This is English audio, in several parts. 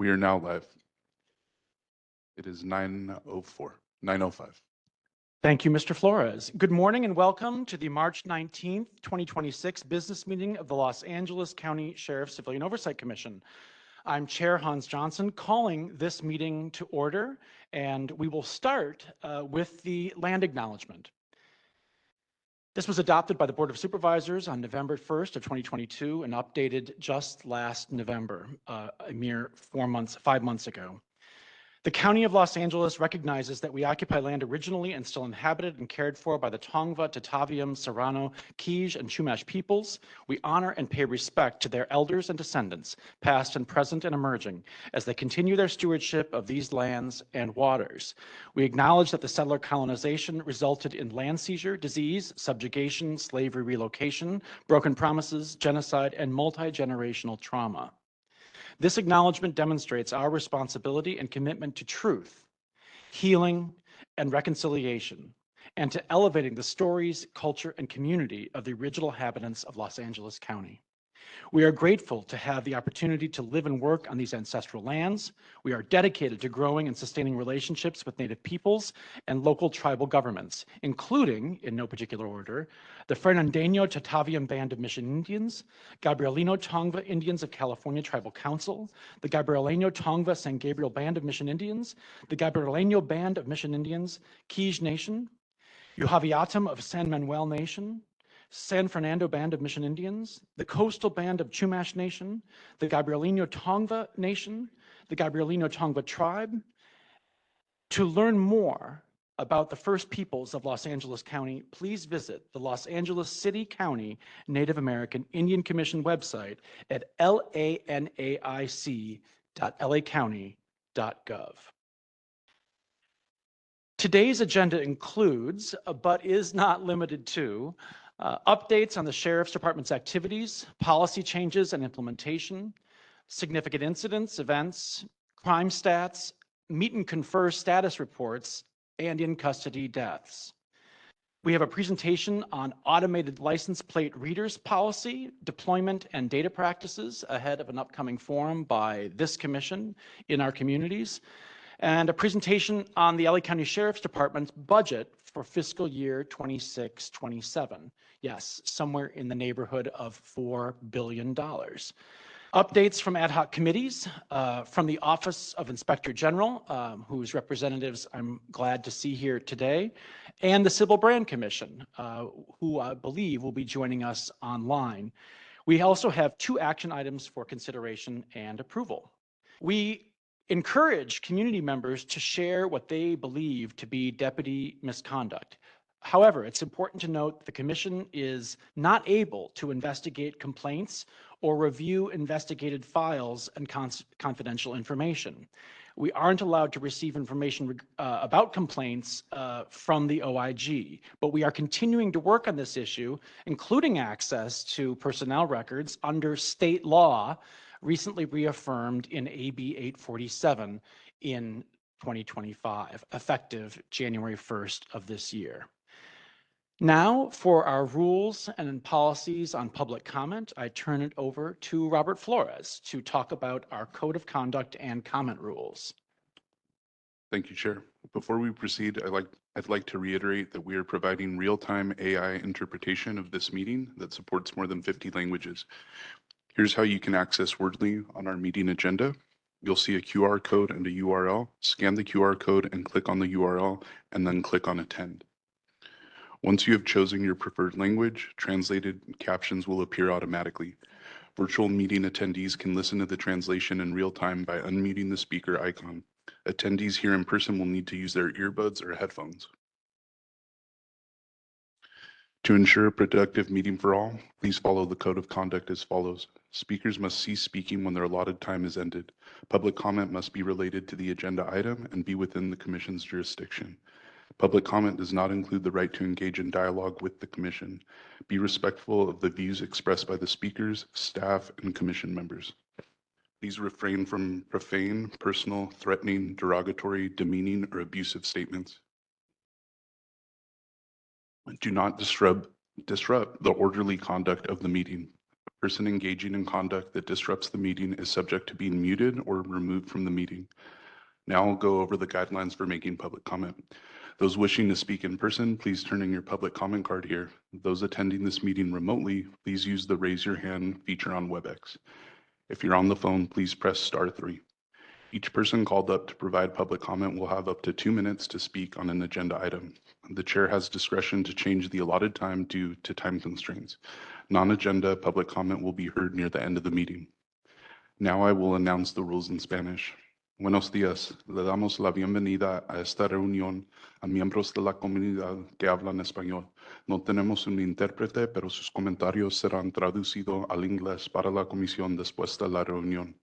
We are now live. It is 9:05. Thank you, Mr. Flores. Good morning and welcome to the March 19th, 2026 business meeting of the Los Angeles County Sheriff's Civilian Oversight Commission. I'm Chair Hans Johnson calling this meeting to order, and we will start with the land acknowledgement. This was adopted by the Board of Supervisors on November 1st of 2022 and updated just last November, a mere 5 months ago. The County of Los Angeles recognizes that we occupy land originally and still inhabited and cared for by the Tongva, Tataviam, Serrano, Kij, and Chumash peoples. We honor and pay respect to their elders and descendants, past and present and emerging, as they continue their stewardship of these lands and waters. We acknowledge that the settler colonization resulted in land seizure, disease, subjugation, slavery relocation, broken promises, genocide, and multi-generational trauma. This acknowledgement demonstrates our responsibility and commitment to truth, healing, and reconciliation, and to elevating the stories, culture, and community of the original inhabitants of Los Angeles County. We are grateful to have the opportunity to live and work on these ancestral lands. We are dedicated to growing and sustaining relationships with Native peoples and local tribal governments, including, in no particular order, the Fernandino Tataviam Band of Mission Indians, Gabrielino Tongva Indians of California Tribal Council, the Gabrielino Tongva San Gabriel Band of Mission Indians, the Gabrielino Band of Mission Indians, Kij Nation, Yuhaviatum of San Manuel Nation, San Fernando Band of Mission Indians, the Coastal Band of Chumash Nation, the Gabrielino Tongva Nation, the Gabrielino Tongva Tribe. To learn more about the First Peoples of Los Angeles County, please visit the Los Angeles City County Native American Indian Commission website at lanaic.lacounty.gov. Today's agenda includes, but is not limited to, updates on the Sheriff's Department's activities, policy changes and implementation, significant incidents, events, crime stats, meet and confer status reports, and in-custody deaths. We have a presentation on automated license plate readers policy, deployment, and data practices ahead of an upcoming forum by this commission in our communities, and a presentation on the LA County Sheriff's Department's budget for fiscal year 26-27. Yes, somewhere in the neighborhood of $4 billion. Updates from ad hoc committees, from the Office of Inspector General, whose representatives I'm glad to see here today, and the Civil Brand Commission, who I believe will be joining us online. We also have 2 action items for consideration and approval. We encourage community members to share what they believe to be deputy misconduct. However, it's important to note that the Commission is not able to investigate complaints or review investigated files and confidential information. We aren't allowed to receive information about complaints from the OIG, but we are continuing to work on this issue, including access to personnel records under state law recently reaffirmed in AB 847 in 2025, effective January 1st of this year. Now, for our rules and policies on public comment, I turn it over to Robert Flores to talk about our code of conduct and comment rules. Thank you, Chair. Before we proceed, I'd like to reiterate that we are providing real-time AI interpretation of this meeting that supports more than 50 languages. Here's how you can access Wordly on our meeting agenda. You'll see a QR code and a URL. Scan the QR code and click on the URL, and then click on Attend. Once you have chosen your preferred language, translated captions will appear automatically. Virtual meeting attendees can listen to the translation in real time by unmuting the speaker icon. Attendees here in person will need to use their earbuds or headphones. To ensure a productive meeting for all, please follow the code of conduct as follows. Speakers must cease speaking when their allotted time is ended. Public comment must be related to the agenda item and be within the Commission's jurisdiction. Public comment does not include the right to engage in dialogue with the Commission. Be respectful of the views expressed by the speakers, staff, and Commission members. Please refrain from profane, personal, threatening, derogatory, demeaning, or abusive statements. Do not disrupt the orderly conduct of the meeting. Person engaging in conduct that disrupts the meeting is subject to being muted or removed from the meeting. Now I'll go over the guidelines for making public comment. Those wishing to speak in person, please turn in your public comment card here. Those attending this meeting remotely, please use the raise your hand feature on WebEx. If you're on the phone, please press *3. Each person called up to provide public comment will have up to 2 minutes to speak on an agenda item. The chair has discretion to change the allotted time due to time constraints. Non-agenda public comment will be heard near the end of the meeting. Now I will announce the rules in Spanish. Buenos días. Le damos la bienvenida a esta reunión a miembros de la comunidad que hablan español. No tenemos un intérprete, pero sus comentarios serán traducidos al inglés para la comisión después de la reunión.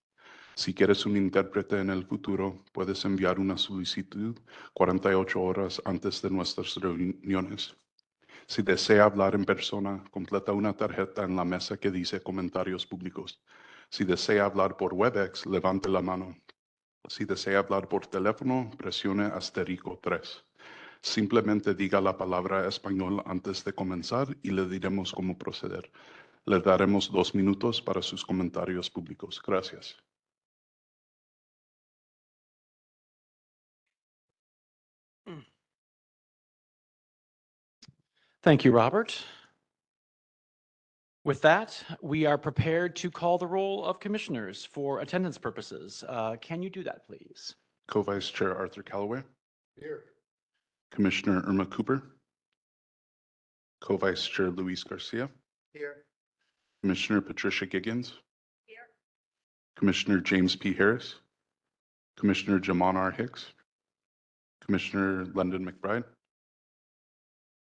Si quieres un intérprete en el futuro, puedes enviar una solicitud 48 horas antes de nuestras reuniones. Si desea hablar en persona, completa una tarjeta en la mesa que dice comentarios públicos. Si desea hablar por WebEx, levante la mano. Si desea hablar por teléfono, presione *3. Simplemente diga la palabra español antes de comenzar y le diremos cómo proceder. Le daremos 2 minutos para sus comentarios públicos. Gracias. Thank you, Robert. With that, we are prepared to call the roll of commissioners for attendance purposes. Can you do that, please? Co-Vice Chair Arthur Callaway. Here. Commissioner Irma Cooper. Co-Vice Chair Luis Garcia. Here. Commissioner Patricia Giggins. Here. Commissioner James P. Harris. Commissioner Jamon R. Hicks. Commissioner London McBride.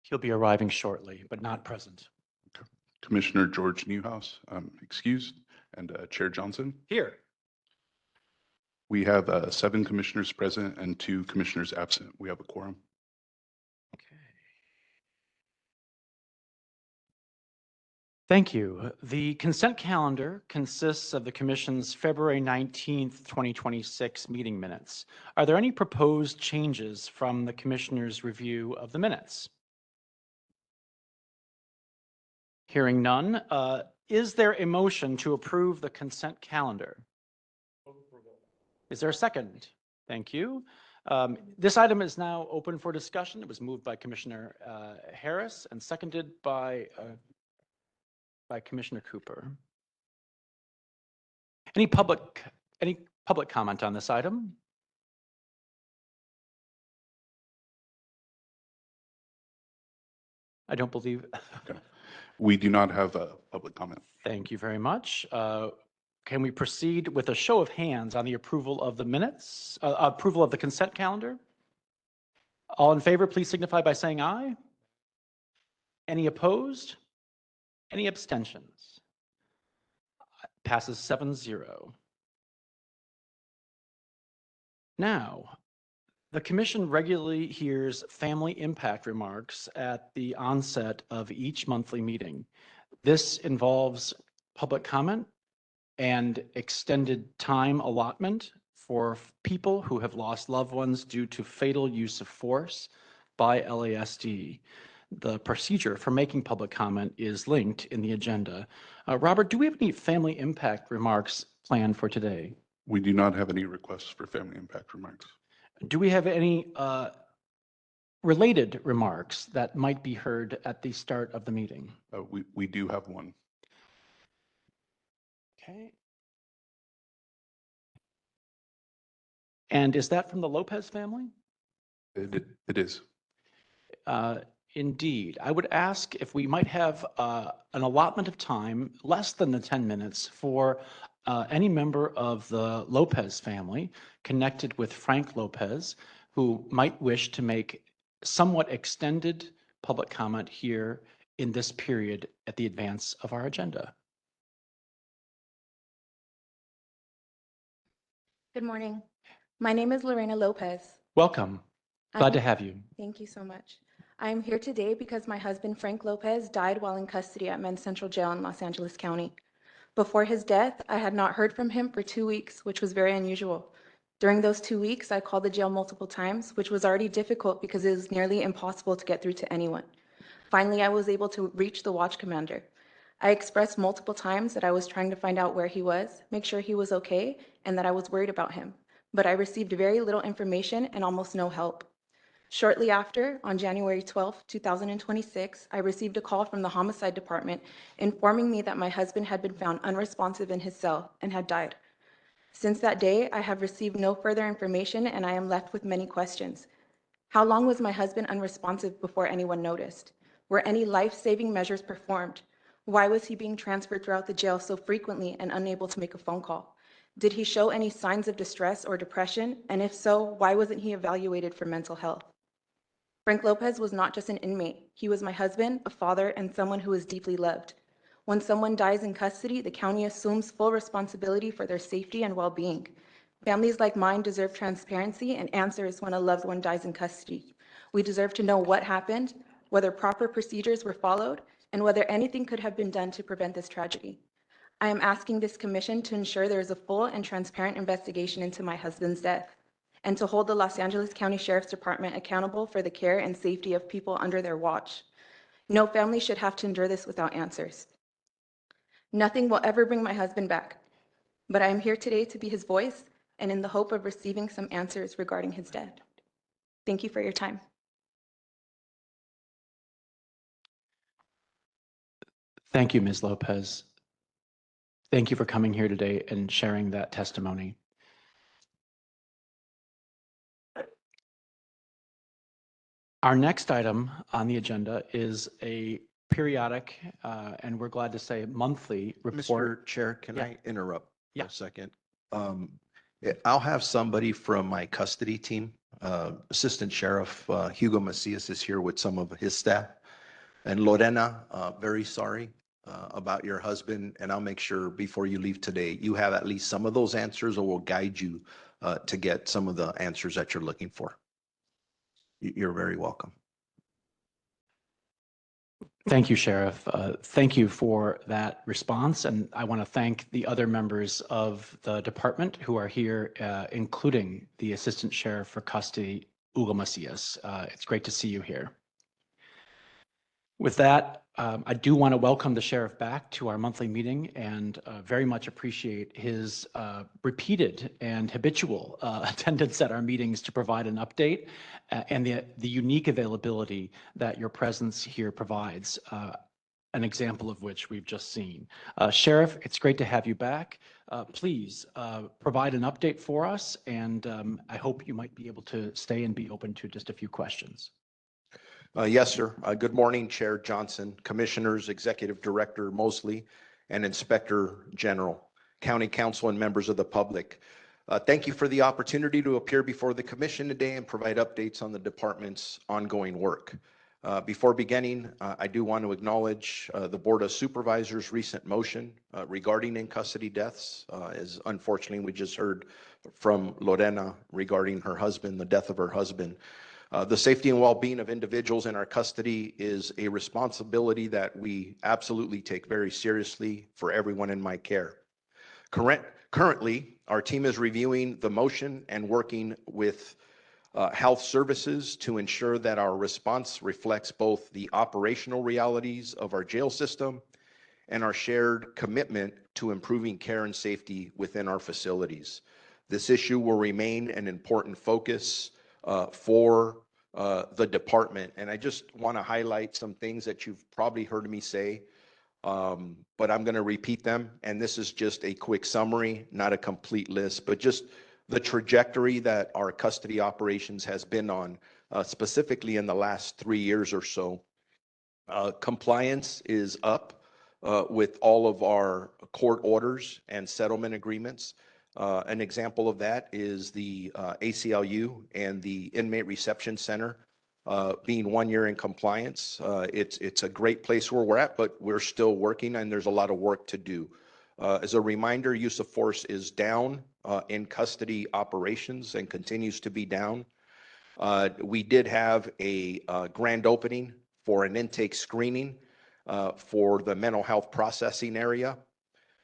He'll be arriving shortly, but not present. Commissioner George Newhouse, excused, and Chair Johnson. Here. We have 7 commissioners present and 2 commissioners absent. We have a quorum. Okay. Thank you. The consent calendar consists of the Commission's February 19th, 2026 meeting minutes. Are there any proposed changes from the Commissioner's review of the minutes? Hearing none, is there a motion to approve the consent calendar? Is there a second? Thank you. This item is now open for discussion. It was moved by Commissioner Harris and seconded by Commissioner Cooper. Any public comment on this item? I don't believe. Okay. We do not have a public comment. Thank you very much. Can we proceed with a show of hands on the approval of the minutes, approval of the consent calendar? All in favor, please signify by saying aye. Any opposed? Any abstentions? Passes 7-0. Now, the Commission regularly hears family impact remarks at the onset of each monthly meeting. This involves public comment and extended time allotment for people who have lost loved ones due to fatal use of force by LASD. The procedure for making public comment is linked in the agenda. Robert, do we have any family impact remarks planned for today? We do not have any requests for family impact remarks. Do we have any related remarks that might be heard at the start of the meeting? We do have one. Okay. And is that from the Lopez family? It is. Indeed. I would ask if we might have an allotment of time, less than the 10 minutes, for any member of the Lopez family connected with Frank Lopez who might wish to make somewhat extended public comment here in this period at the advance of our agenda. Good morning. My name is Lorena Lopez. Welcome. Glad I'm- to have you. Thank you so much. I'm here today because my husband, Frank Lopez, died while in custody at Men's Central Jail in Los Angeles County. Before his death, I had not heard from him for 2 weeks, which was very unusual. During those 2 weeks, I called the jail multiple times, which was already difficult because it was nearly impossible to get through to anyone. Finally, I was able to reach the watch commander. I expressed multiple times that I was trying to find out where he was, make sure he was okay, and that I was worried about him. But I received very little information and almost no help. Shortly after, on January 12, 2026, I received a call from the homicide department informing me that my husband had been found unresponsive in his cell and had died. Since that day, I have received no further information and I am left with many questions. How long was my husband unresponsive before anyone noticed? Were any life-saving measures performed? Why was he being transferred throughout the jail so frequently and unable to make a phone call? Did he show any signs of distress or depression? And if so, why wasn't he evaluated for mental health? Frank Lopez was not just an inmate. He was my husband, a father, and someone who was deeply loved. When someone dies in custody, the county assumes full responsibility for their safety and well-being. Families like mine deserve transparency and answers when a loved one dies in custody. We deserve to know what happened, whether proper procedures were followed, and whether anything could have been done to prevent this tragedy. I am asking this commission to ensure there is a full and transparent investigation into my husband's death, and to hold the Los Angeles County Sheriff's Department accountable for the care and safety of people under their watch. No family should have to endure this without answers. Nothing will ever bring my husband back, but I am here today to be his voice and in the hope of receiving some answers regarding his death. Thank you for your time. Thank you, Ms. Lopez. Thank you for coming here today and sharing that testimony. Our next item on the agenda is a periodic, and we're glad to say monthly report. Mr. Chair, can Yeah. I interrupt for Yeah. a second? I'll have somebody from my custody team. Assistant Sheriff Hugo Macias is here with some of his staff. And Lorena, very sorry about your husband. And I'll make sure before you leave today, you have at least some of those answers, or we'll guide you to get some of the answers that you're looking for. You're very welcome. Thank you, Sheriff. Thank you for that response. And I want to thank the other members of the department who are here, including the Assistant Sheriff for Custody, Hugo Macias. It's great to see you here. With that, I do want to welcome the sheriff back to our monthly meeting and very much appreciate his repeated and habitual attendance at our meetings to provide an update and the unique availability that your presence here provides, an example of which we've just seen. Sheriff, it's great to have you back. Please provide an update for us, and I hope you might be able to stay and be open to just a few questions. Yes, sir. Good morning, Chair Johnson, Commissioners, Executive Director Mosley, and Inspector General, County Council, and members of the public. Thank you for the opportunity to appear before the Commission today and provide updates on the department's ongoing work. Before beginning, I do want to acknowledge the Board of Supervisors' recent motion regarding in-custody deaths, as unfortunately we just heard from Lorena regarding her husband, the death of her husband. The safety and well-being of individuals in our custody is a responsibility that we absolutely take very seriously for everyone in my care. Currently, our team is reviewing the motion and working with health services to ensure that our response reflects both the operational realities of our jail system and our shared commitment to improving care and safety within our facilities. This issue will remain an important focus for the department. And I just want to highlight some things that you've probably heard me say, but I'm going to repeat them. And this is just a quick summary, not a complete list, but just the trajectory that our custody operations has been on, specifically in the last 3 years or so. Compliance is up with all of our court orders and settlement agreements. An example of that is the ACLU and the Inmate Reception Center being 1 year in compliance. It's a great place where we're at, but we're still working and there's a lot of work to do. As a reminder, use of force is down in custody operations and continues to be down. We did have a grand opening for an intake screening for the mental health processing area.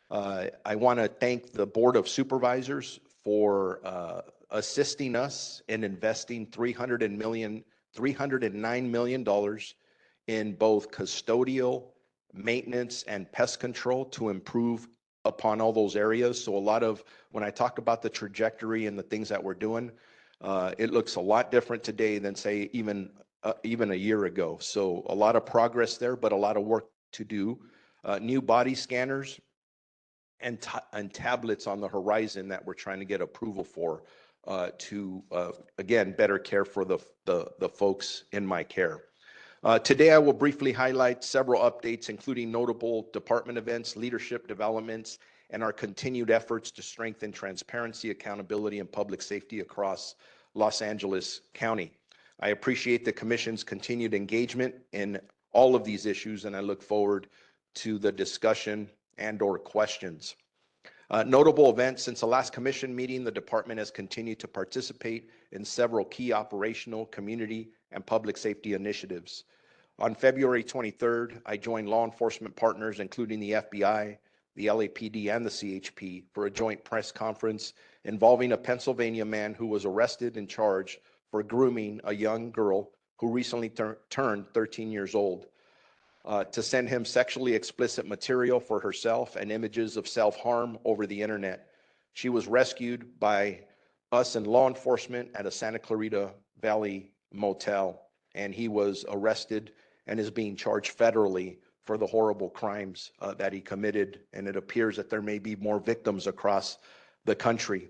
I want to thank the Board of Supervisors for assisting us in investing $309 million in both custodial, maintenance and pest control to improve upon all those areas. So a lot of, when I talk about the trajectory and the things that we're doing, it looks a lot different today than say even a year ago. So a lot of progress there, but a lot of work to do. New body scanners and tablets on the horizon that we're trying to get approval for to again better care for the folks in my care. Today, I will briefly highlight several updates, including notable department events, leadership developments, and our continued efforts to strengthen transparency, accountability, and public safety across Los Angeles County. I appreciate the Commission's continued engagement in all of these issues, and I look forward to the discussion and/or questions. Notable events: since the last Commission meeting, the Department has continued to participate in several key operational, community, and public safety initiatives. On February 23rd, I joined law enforcement partners, including the FBI, the LAPD, and the CHP, for a joint press conference involving a Pennsylvania man who was arrested and charged for grooming a young girl who recently turned 13 years old. To send him sexually explicit material for herself and images of self-harm over the internet. She was rescued by us and law enforcement at a Santa Clarita Valley motel, and he was arrested and is being charged federally for the horrible crimes that he committed, and it appears that there may be more victims across the country.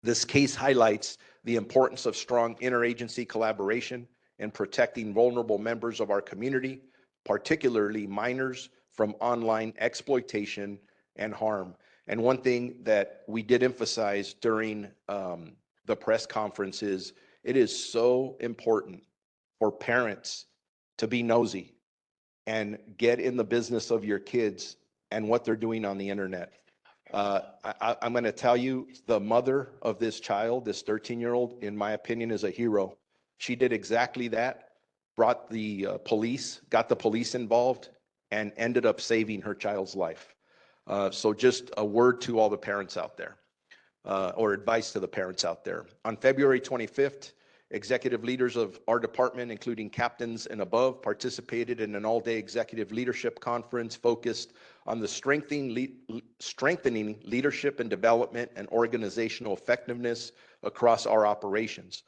This case highlights the importance of strong interagency collaboration in protecting vulnerable members of our community, particularly minors, from online exploitation and harm. And one thing that we did emphasize during the press conference is it is so important for parents to be nosy and get in the business of your kids and what they're doing on the internet. I'm going to tell you, the mother of this child, this 13-year-old, in my opinion, is a hero. She did exactly that. Brought the police, got the police involved, and ended up saving her child's life. So just a word to all the parents out there, or advice to the parents out there. On February 25th, executive leaders of our department, including captains and above, participated in an all-day executive leadership conference focused on the strengthening leadership and development and organizational effectiveness across our operations.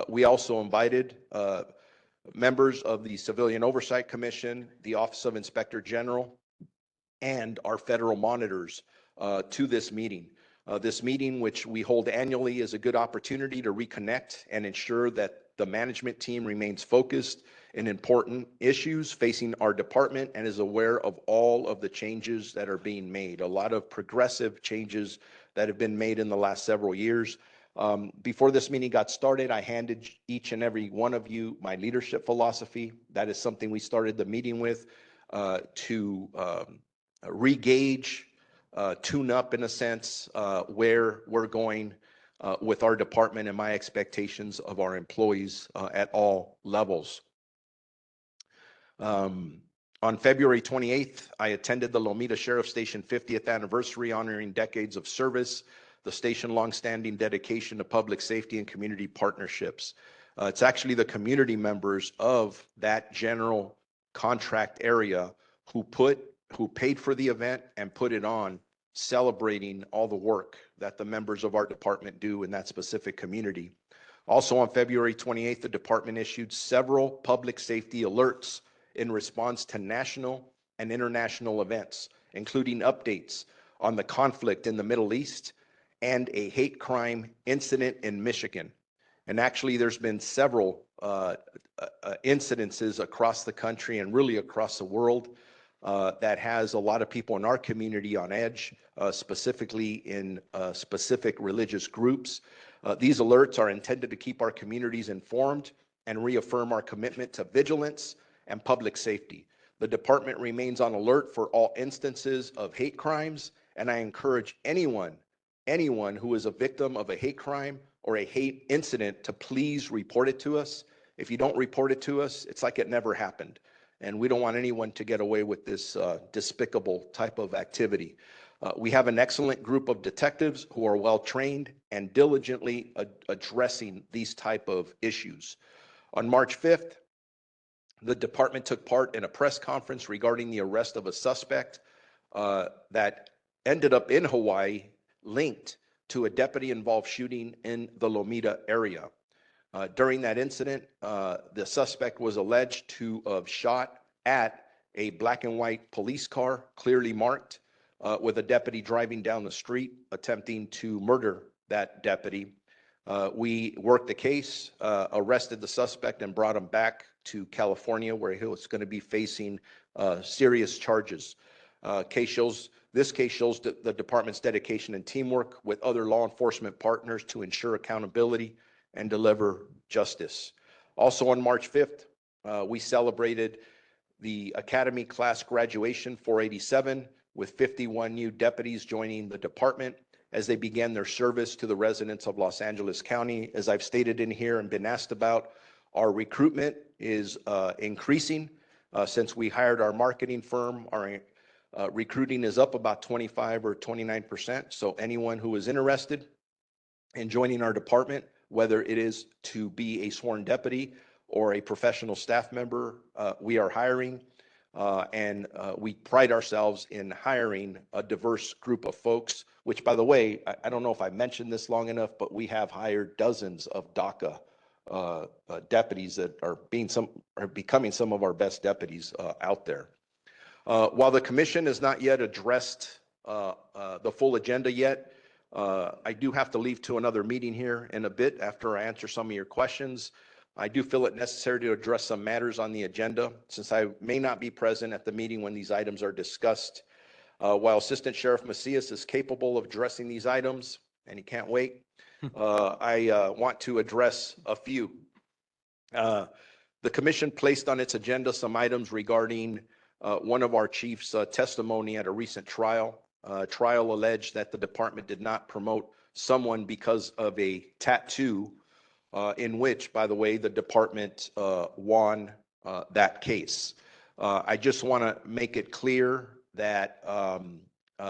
We also invited members of the Civilian Oversight Commission, the Office of Inspector General, and our federal monitors to this meeting. This meeting, which we hold annually, is a good opportunity to reconnect and ensure that the management team remains focused in important issues facing our department and is aware of all of the changes that are being made. A lot of progressive changes that have been made in the last several years. Before this meeting got started, I handed each and every one of you my leadership philosophy. That is something we started the meeting with to re-gauge, tune up in a sense, where we're going with our department and my expectations of our employees at all levels. On February 28th, I attended the Lomita Sheriff Station 50th anniversary, honoring decades of service, the station longstanding dedication to public safety and community partnerships. It's actually the community members of that general contract area who paid for the event and put it on, celebrating all the work that the members of our department do in that specific community. Also on February 28th, the department issued several public safety alerts in response to national and international events, including updates on the conflict in the Middle East and a hate crime incident in Michigan. And actually, there's been several incidences across the country and really across the world that has a lot of people in our community on edge, specifically in specific religious groups. These alerts are intended to keep our communities informed and reaffirm our commitment to vigilance and public safety. The department remains on alert for all instances of hate crimes, and I encourage anyone who is a victim of a hate crime or a hate incident to please report it to us. If you don't report it to us, it's like it never happened. And we don't want anyone to get away with this despicable type of activity. We have an excellent group of detectives who are well trained and diligently addressing these type of issues. On March 5th, The department took part in a press conference regarding the arrest of a suspect that ended up in Hawaii, linked to a deputy-involved shooting in the Lomita area. During that incident, the suspect was alleged to have shot at a black and white police car, clearly marked, with a deputy driving down the street, attempting to murder that deputy. We worked the case, arrested the suspect, and brought him back to California, where he was going to be facing serious charges. This case shows the department's dedication and teamwork with other law enforcement partners to ensure accountability and deliver justice. Also on March 5th, we celebrated the Academy Class Graduation 487 with 51 new deputies joining the department as they began their service to the residents of Los Angeles County. As I've stated in here and been asked about, our recruitment is increasing. Since we hired our marketing firm, our recruiting is up about 25 or 29%. So anyone who is interested in joining our department, whether it is to be a sworn deputy or a professional staff member, we are hiring. And we pride ourselves in hiring a diverse group of folks, which, by the way, I don't know if I mentioned this long enough, but we have hired dozens of DACA deputies that are becoming some of our best deputies out there. While the commission has not yet addressed the full agenda yet, I do have to leave to another meeting here in a bit after I answer some of your questions. I do feel it necessary to address some matters on the agenda since I may not be present at the meeting when these items are discussed. While Assistant Sheriff Macias is capable of addressing these items, and he can't wait, I want to address a few. The commission placed on its agenda some items regarding one of our chief's testimony at a recent trial. Trial alleged that the department did not promote someone because of a tattoo, in which, by the way, the department won that case. I just want to make it clear that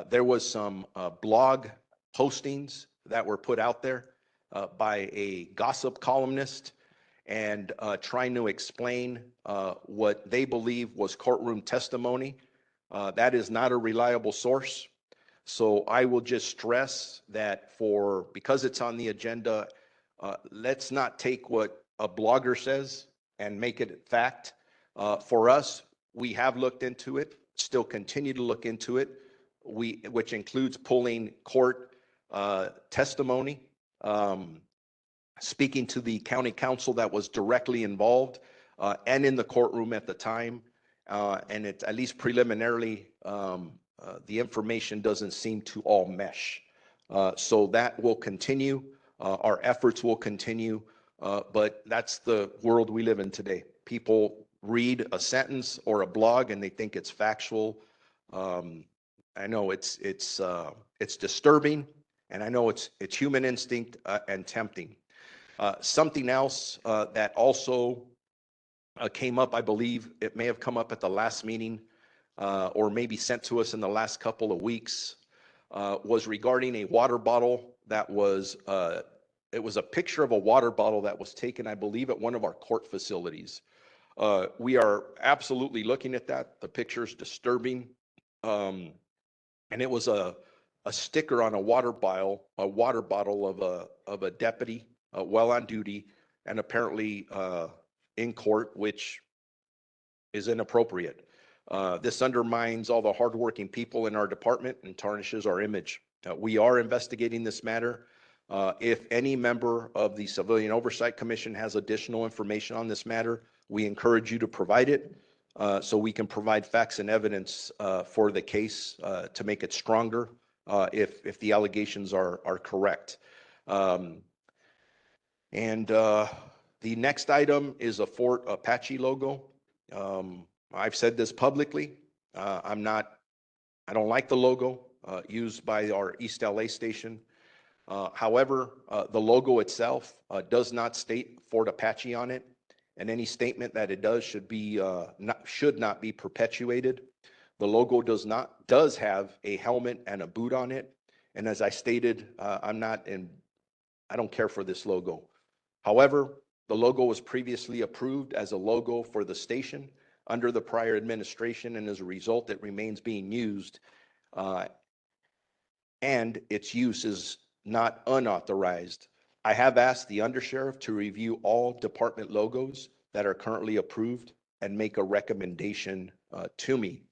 there was some blog postings that were put out there by a gossip columnist and trying to explain what they believe was courtroom testimony. That is not a reliable source. So I will just stress that because it's on the agenda, let's not take what a blogger says and make it fact. For us, we have looked into it, still continue to look into it, which includes pulling court testimony, speaking to the county counsel that was directly involved and in the courtroom at the time. And it's at least preliminarily, the information doesn't seem to all mesh. So that will continue. Our efforts will continue, but that's the world we live in today. People read a sentence or a blog and they think it's factual. I know it's disturbing, and I know it's human instinct and tempting. Something else that also came up, I believe it may have come up at the last meeting, or maybe sent to us in the last couple of weeks, was regarding a water bottle that was, it was a picture of a water bottle that was taken, I believe, at one of our court facilities. We are absolutely looking at that. The picture is disturbing. And it was a sticker on a water bottle of a deputy while on duty, and apparently in court, which is inappropriate. This undermines all the hardworking people in our department and tarnishes our image. We are investigating this matter. If any member of the Civilian Oversight Commission has additional information on this matter, we encourage you to provide it so we can provide facts and evidence for the case to make it stronger if the allegations are correct. The next item is a Fort Apache logo. I've said this publicly. I don't like the logo used by our East LA station. However, the logo itself does not state Fort Apache on it, and any statement that it does should not be perpetuated. The logo does have a helmet and a boot on it, and as I stated, I don't care for this logo. However, The logo was previously approved as a logo for the station under the prior administration, and as a result, it remains being used, and its use is not unauthorized. I have asked the undersheriff to review all department logos that are currently approved and make a recommendation to me.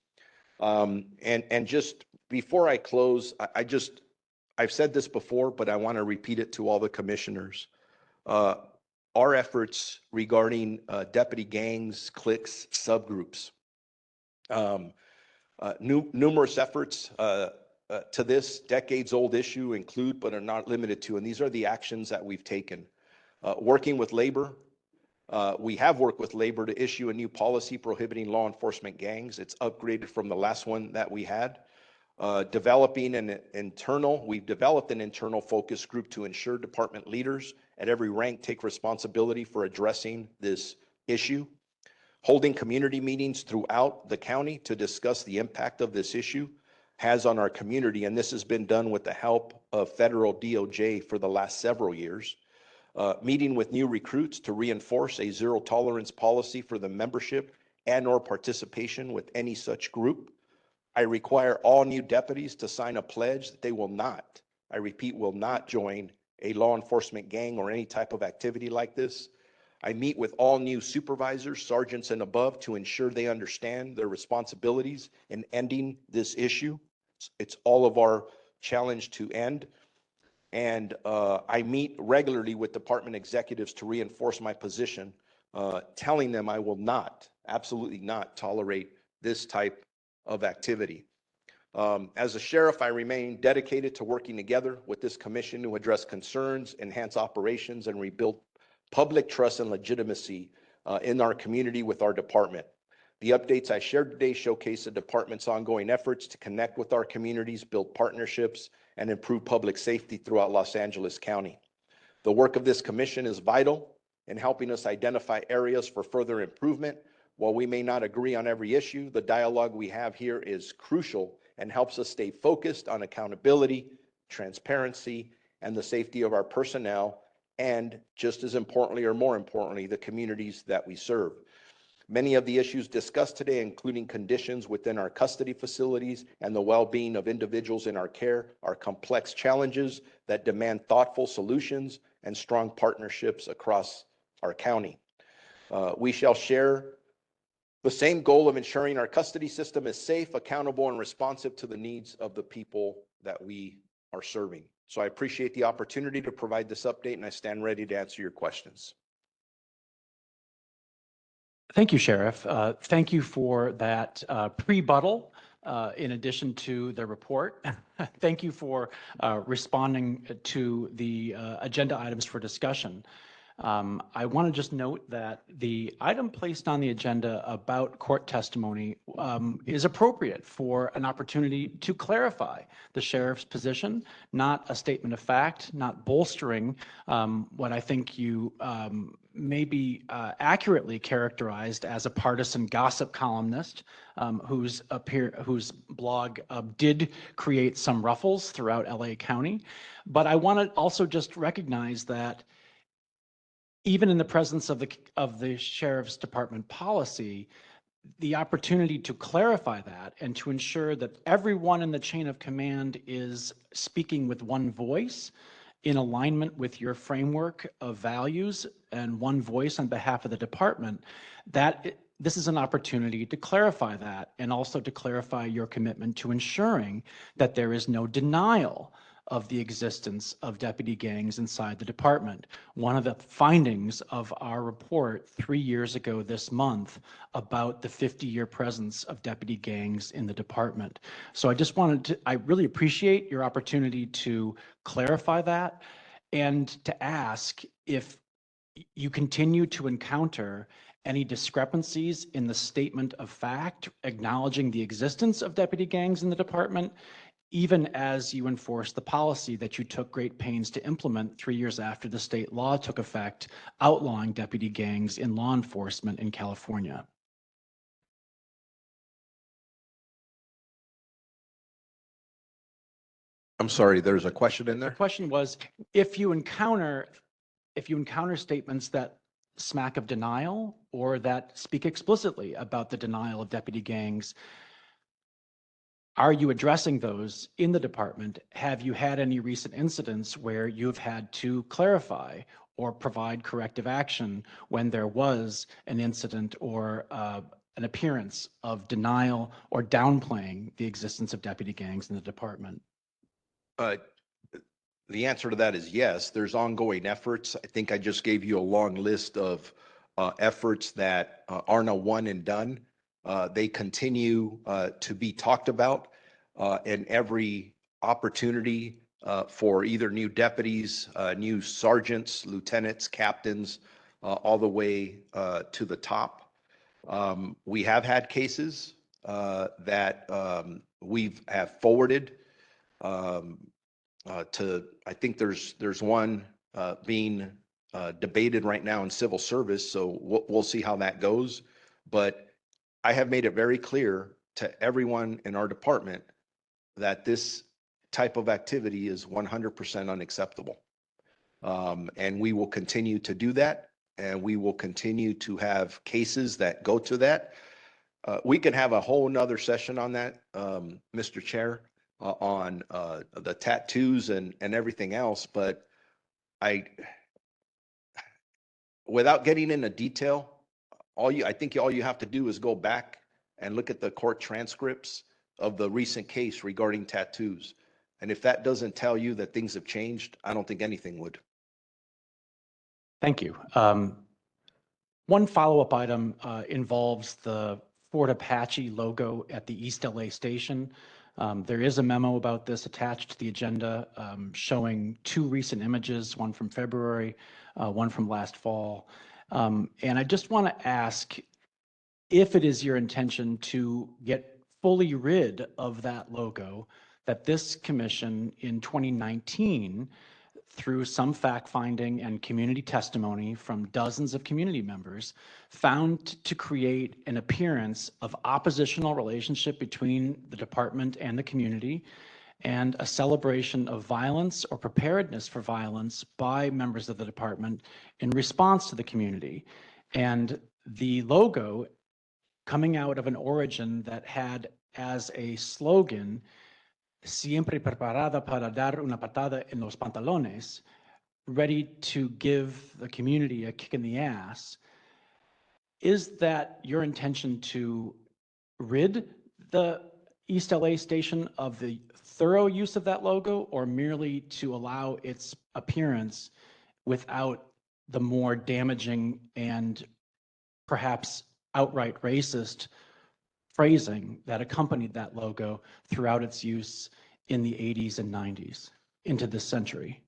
And just before I close, I've said this before, but I want to repeat it to all the commissioners. Our efforts regarding deputy gangs, cliques, subgroups, numerous efforts to this decades-old issue include, but are not limited to, and these are the actions that we've taken. Working with labor, we have worked with labor to issue a new policy prohibiting law enforcement gangs. It's upgraded from the last one that we had. We've developed an internal focus group to ensure department leaders at every rank take responsibility for addressing this issue. Holding community meetings throughout the county to discuss the impact of this issue has on our community, and this has been done with the help of federal DOJ for the last several years. Meeting with new recruits to reinforce a zero tolerance policy for the membership and/or participation with any such group. I require all new deputies to sign a pledge that they will not, I repeat, will not join a law enforcement gang or any type of activity like this. I meet with all new supervisors, sergeants and above to ensure they understand their responsibilities in ending this issue. It's all of our challenge to end. And I meet regularly with department executives to reinforce my position, telling them I will not, absolutely not tolerate this type of activity. As a sheriff, I remain dedicated to working together with this commission to address concerns, enhance operations, and rebuild public trust and legitimacy in our community with our department. The updates I shared today showcase the department's ongoing efforts to connect with our communities, build partnerships, and improve public safety throughout Los Angeles County. The work of this commission is vital in helping us identify areas for further improvement. While we may not agree on every issue, the dialogue we have here is crucial and helps us stay focused on accountability, transparency, and the safety of our personnel, and just as importantly, or more importantly, the communities that we serve. Many of the issues discussed today, including conditions within our custody facilities and the well-being of individuals in our care, are complex challenges that demand thoughtful solutions and strong partnerships across our county. We shall share the same goal of ensuring our custody system is safe, accountable, and responsive to the needs of the people that we are serving. So I appreciate the opportunity to provide this update, and I stand ready to answer your questions. Thank you, Sheriff. Thank you for that pre-buttal in addition to the report. Thank you for responding to the agenda items for discussion. I want to just note that the item placed on the agenda about court testimony is appropriate for an opportunity to clarify the sheriff's position, not a statement of fact, not bolstering what I think you maybe accurately characterized as a partisan gossip columnist whose blog did create some ruffles throughout LA County. But I want to also just recognize that even in the presence of the sheriff's department policy, the opportunity to clarify that and to ensure that everyone in the chain of command is speaking with one voice in alignment with your framework of values and one voice on behalf of the department, this is an opportunity to clarify that and also to clarify your commitment to ensuring that there is no denial of the existence of deputy gangs inside the department. One of the findings of our report 3 years ago this month about the 50-year presence of deputy gangs in the department. So I really appreciate your opportunity to clarify that and to ask if you continue to encounter any discrepancies in the statement of fact acknowledging the existence of deputy gangs in the department, even as you enforce the policy that you took great pains to implement 3 years after the state law took effect, outlawing deputy gangs in law enforcement in California. I'm sorry, there's a question in there? The question was, if you encounter statements that smack of denial or that speak explicitly about the denial of deputy gangs. Are you addressing those in the department? Have you had any recent incidents where you've had to clarify or provide corrective action when there was an incident or an appearance of denial or downplaying the existence of deputy gangs in the department? The answer to that is yes. There's ongoing efforts. I think I just gave you a long list of efforts that are now one and done. They continue to be talked about in every opportunity for either new deputies, new sergeants, lieutenants, captains, all the way to the top. We have had cases that we have forwarded I think there's one being debated right now in civil service, so we'll see how that goes. But I have made it very clear to everyone in our department that this type of activity is 100% unacceptable. And we will continue to do that, and we will continue to have cases that go to that. We can have a whole nother session on that, Mr. Chair, on the tattoos and everything else, but I without getting into detail, I think all you have to do is go back and look at the court transcripts of the recent case regarding tattoos. And if that doesn't tell you that things have changed, I don't think anything would. Thank you. One follow-up item involves the Fort Apache logo at the East LA station. There is a memo about this attached to the agenda showing two recent images, one from February, one from last fall. And I just want to ask if it is your intention to get fully rid of that logo that this commission in 2019, through some fact-finding and community testimony from dozens of community members, found to create an appearance of oppositional relationship between the department and the community, and a celebration of violence or preparedness for violence by members of the department in response to the community. And the logo coming out of an origin that had as a slogan, "Siempre preparada para dar una patada en los pantalones," ready to give the community a kick in the ass. Is that your intention to rid the East LA station of the thorough use of that logo, or merely to allow its appearance without the more damaging and perhaps outright racist phrasing that accompanied that logo throughout its use in the 80s and 90s into this century?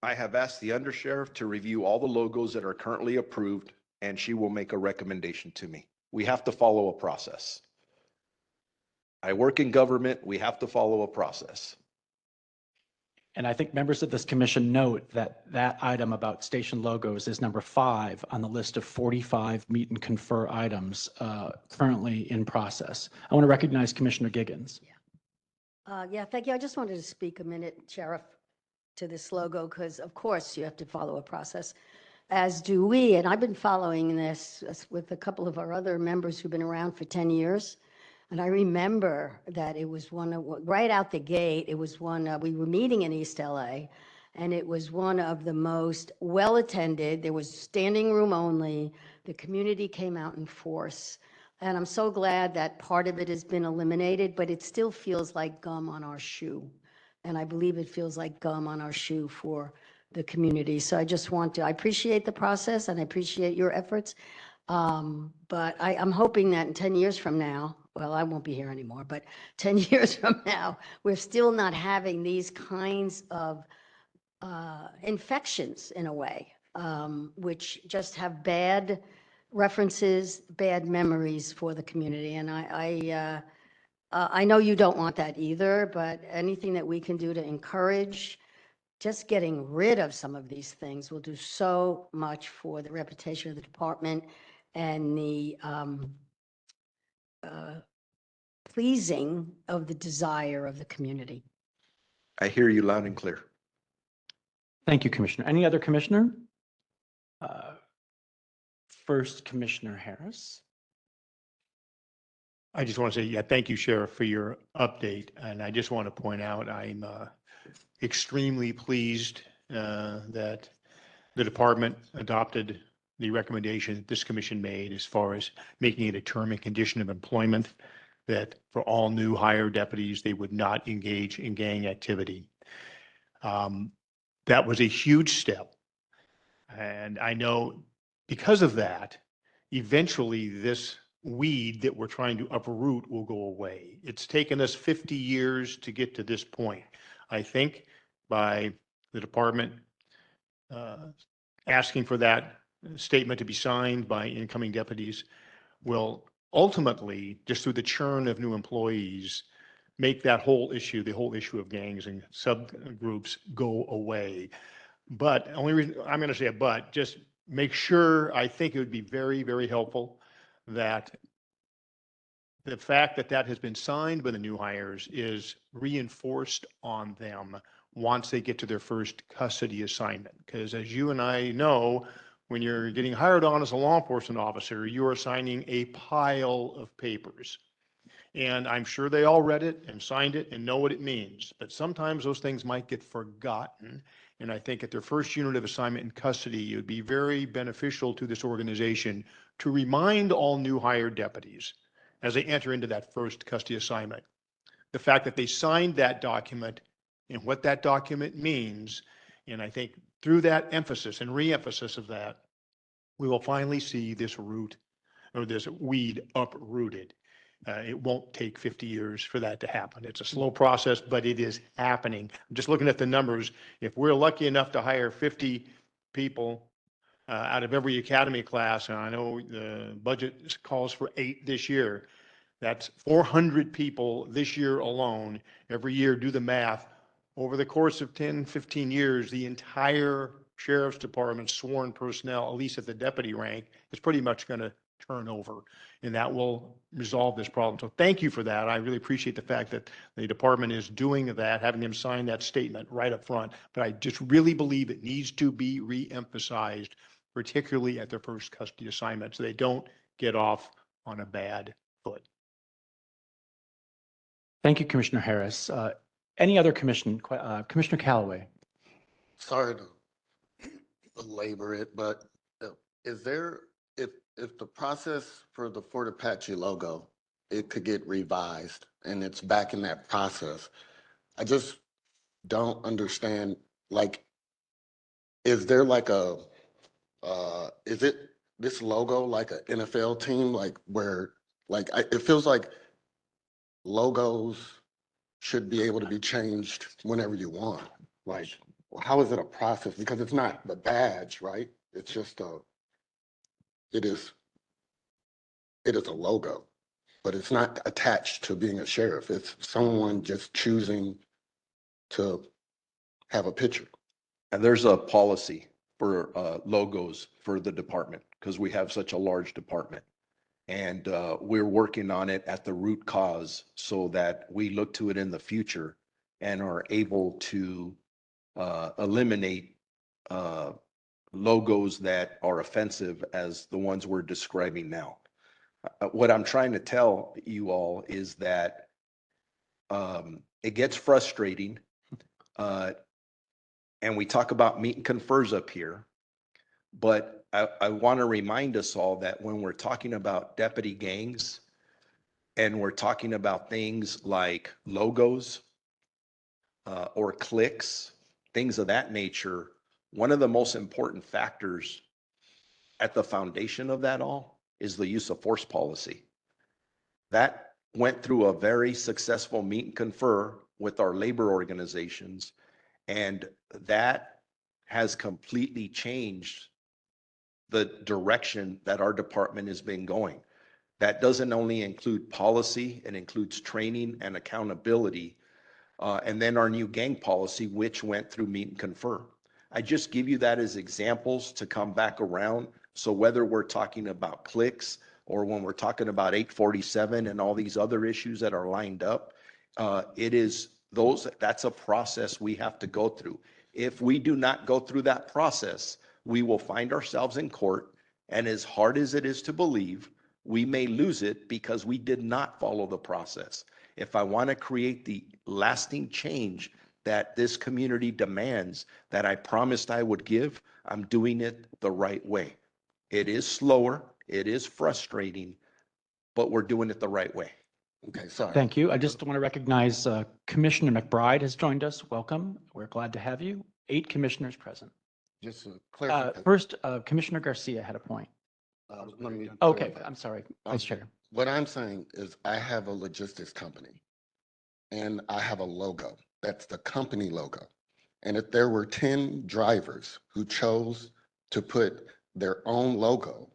I have asked the undersheriff to review all the logos that are currently approved, and she will make a recommendation to me. We have to follow a process. I work in government. We have to follow a process. And I think members of this commission note that that item about station logos is number 5 on the list of 45 meet and confer items currently in process. I want to recognize Commissioner Giggins. Yeah, thank you. I just wanted to speak a minute, Sheriff, to this logo, because of course you have to follow a process, as do we. And I've been following this with a couple of our other members who've been around for 10 years. And I remember that it was one of, right out the gate, it was one, we were meeting in East LA, and it was one of the most well-attended. There was standing room only. The community came out in force. And I'm so glad that part of it has been eliminated, but it still feels like gum on our shoe. And I believe it feels like gum on our shoe for the community. So I just want to, I appreciate the process and I appreciate your efforts. But I'm hoping that in 10 years from now, well, I won't be here anymore, but 10 years from now, we're still not having these kinds of infections in a way, which just have bad references, bad memories for the community. And I know you don't want that either, but anything that we can do to encourage just getting rid of some of these things will do so much for the reputation of the department and the pleasing of the desire of the community. I hear you loud and clear. Thank you, Commissioner. Any other commissioner? First, Commissioner Harris. I just want to say, yeah, thank you, Sheriff, for your update. And I just want to point out, I'm extremely pleased that the department adopted the recommendation that this commission made as far as making it a term and condition of employment, that for all new hire deputies, they would not engage in gang activity. That was a huge step. And I know because of that, eventually this weed that we're trying to uproot will go away. It's taken us 50 years to get to this point. I think by the department asking for that statement to be signed by incoming deputies will ultimately, just through the churn of new employees, make that whole issue, the whole issue of gangs and subgroups go away. But only reason I'm going to say a but, just make sure, I think it would be very, very helpful that the fact that that has been signed by the new hires is reinforced on them once they get to their first custody assignment. Because as you and I know, when you're getting hired on as a law enforcement officer, you are signing a pile of papers. And I'm sure they all read it and signed it and know what it means. But sometimes those things might get forgotten. And I think at their first unit of assignment in custody, it would be very beneficial to this organization to remind all new hired deputies as they enter into that first custody assignment, the fact that they signed that document and what that document means. And I think through that emphasis and re-emphasis of that, we will finally see this root or this weed uprooted. It won't take 50 years for that to happen. It's a slow process, but it is happening. I'm just looking at the numbers. If we're lucky enough to hire 50 people out of every academy class, and I know the budget calls for 8 this year, that's 400 people this year alone. Every year, do the math. Over the course of 10, 15 years, the entire sheriff's department sworn personnel, at least at the deputy rank, is pretty much going to turn over, and that will resolve this problem. So thank you for that. I really appreciate the fact that the department is doing that, having them sign that statement right up front. But I just really believe it needs to be re-emphasized, particularly at their first custody assignment, so they don't get off on a bad foot. Thank you, Commissioner Harris. Any other Commissioner Callaway? Sorry to belabor it, but is there, if the process for the Fort Apache logo, it could get revised and it's back in that process, I just don't understand, like, is there like a, is it this logo like an NFL team, like where, like, it feels like logos should be able to be changed whenever you want. Like, how is it a process? Because it's not the badge, right? It's just it is a logo, but it's not attached to being a sheriff. It's someone just choosing to have a picture. And there's a policy for logos for the department because we have such a large department. And we're working on it at the root cause so that we look to it in the future and are able to eliminate logos that are offensive as the ones we're describing now. What I'm trying to tell you all is that it gets frustrating. And we talk about meet and confers up here, but I want to remind us all that when we're talking about deputy gangs and we're talking about things like logos or cliques, things of that nature, one of the most important factors at the foundation of that all is the use of force policy. That went through a very successful meet and confer with our labor organizations, and that has completely changed the direction that our department has been going. That doesn't only include policy, it includes training and accountability. And then our new gang policy, which went through meet and confer. I just give you that as examples to come back around. So whether we're talking about cliques or when we're talking about 847 and all these other issues that are lined up, that's a process we have to go through. If we do not go through that process, we will find ourselves in court And as hard as it is to believe, we may lose it because we did not follow the process. If I want to create the lasting change that this community demands, that I promised I would give, I'm doing it the right way. It is slower, it is frustrating, but we're doing it the right way. Okay, sorry. Thank you. I just want to recognize Commissioner McBride has joined us. Welcome. We're glad to have you. 8 commissioners present. Just a clarification. First, Commissioner Garcia had a point. Let me Okay, clarify. I'm sorry, Vice Okay. Chair. What I'm saying is I have a logistics company and I have a logo. That's the company logo. And if there were 10 drivers who chose to put their own logo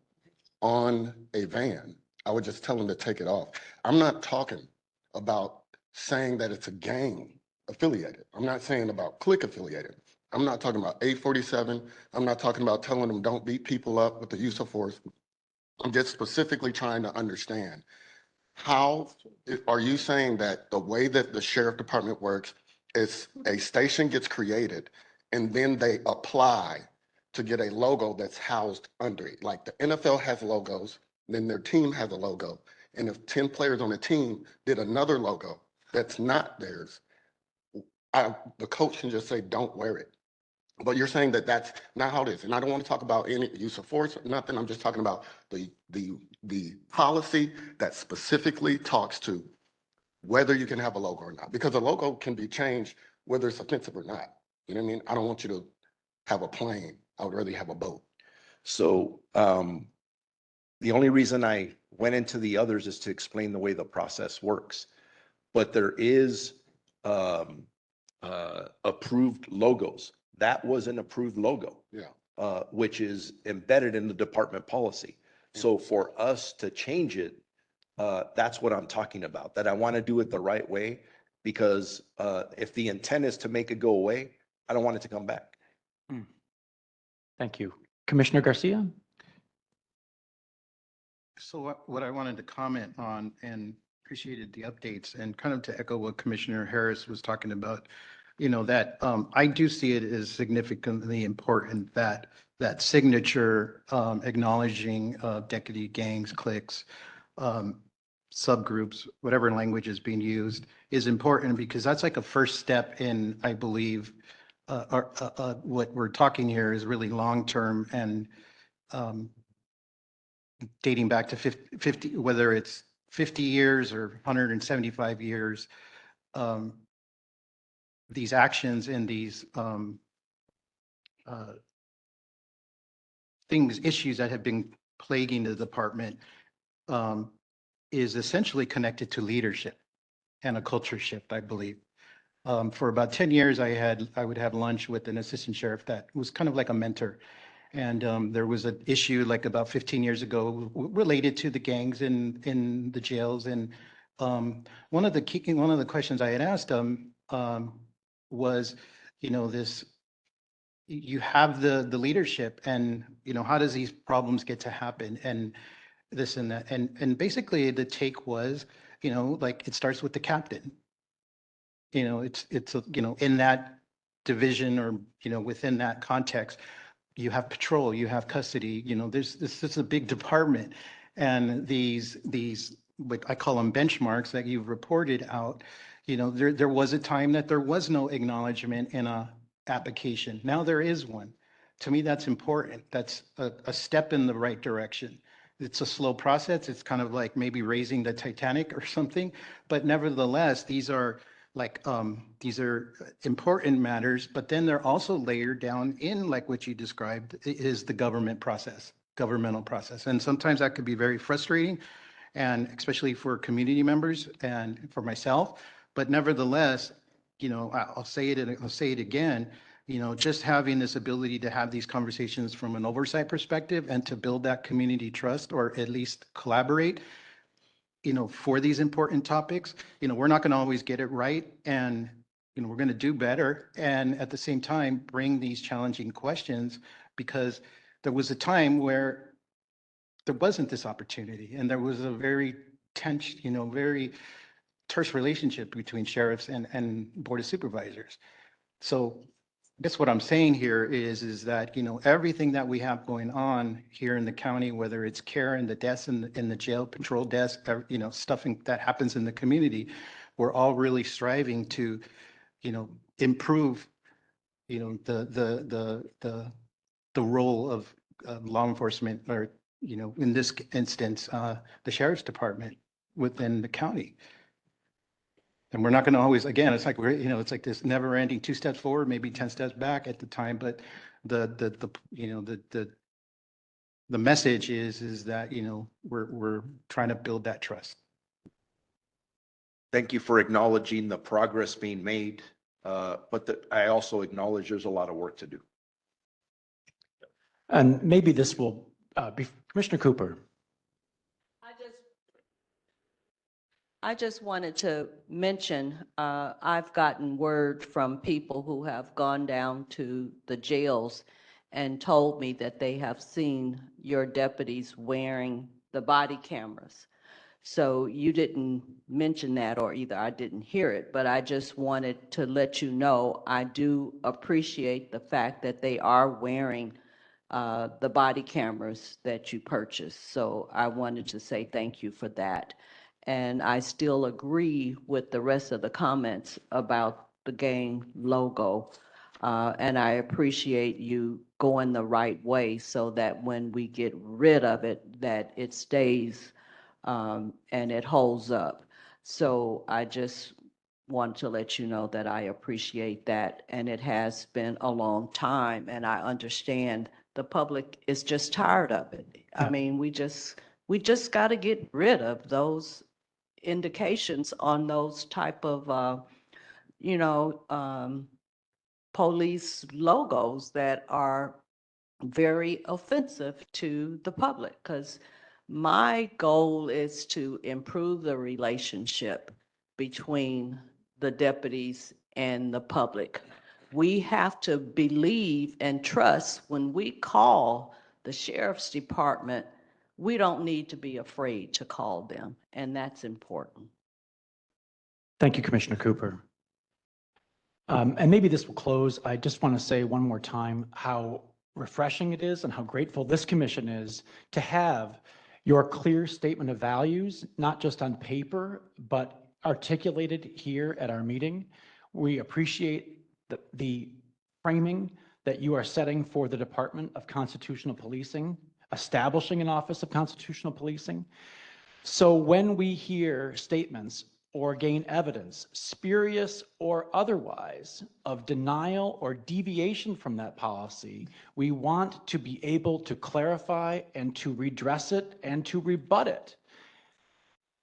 on a van, I would just tell them to take it off. I'm not talking about saying that it's a gang affiliated. I'm not saying about clique affiliated. I'm not talking about 847. I'm not talking about telling them don't beat people up with the use of force. I'm just specifically trying to understand how are you saying that the way that the sheriff department works is a station gets created and then they apply to get a logo that's housed under it? Like the NFL has logos, then their team has a logo. And if 10 players on a team did another logo that's not theirs, the coach can just say, don't wear it. But you're saying that that's not how it is. And I don't want to talk about any use of force or nothing. I'm just talking about the policy that specifically talks to whether you can have a logo or not. Because a logo can be changed whether it's offensive or not. You know what I mean? I don't want you to have a plane. I would rather have a boat. So the only reason I went into the others is to explain the way the process works. But there is approved logos. That was an approved logo. Yeah. Which is embedded in the department policy. So for us to change it, that's what I'm talking about, that I want to do it the right way, because if the intent is to make it go away, I don't want it to come back. Thank you. Commissioner Garcia? So what I wanted to comment on, and appreciated the updates, and kind of to echo what Commissioner Harris was talking about, that I do see it as significantly important that that signature acknowledging of deputy gangs, cliques, subgroups, whatever language is being used, is important, because that's like a first step in, I believe, what we're talking here is really long-term and dating back to 50, whether it's 50 years or 175 years, these actions and these issues that have been plaguing the department is essentially connected to leadership and a culture shift, I believe. For about 10 years, I would have lunch with an assistant sheriff that was kind of like a mentor. And there was an issue like about 15 years ago related to the gangs in the jails. And one of the questions I had asked him was, you have the leadership, and how does these problems get to happen, and this and that. And basically the take was, like it starts with the captain. It's in that division, or within that context, you have patrol, you have custody, this is a big department. And these, what I call them benchmarks that you've reported out, there was a time that there was no acknowledgement in a application. Now there is one. To me, that's important. That's a step in the right direction. It's a slow process. It's kind of like maybe raising the Titanic or something, but nevertheless, these are important matters, but then they're also layered down in, like what you described, is the governmental process. And sometimes that could be very frustrating, and especially for community members and for myself. But nevertheless, I'll say it and I'll say it again, just having this ability to have these conversations from an oversight perspective and to build that community trust, or at least collaborate, for these important topics. We're not going to always get it right, and we're going to do better, and at the same time bring these challenging questions, because there was a time where there wasn't this opportunity, and there was a very tense, very terse relationship between sheriffs and board of supervisors. So guess what I'm saying here is that, everything that we have going on here in the county, whether it's care in the desk in the jail patrol desk, stuff that happens in the community, we're all really striving to, improve, the role of law enforcement, or, in this instance, the sheriff's department within the county. And we're not going to always, again, it's like it's like this never ending 2 steps forward, maybe 10 steps back at the time. But the message is that, we're trying to build that trust. Thank you for acknowledging the progress being made. But I also acknowledge there's a lot of work to do. And maybe this will be Commissioner Cooper. I just wanted to mention, I've gotten word from people who have gone down to the jails and told me that they have seen your deputies wearing the body cameras. So you didn't mention that, or either I didn't hear it, but I just wanted to let you know, I do appreciate the fact that they are wearing the body cameras that you purchased. So I wanted to say thank you for that. And I still agree with the rest of the comments about the gang logo. And I appreciate you going the right way so that when we get rid of it, that it stays and it holds up. So I just want to let you know that I appreciate that. And it has been a long time, and I understand the public is just tired of it. I mean, we just got to get rid of those indications on those type of, police logos that are very offensive to the public. Because my goal is to improve the relationship between the deputies and the public. We have to believe and trust when we call the sheriff's department. We don't need to be afraid to call them, and that's important. Thank you, Commissioner Cooper. And maybe this will close. I just want to say one more time how refreshing it is and how grateful this commission is to have your clear statement of values, not just on paper, but articulated here at our meeting. We appreciate the framing that you are setting for the Department of Constitutional Policing, establishing an Office of Constitutional Policing. So when we hear statements or gain evidence, spurious or otherwise, of denial or deviation from that policy, we want to be able to clarify and to redress it and to rebut it.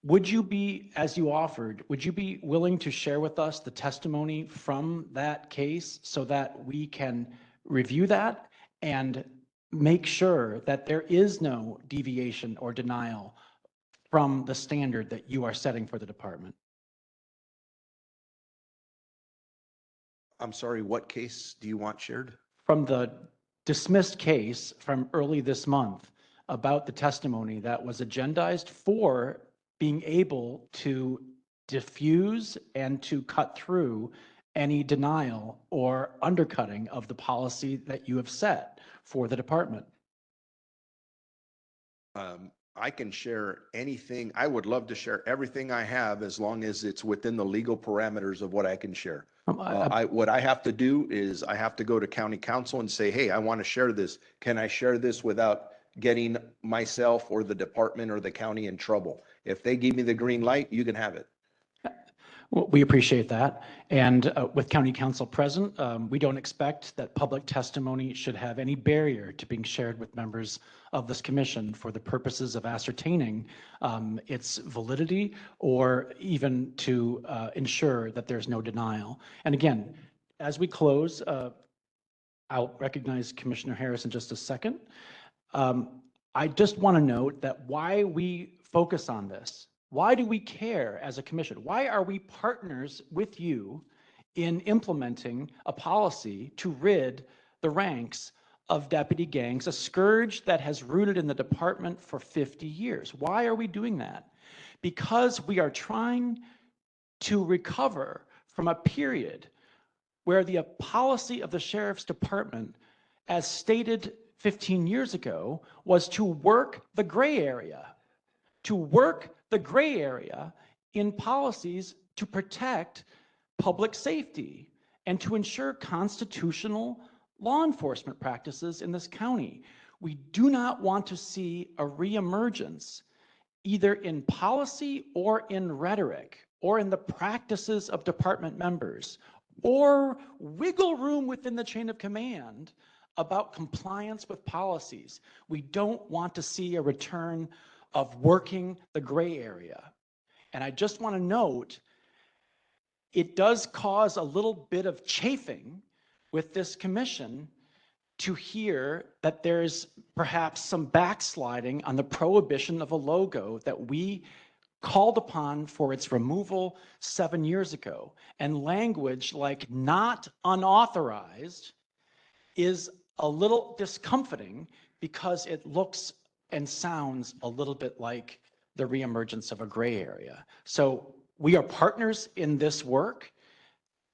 Would you be, as you offered, would you be willing to share with us the testimony from that case so that we can review that and make sure that there is no deviation or denial from the standard that you are setting for the department? I'm sorry, what case do you want shared? From the dismissed case from early this month about the testimony that was agendized for being able to diffuse and to cut through any denial or undercutting of the policy that you have set for the department. I can share anything. I would love to share everything I have as long as it's within the legal parameters of what I can share. What I have to do is I have to go to county council and say, hey, I want to share this. Can I share this without getting myself or the department or the county in trouble? If they give me the green light, you can have it. Well, we appreciate that. And with county council present, we don't expect that public testimony should have any barrier to being shared with members of this commission for the purposes of ascertaining its validity or even to ensure that there's no denial. And again, as we close, I'll recognize Commissioner Harris in just a second. I just want to note that why we focus on this. Why do we care as a commission? Why are we partners with you in implementing a policy to rid the ranks of deputy gangs, a scourge that has rooted in the department for 50 years? Why are we doing that? Because we are trying to recover from a period where the policy of the sheriff's department, as stated 15 years ago, was to work the gray area, in policies to protect public safety and to ensure constitutional law enforcement practices in this county. We do not want to see a reemergence, either in policy or in rhetoric, or in the practices of department members, or wiggle room within the chain of command about compliance with policies. We don't want to see a return of working the gray area. And I just want to note, it does cause a little bit of chafing with this commission to hear that there's perhaps some backsliding on the prohibition of a logo that we called upon for its removal 7 years ago. And language like not unauthorized is a little discomforting because it looks and sounds a little bit like the reemergence of a gray area. So we are partners in this work,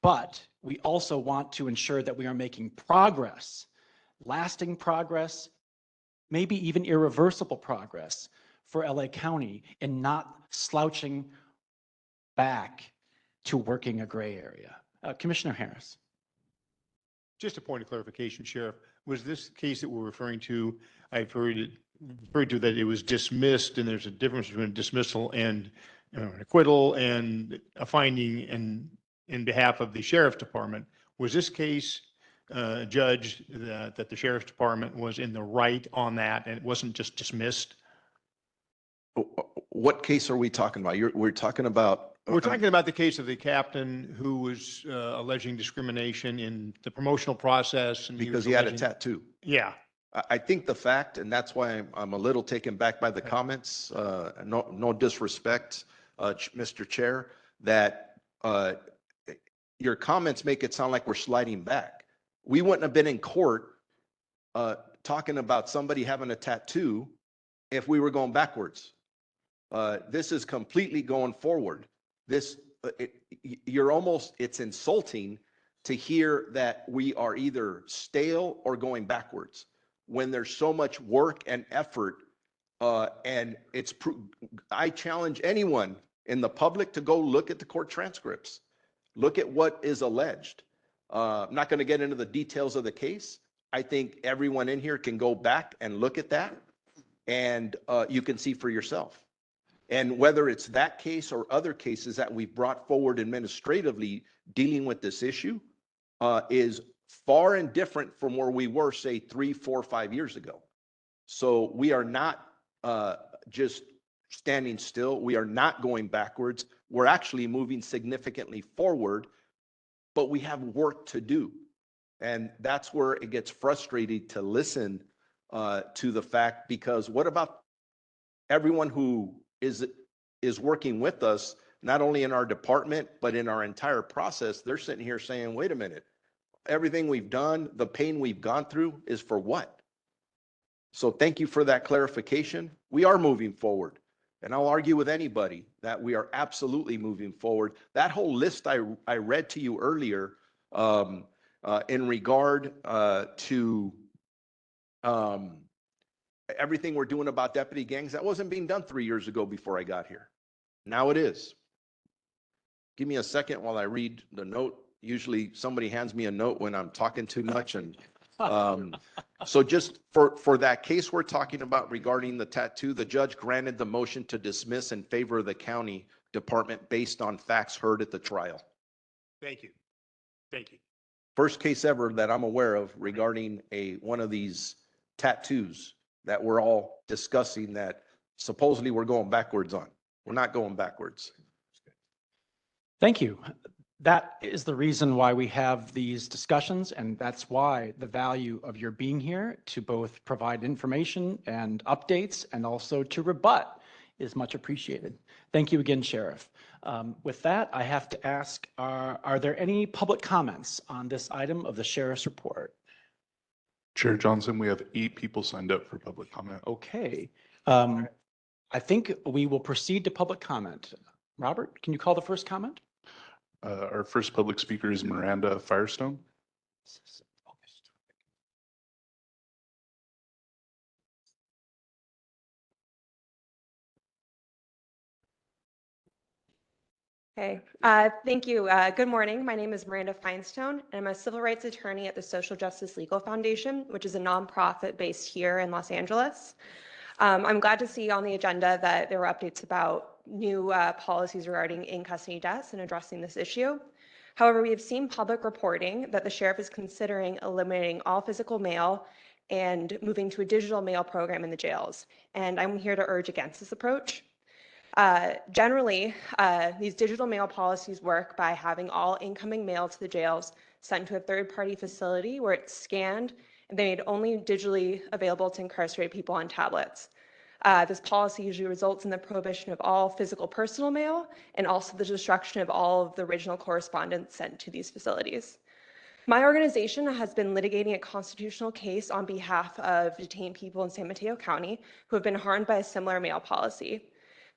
but we also want to ensure that we are making progress, lasting progress, maybe even irreversible progress for LA County in not slouching back to working a gray area. Commissioner Harris. Just a point of clarification, Sheriff. Was this case that we're referring to, I've heard it referred to that it was dismissed, and there's a difference between a dismissal and an acquittal and a finding in behalf of the Sheriff's Department. Was this case judged that the Sheriff's Department was in the right on that and it wasn't just dismissed? What case are we talking about? We're talking about. We're talking about the case of the captain who was alleging discrimination in the promotional process. And Because he had a tattoo. Yeah. I think the fact, and that's why I'm a little taken back by the comments, no disrespect, Mr. Chair, that your comments make it sound like we're sliding back. We wouldn't have been in court talking about somebody having a tattoo if we were going backwards. This is completely going forward. It's insulting to hear that we are either stale or going backwards when there's so much work and effort. And I challenge anyone in the public to go look at the court transcripts, look at what is alleged. I'm not going to get into the details of the case. I think everyone in here can go back and look at that, and you can see for yourself. And whether it's that case or other cases that we've brought forward administratively dealing with this issue is far and different from where we were, say, 3, 4, 5 years ago. So we are not just standing still. We are not going backwards. We're actually moving significantly forward, but we have work to do. And that's where it gets frustrating to listen to the fact, because what about everyone who is working with us, not only in our department, but in our entire process? They're sitting here saying, wait a minute, everything we've done, the pain we've gone through is for what? So thank you for that clarification. We are moving forward. And I'll argue with anybody that we are absolutely moving forward. That whole list I read to you earlier in regard to everything we're doing about deputy gangs, that wasn't being done 3 years ago before I got here. Now it is. Give me a second while I read the note. Usually somebody hands me a note when I'm talking too much. And so just for that case we're talking about regarding the tattoo, the judge granted the motion to dismiss in favor of the county department based on facts heard at the trial. Thank you. Thank you. First case ever that I'm aware of regarding one of these tattoos that we're all discussing that supposedly we're going backwards on. We're not going backwards. Thank you. That is the reason why we have these discussions, and that's why the value of your being here to both provide information and updates and also to rebut is much appreciated. Thank you again, Sheriff. With that, I have to ask, are there any public comments on this item of the Sheriff's report? Chair Johnson, we have 8 people signed up for public comment. Okay. I think we will proceed to public comment. Robert, can you call the first comment? Our first public speaker is Miranda Firestone. Okay, thank you. Good morning. My name is Miranda Feinstone, and I'm a civil rights attorney at the Social Justice Legal Foundation, which is a nonprofit based here in Los Angeles. I'm glad to see on the agenda that there were updates about new policies regarding in-custody deaths and addressing this issue. However, we have seen public reporting that the sheriff is considering eliminating all physical mail and moving to a digital mail program in the jails. And I'm here to urge against this approach. Generally, these digital mail policies work by having all incoming mail to the jails sent to a third-party facility where it's scanned and made only digitally available to incarcerated people on tablets. This policy usually results in the prohibition of all physical personal mail and also the destruction of all of the original correspondence sent to these facilities. My organization has been litigating a constitutional case on behalf of detained people in San Mateo County who have been harmed by a similar mail policy.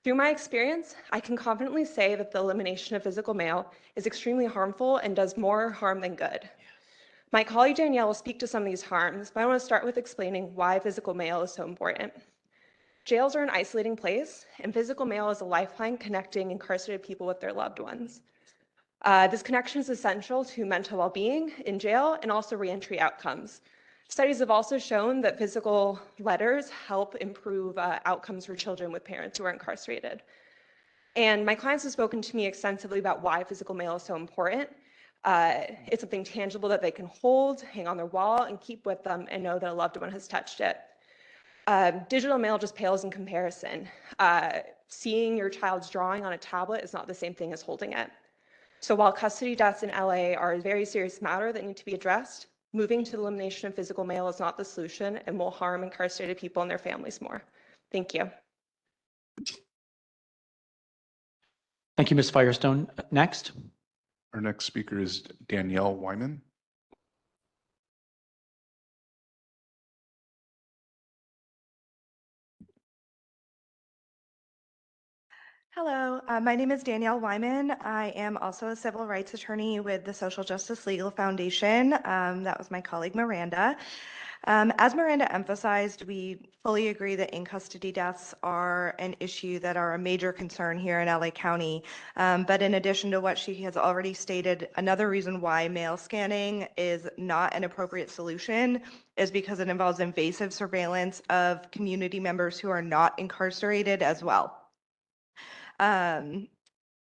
Through my experience, I can confidently say that the elimination of physical mail is extremely harmful and does more harm than good. Yes. My colleague Danielle will speak to some of these harms, but I want to start with explaining why physical mail is so important. Jails are an isolating place, and physical mail is a lifeline connecting incarcerated people with their loved ones. This connection is essential to mental well-being in jail and also reentry outcomes. Studies have also shown that physical letters help improve outcomes for children with parents who are incarcerated. And my clients have spoken to me extensively about why physical mail is so important. It's something tangible that they can hold, hang on their wall, and keep with them and know that a loved one has touched it. Digital mail just pales in comparison. Seeing your child's drawing on a tablet is not the same thing as holding it. So while custody deaths in LA are a very serious matter that need to be addressed, moving to the elimination of physical mail is not the solution and will harm incarcerated people and their families more. Thank you. Thank you, Ms. Firestone. Next. Our next speaker is Danielle Wyman. Hello, my name is Danielle Wyman. I am also a civil rights attorney with the Social Justice Legal Foundation. That was my colleague Miranda. As Miranda emphasized, we fully agree that in-custody deaths are an issue that are a major concern here in LA County. But in addition to what she has already stated, another reason why mail scanning is not an appropriate solution is because it involves invasive surveillance of community members who are not incarcerated as well.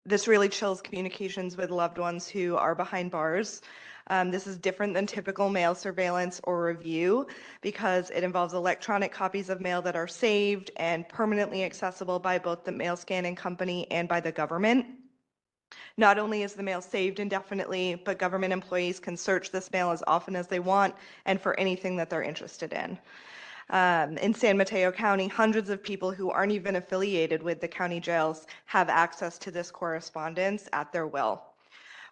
This really chills communications with loved ones who are behind bars. This is different than typical mail surveillance or review because it involves electronic copies of mail that are saved and permanently accessible by both the mail scanning company and by the government. Not only is the mail saved indefinitely, but government employees can search this mail as often as they want and for anything that they're interested in. In San Mateo County, hundreds of people who aren't even affiliated with the county jails have access to this correspondence at their will.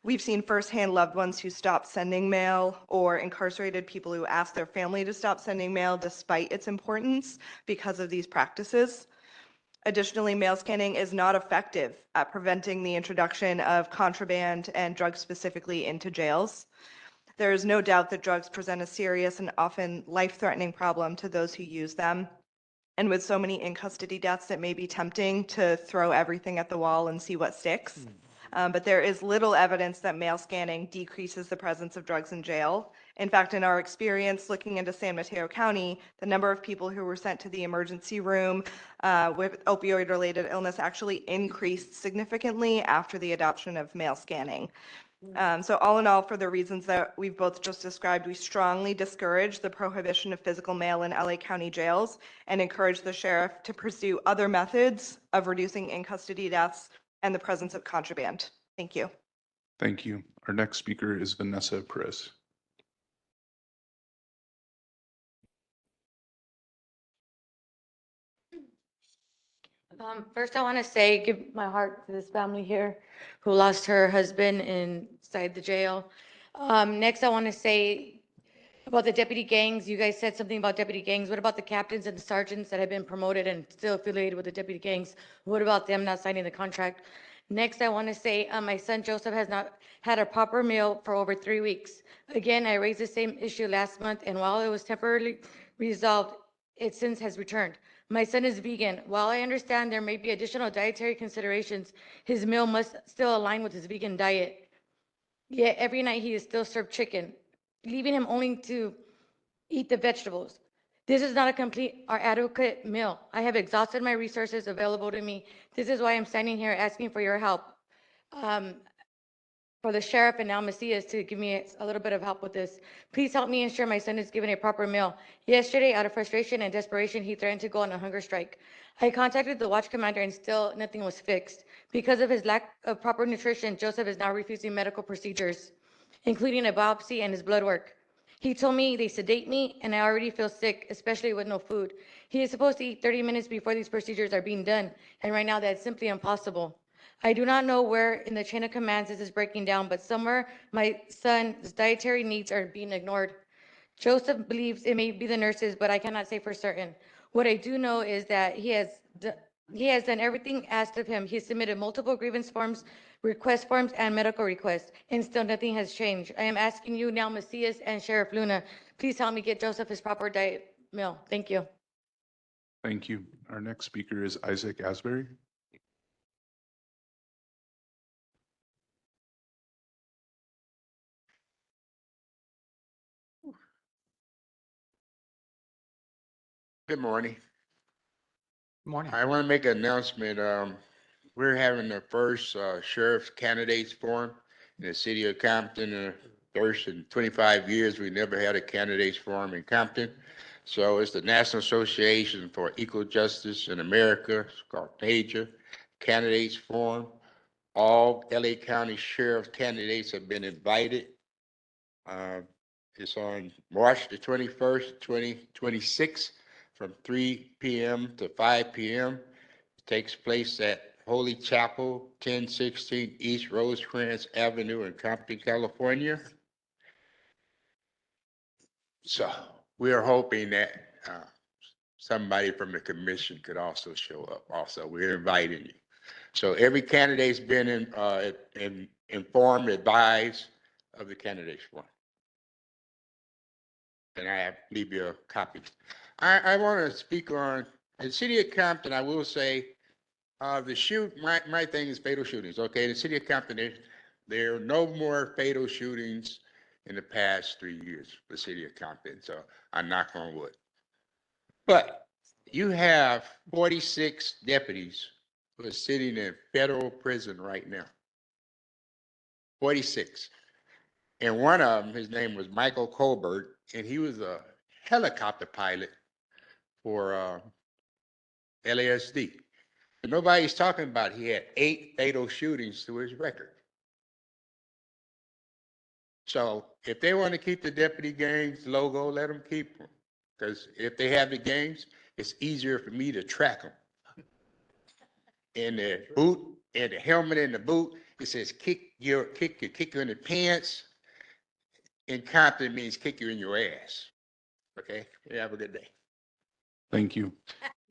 We've seen firsthand loved ones who stop sending mail or incarcerated people who ask their family to stop sending mail despite its importance because of these practices. Additionally, mail scanning is not effective at preventing the introduction of contraband and drugs specifically into jails. There is no doubt that drugs present a serious and often life-threatening problem to those who use them. And with so many in-custody deaths, it may be tempting to throw everything at the wall and see what sticks. But there is little evidence that mail scanning decreases the presence of drugs in jail. In fact, in our experience looking into San Mateo County, the number of people who were sent to the emergency room with opioid-related illness actually increased significantly after the adoption of mail scanning. So all in all, for the reasons that we've both just described, we strongly discourage the prohibition of physical mail in LA County jails and encourage the sheriff to pursue other methods of reducing in-custody deaths and the presence of contraband. Thank you. Thank you. Our next speaker is Vanessa Perez. First, I want to say, give my heart to this family here who lost her husband inside the jail. Next, I want to say about the deputy gangs. You guys said something about deputy gangs. What about the captains and the sergeants that have been promoted and still affiliated with the deputy gangs? What about them not signing the contract? Next, I want to say my son Joseph has not had a proper meal for over 3 weeks. Again, I raised the same issue last month, and while it was temporarily resolved, it since has returned. My son is vegan. While I understand there may be additional dietary considerations, his meal must still align with his vegan diet. Yet every night he is still served chicken, leaving him only to eat the vegetables. This is not a complete or adequate meal. I have exhausted my resources available to me. This is why I'm standing here asking for your help. For the sheriff and now Macias to give me a little bit of help with this. Please help me ensure my son is given a proper meal. Yesterday, out of frustration and desperation, he threatened to go on a hunger strike. I contacted the watch commander and still nothing was fixed. Because of his lack of proper nutrition, Joseph is now refusing medical procedures, including a biopsy and his blood work. He told me they sedate me and I already feel sick, especially with no food. He is supposed to eat 30 minutes before these procedures are being done, and right now that's simply impossible. I do not know where in the chain of commands this is breaking down, but somewhere my son's dietary needs are being ignored. Joseph believes it may be the nurses, but I cannot say for certain. What I do know is that he has done everything asked of him. He has submitted multiple grievance forms, request forms, and medical requests, and still nothing has changed. I am asking you now, Macias and Sheriff Luna, please help me get Joseph his proper diet meal. Thank you. Thank you. Our next speaker is Isaac Asbury. Good morning. Morning. I want to make an announcement. We're having the first sheriff's candidates forum in the city of Compton. First in 25 years, we never had a candidates forum in Compton. So it's the National Association for Equal Justice in America. It's called NAJA Candidates Forum. All LA County Sheriff candidates have been invited. It's on March the 21st, 2026, from 3 p.m. to 5 p.m. It takes place at Holy Chapel, 1016 East Rosecrans Avenue in Compton, California. So we are hoping that somebody from the commission could also show up. Also, we're inviting you. So every candidate's been informed, advised of the candidates forum. And I leave you a copy. I want to speak on the city of Compton. I will say my thing is fatal shootings. Okay, the city of Compton, there are no more fatal shootings in the past 3 years for the city of Compton. So I knock on wood. But you have 46 deputies who are sitting in federal prison right now. 46. And one of them, his name was Michael Colbert, and he was a helicopter pilot for LASD. But nobody's talking about he had 8 fatal shootings to his record. So if they want to keep the deputy gangs logo, let them keep them. Because if they have the gangs, it's easier for me to track them. In the boot, and the helmet in the boot, it says kick you in the pants. In Compton means kick you in your ass. Okay, have a good day. Thank you.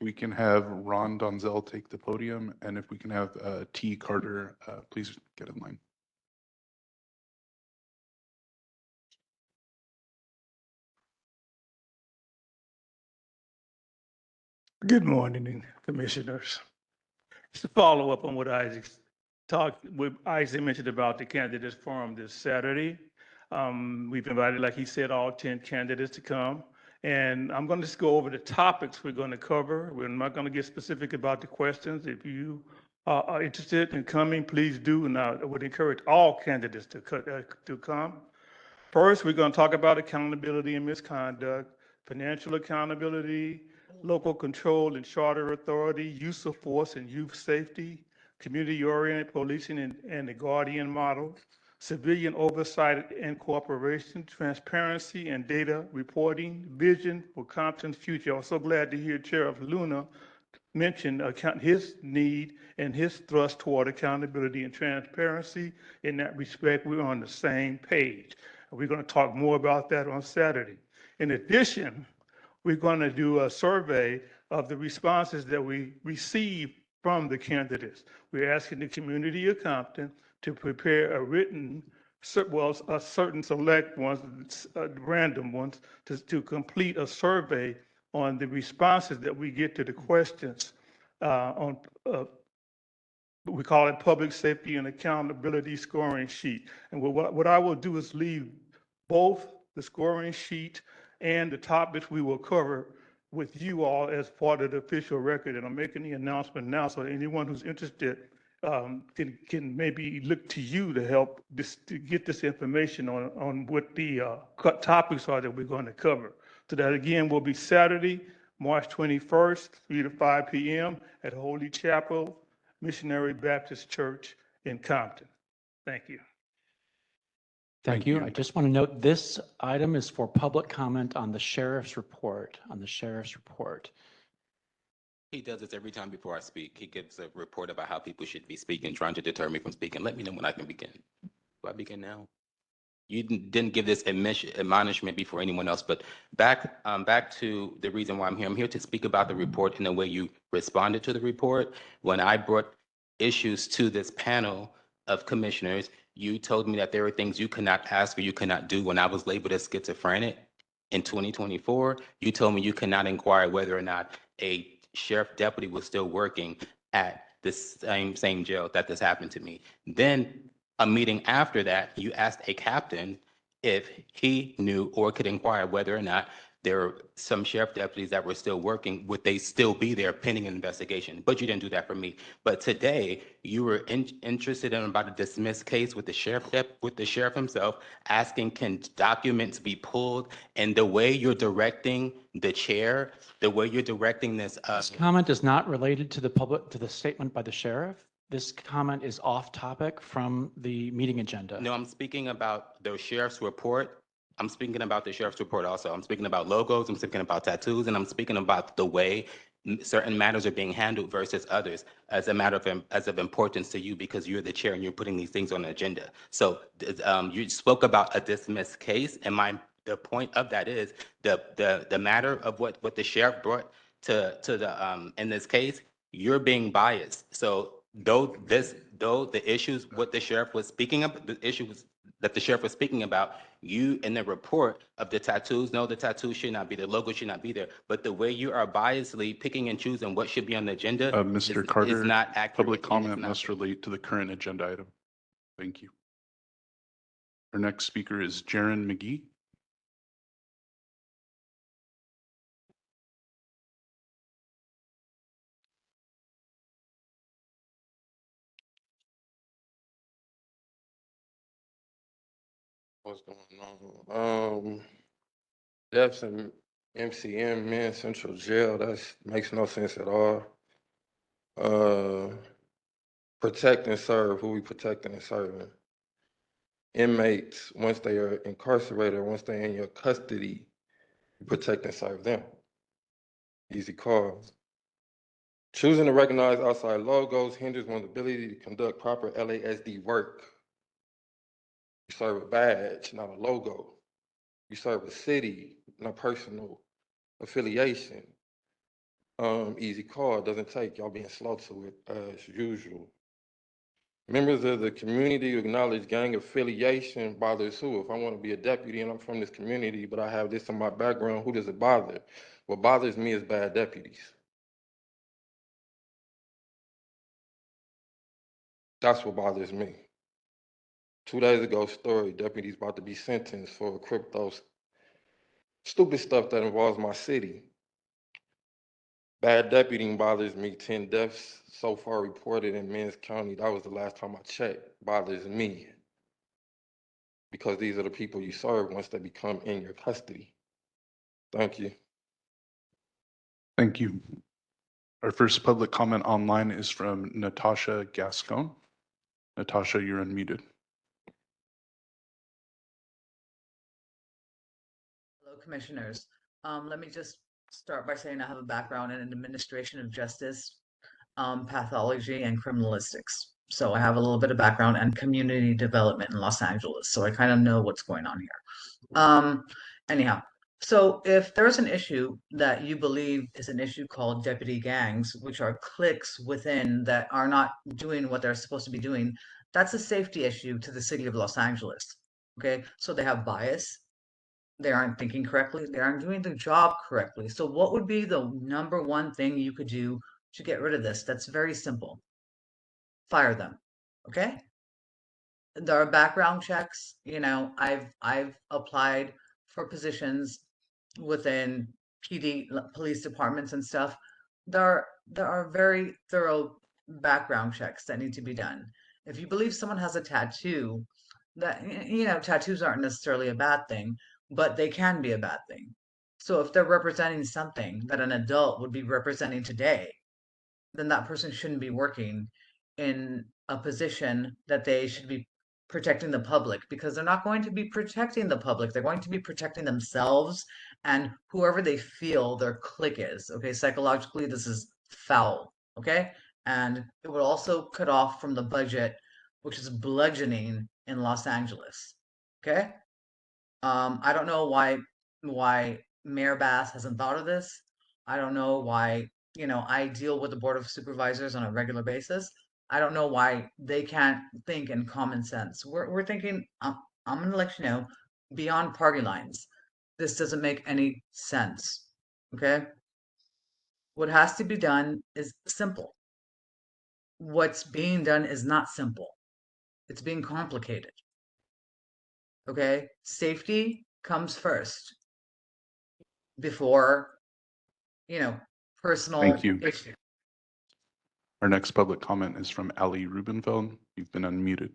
We can have Ron Donzel take the podium, and if we can have T. Carter, please get in line. Good morning, commissioners. Just to follow up on what Isaac mentioned about the candidates forum this Saturday. We've invited, like he said, all 10 candidates to come. And I'm going to just go over the topics we're going to cover. We're not going to get specific about the questions. If you are interested in coming, please do. And I would encourage all candidates to come. First, we're going to talk about accountability and misconduct, financial accountability, local control and charter authority, use of force and youth safety, community-oriented policing and the Guardian model, civilian oversight and cooperation, transparency and data reporting, vision for Compton's future. I'm so glad to hear Sheriff Luna mention his need and his thrust toward accountability and transparency. In that respect, we're on the same page. We're going to talk more about that on Saturday. In addition, we're going to do a survey of the responses that we received from the candidates. We're asking the community of Compton to prepare a written, a certain select ones, random ones, to complete a survey on the responses that we get to the questions on we call it public safety and accountability scoring sheet. And what I will do is leave both the scoring sheet and the topics we will cover with you all as part of the official record. And I'm making the announcement now, so anyone who's interested can maybe look to you to help to get this information on what the topics are that we're going to cover. So that again will be Saturday, March 21st, 3 to 5 p.m. at Holy Chapel Missionary Baptist Church in Compton. Thank you. Thank you. I just want to note this item is for public comment on the sheriff's report, He does this every time before I speak. He gives a report about how people should be speaking, trying to deter me from speaking. Let me know when I can begin. Do I begin now? You didn't give this admonishment before anyone else, but back to the reason why I'm here. I'm here to speak about the report and the way you responded to the report. When I brought issues to this panel of commissioners, you told me that there were things you could not ask or you could not do. When I was labeled as schizophrenic in 2024, you told me you could not inquire whether or not a sheriff deputy was still working at the same jail that this happened to me. Then a meeting after that, you asked a captain if he knew or could inquire whether or not there were some sheriff deputies that were still working, would they still be there pending an investigation? But you didn't do that for me. But today, you were interested in about a dismissed case with the sheriff himself, asking can documents be pulled, and the way you're directing the chair, the way you're directing this. This comment is not related to the statement by the sheriff. This comment is off topic from the meeting agenda. No, I'm speaking about the sheriff's report. I'm speaking about the sheriff's report also. I'm speaking about logos, I'm speaking about tattoos, and I'm speaking about the way certain matters are being handled versus others as a matter of importance to you because you're the chair and you're putting these things on the agenda. So you spoke about a dismissed case, and the point of that is the matter of what the sheriff brought to the in this case, you're being biased. So though the issues what the sheriff was speaking of, the issues that the sheriff was speaking about, you in the report of the tattoos, no, the tattoos should not be there, the logo should not be there. But the way you are biasly picking and choosing what should be on the agenda Mr. Carter, is not accurate. public comment must relate to the current agenda item. Thank you. Our next speaker is Jaron McGee. What's going on? Deaths in MCM, men Central Jail, that makes no sense at all. Protect and serve, who we protecting and serving? Inmates, once they are incarcerated, once they're in your custody, you protect and serve them. Easy call. Choosing to recognize outside logos hinders one's ability to conduct proper LASD work. You serve a badge, not a logo. You serve a city, not personal affiliation. Easy call, doesn't take y'all being slow to it as usual. Members of the community acknowledge gang affiliation bothers who? If I want to be a deputy and I'm from this community, but I have this in my background, who does it bother? What bothers me is bad deputies. That's what bothers me. 2 days ago, story, deputies about to be sentenced for crypto stupid stuff that involves my city. Bad deputying bothers me. 10 deaths so far reported in Men's County. That was the last time I checked. Bothers me. Because these are the people you serve once they become in your custody. Thank you. Thank you. Our first public comment online is from Natasha Gascon. Natasha, you're unmuted. Hello, commissioners. Let me just start by saying I have a background in administration of justice, pathology, and criminalistics. So I have a little bit of background and community development in Los Angeles. So I kind of know what's going on here. Anyhow, So if there's an issue that you believe is an issue called deputy gangs, which are cliques within that are not doing what they're supposed to be doing, that's a safety issue to the city of Los Angeles. Okay, so they have bias. They aren't thinking correctly. They aren't doing their job correctly. So what would be the number one thing you could do to get rid of this? That's very simple. Fire them. Okay? There are background checks. I've applied for positions within PD police departments and stuff. There are very thorough background checks that need to be done. If you believe someone has a tattoo, tattoos aren't necessarily a bad thing, but they can be a bad thing. So if they're representing something that an adult would be representing today, then that person shouldn't be working in a position that they should be protecting the public, because they're not going to be protecting the public. They're going to be protecting themselves and whoever they feel their clique is. Okay, psychologically, this is foul. Okay, and it would also cut off from the budget, which is bludgeoning in Los Angeles. Okay, I don't know why Mayor Bass hasn't thought of this. I don't know why, I deal with the Board of Supervisors on a regular basis. I don't know why they can't think in common sense. We're thinking, I'm gonna let you know, beyond party lines. This doesn't make any sense. Okay? What has to be done is simple. What's being done is not simple. It's being complicated. Okay? Safety comes first before, personal Thank you. issue. Our next public comment is from Ali Rubenfeld. You've been unmuted.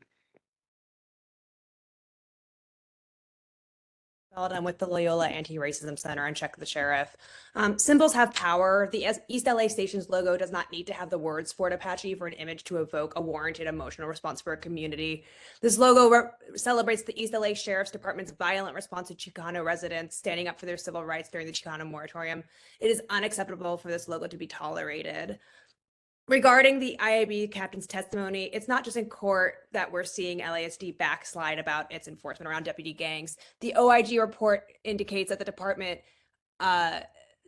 I'm with the Loyola Anti-Racism Center and Check the Sheriff. Symbols have power. The East LA Station's logo does not need to have the words Fort Apache for an image to evoke a warranted emotional response for a community. This logo celebrates the East LA Sheriff's Department's violent response to Chicano residents standing up for their civil rights during the Chicano moratorium. It is unacceptable for this logo to be tolerated. Regarding the IAB captain's testimony, it's not just in court that we're seeing LASD backslide about its enforcement around deputy gangs. The OIG report indicates that the department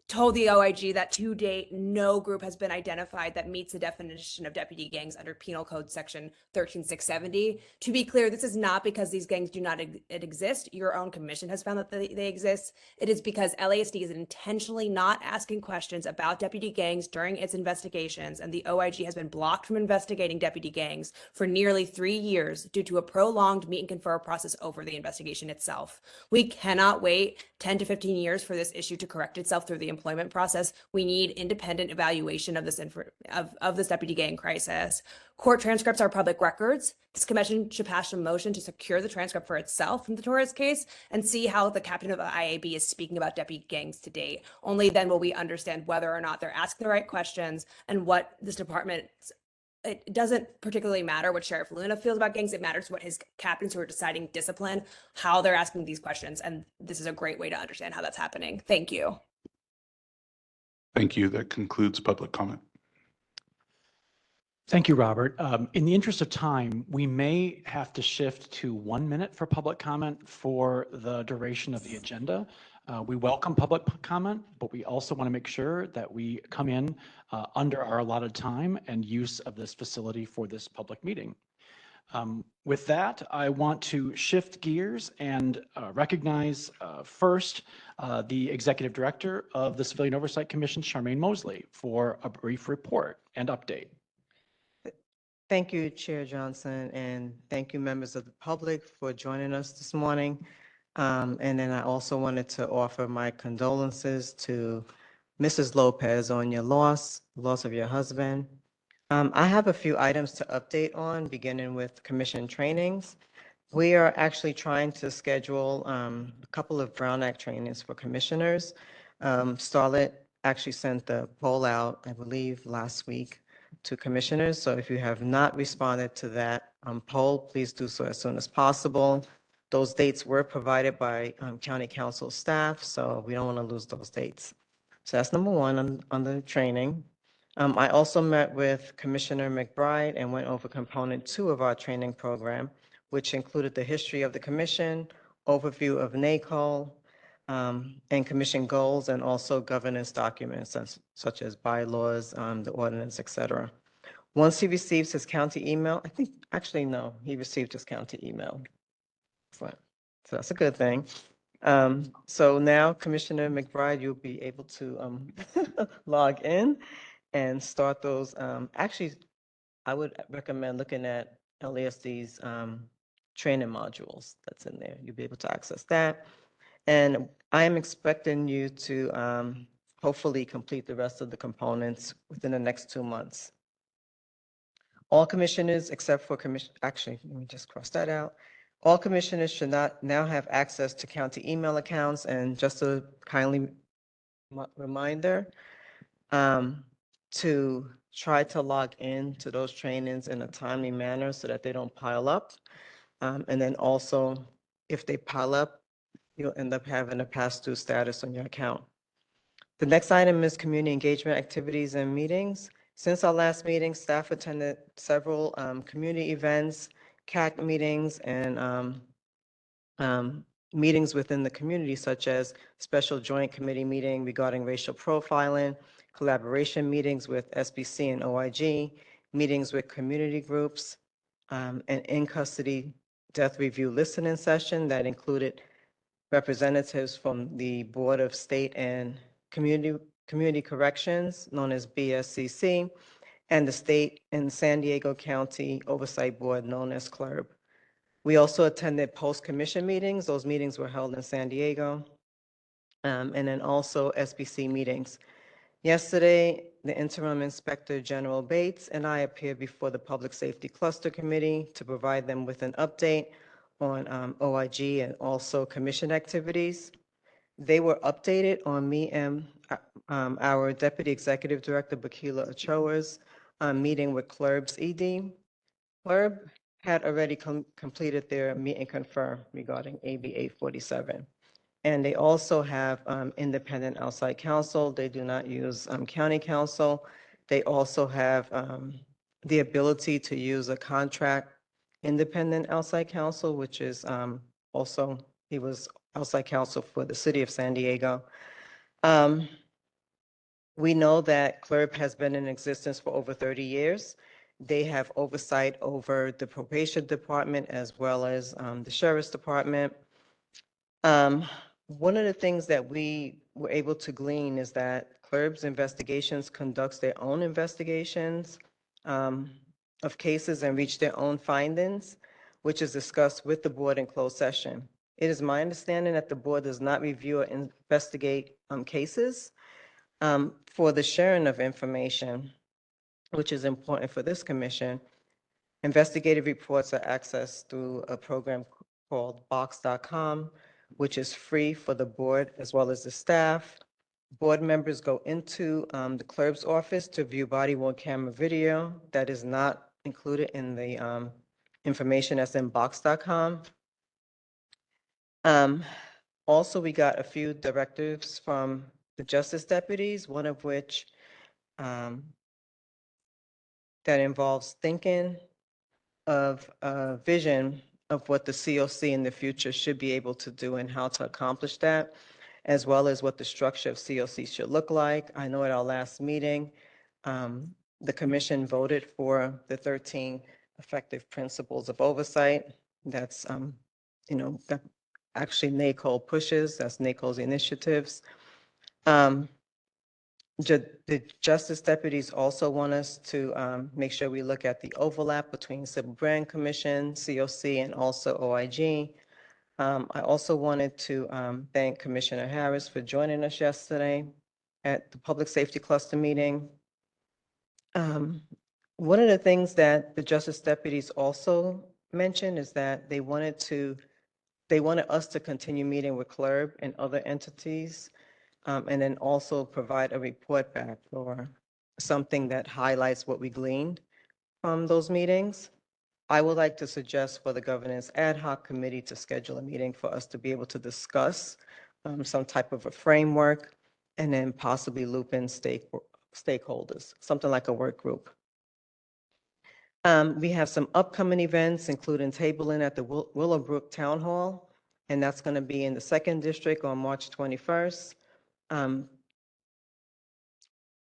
told the OIG that to date, no group has been identified that meets the definition of deputy gangs under Penal Code Section 13670. To be clear, this is not because these gangs do not exist. Your own commission has found that they exist. It is because LASD is intentionally not asking questions about deputy gangs during its investigations, and the OIG has been blocked from investigating deputy gangs for nearly 3 years due to a prolonged meet and confer process over the investigation itself. We cannot wait 10 to 15 years for this issue to correct itself through the employment process. We need independent evaluation of this of this deputy gang crisis. Court transcripts are public records. This commission should pass a motion to secure the transcript for itself from the Torres case and see how the captain of the IAB is speaking about deputy gangs to date. Only then will we understand whether or not they're asking the right questions and what this department. It doesn't particularly matter what Sheriff Luna feels about gangs. It matters what his captains who are deciding discipline, how they're asking these questions. And this is a great way to understand how that's happening. Thank you. Thank you. That concludes public comment. Thank you, Robert. In the interest of time, we may have to shift to 1 minute for public comment for the duration of the agenda. We welcome public comment, but we also want to make sure that we come in under our allotted time and use of this facility for this public meeting. With that, I want to shift gears and recognize first the Executive Director of the Civilian Oversight Commission, Charmaine Mosley, for a brief report and update. Thank you, Chair Johnson, and thank you, members of the public, for joining us this morning. And then I also wanted to offer my condolences to Mrs. Lopez on your loss of your husband. I have a few items to update on, beginning with commission trainings. We are actually trying to schedule a couple of Brown Act trainings for commissioners. Starlet actually sent the poll out, I believe, last week to commissioners. So if you have not responded to that poll, please do so as soon as possible. Those dates were provided by county council staff, so we don't want to lose those dates. So that's number one on the training. I also met with Commissioner McBride and went over component 2 of our training program, which included the history of the commission, overview of NACOL, and commission goals, and also governance documents such as bylaws, the ordinance, et cetera. Once he receives his county email, I think, actually, no, he received his county email. So that's a good thing. So now Commissioner McBride, you'll be able to log in and start those. Actually, I would recommend looking at LASD's training modules that's in there. You'll be able to access that. And I am expecting you to hopefully complete the rest of the components within the next 2 months. All commissioners except for actually, let me just cross that out. All commissioners should not now have access to county email accounts, and just a kindly reminder to try to log in to those trainings in a timely manner so that they don't pile up. And then also, if they pile up, you'll end up having a pass-through status on your account. The next item is community engagement activities and meetings. Since our last meeting, staff attended several community events, CAC meetings, and meetings within the community, such as special joint committee meeting regarding racial profiling, collaboration meetings with SBC and OIG, meetings with community groups, an in-custody death review listening session that included representatives from the Board of State and Community Corrections, known as BSCC, and the State and San Diego County Oversight Board, known as CLERB. We also attended post-commission meetings. Those meetings were held in San Diego. And then also SBC meetings. Yesterday, the Interim Inspector General Bates and I appeared before the Public Safety Cluster Committee to provide them with an update on OIG and also commission activities. They were updated on me and our Deputy Executive Director, Bakila Ochoa's meeting with CLERB's ED. CLERB had already completed their meet and confirm regarding AB 847. And they also have independent outside counsel. They do not use county counsel. They also have the ability to use a contract independent outside counsel, which is also, he was outside counsel for the city of San Diego. We know that CLERB has been in existence for over 30 years. They have oversight over the probation department as well as the sheriff's department. One of the things that we were able to glean is that CLERB's investigations conducts their own investigations of cases and reach their own findings, which is discussed with the board in closed session. It is my understanding that the board does not review or investigate cases. For the sharing of information, which is important for this commission, investigative reports are accessed through a program called box.com, which is free for the board as well as the staff. Board members go into the clerk's office to view body-worn camera video that is not included in the information that's in box.com. Also, we got a few directives from the justice deputies, one of which that involves thinking of a vision of what the COC in the future should be able to do and how to accomplish that, as well as what the structure of COC should look like. I know at our last meeting, the commission voted for the 13 effective principles of oversight. That's, that actually NACO pushes, that's NACO's initiatives. The justice deputies also want us to make sure we look at the overlap between Civil Brand Commission, COC, and also OIG. I also wanted to thank Commissioner Harris for joining us yesterday at the Public Safety Cluster meeting. One of the things that the justice deputies also mentioned is that they wanted us to continue meeting with CLERB and other entities, and then also provide a report back or something that highlights what we gleaned from those meetings. I would like to suggest for the governance ad hoc committee to schedule a meeting for us to be able to discuss some type of a framework and then possibly loop in stakeholders, something like a work group. We have some upcoming events, including tabling at the Willowbrook Town Hall and that's going to be in the 2nd District on March 21st.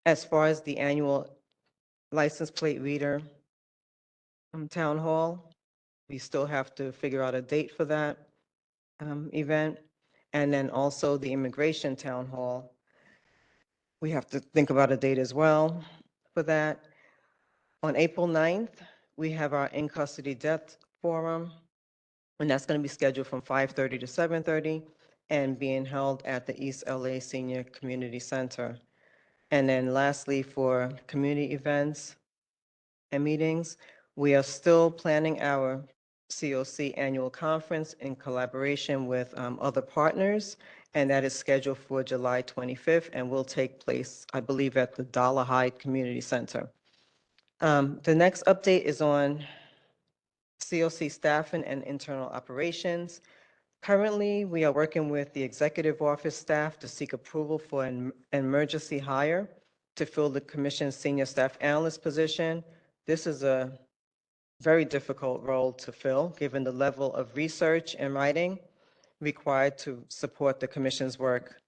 As far as the annual license plate reader town hall, we still have to figure out a date for that event. And then also the immigration town hall, we have to think about a date as well for that. On April 9th, we have our in-custody death forum, and that's going to be scheduled from 5:30 to 7:30 and being held at the East LA Senior Community Center. And then lastly, for community events and meetings, we are still planning our COC annual conference in collaboration with other partners, and that is scheduled for July 25th and will take place, I believe, at the Dollar Hyde Community Center. The next update is on COC staffing and internal operations. Currently, we are working with the executive office staff to seek approval for an emergency hire to fill the commission's senior staff analyst position. This is a very difficult role to fill, given the level of research and writing required to support the commission's work.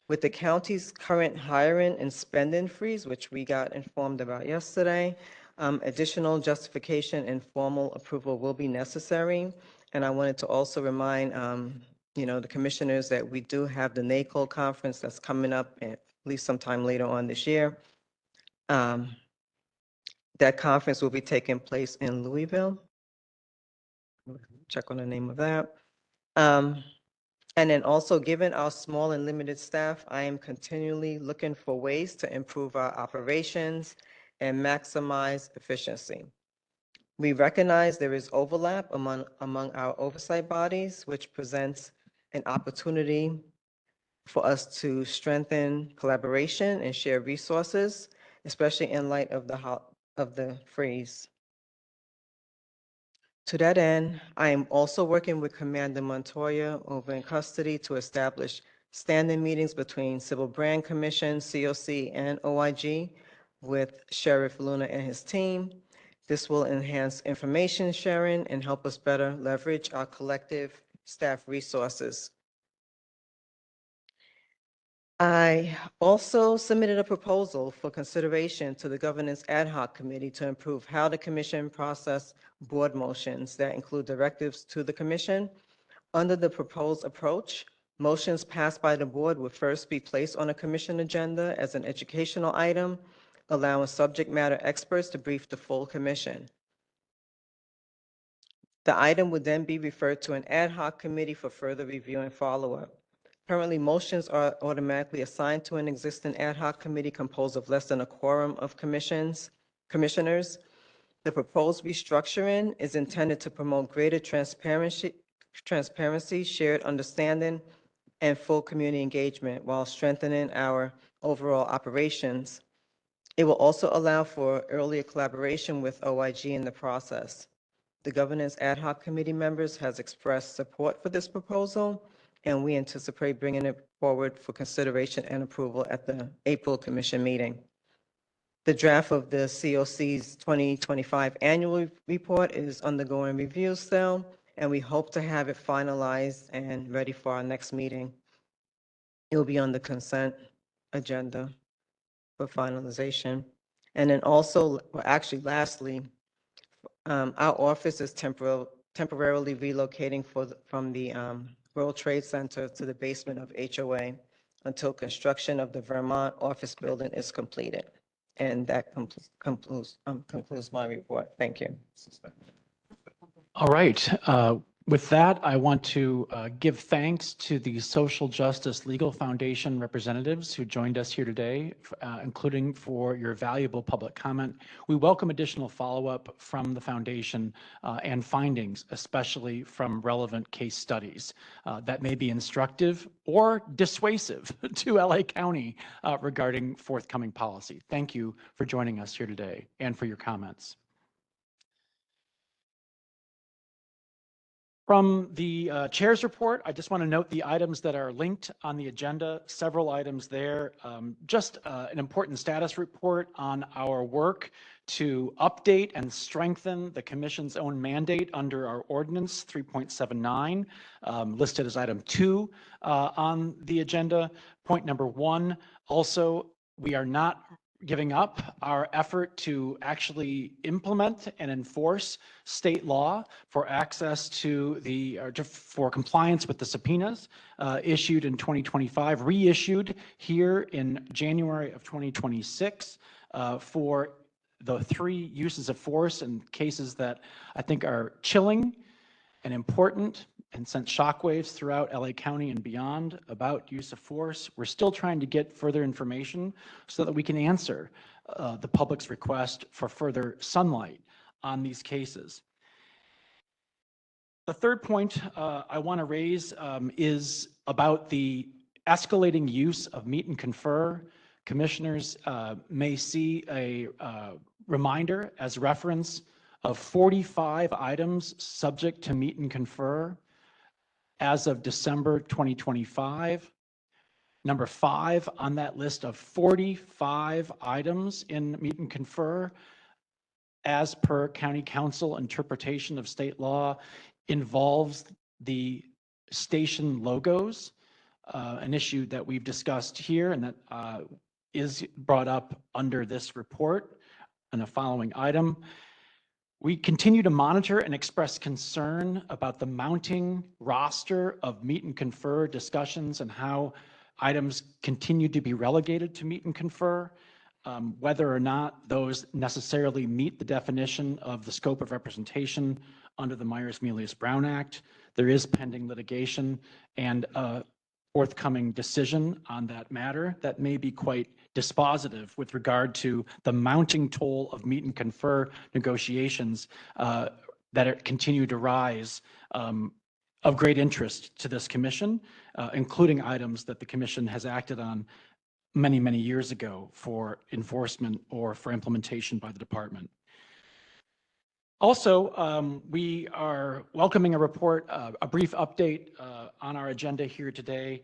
With the county's current hiring and spending freeze, which we got informed about yesterday, additional justification and formal approval will be necessary. And I wanted to also remind, the commissioners that we do have the NACO conference that's coming up at least sometime later on this year. That conference will be taking place in Louisville. Check on the name of that. And then also, given our small and limited staff, I am continually looking for ways to improve our operations and maximize efficiency. We recognize there is overlap among our oversight bodies, which presents an opportunity for us to strengthen collaboration and share resources, especially in light of the freeze. To that end, I am also working with Commander Montoya over in custody to establish standing meetings between Civil Brand Commission, COC, and OIG with Sheriff Luna and his team. This will enhance information sharing and help us better leverage our collective staff resources. I also submitted a proposal for consideration to the Governance Ad Hoc Committee to improve how the commission process board motions that include directives to the commission. Under the proposed approach, motions passed by the board would first be placed on a commission agenda as an educational item, allowing subject matter experts to brief the full commission. The item would then be referred to an ad hoc committee for further review and follow-up. Currently, motions are automatically assigned to an existing ad hoc committee composed of less than a quorum of commissioners. The proposed restructuring is intended to promote greater transparency, shared understanding, and full community engagement while strengthening our overall operations. It will also allow for earlier collaboration with OIG in the process. The Governance Ad Hoc Committee members has expressed support for this proposal, and we anticipate bringing it forward for consideration and approval at the April Commission meeting. The draft of the COC's 2025 annual report is undergoing review still, and we hope to have it finalized and ready for our next meeting. It will be on the consent agenda for finalization. And then also, well, actually, lastly, our office is temporarily relocating from the World Trade Center to the basement of HOA until construction of the Vermont office building is completed. And that concludes my report. Thank you. All right. With that, I want to give thanks to the Social Justice Legal Foundation representatives who joined us here today, including for your valuable public comment. We welcome additional follow-up from the foundation and findings, especially from relevant case studies that may be instructive or dissuasive to LA County regarding forthcoming policy. Thank you for joining us here today and for your comments. From the chair's report, I just want to note the items that are linked on the agenda, several items there. Just an important status report on our work to update and strengthen the commission's own mandate under our ordinance 3.79, listed as item 2 on the agenda. Point number 1, also, we are not giving up our effort to actually implement and enforce state law for access to for compliance with the subpoenas issued in 2025, reissued here in January of 2026 for the 3 uses of force and cases that I think are chilling and important and sent shockwaves throughout LA County and beyond about use of force. We're still trying to get further information so that we can answer the public's request for further sunlight on these cases. The third point I want to raise is about the escalating use of meet and confer. Commissioners may see a reminder as reference of 45 items subject to meet and confer as of December 2025. Number 5 on that list of 45 items in meet and confer, as per county council interpretation of state law, involves the station logos, an issue that we've discussed here and that is brought up under this report and a following item. We continue to monitor and express concern about the mounting roster of meet and confer discussions and how items continue to be relegated to meet and confer, whether or not those necessarily meet the definition of the scope of representation under the Myers-Melius-Brown Act. There is pending litigation and a forthcoming decision on that matter that may be quite dispositive with regard to the mounting toll of meet and confer negotiations that continue to rise of great interest to this commission, including items that the commission has acted on many, many years ago for enforcement or for implementation by the department. Also, we are welcoming a report, a brief update on our agenda here today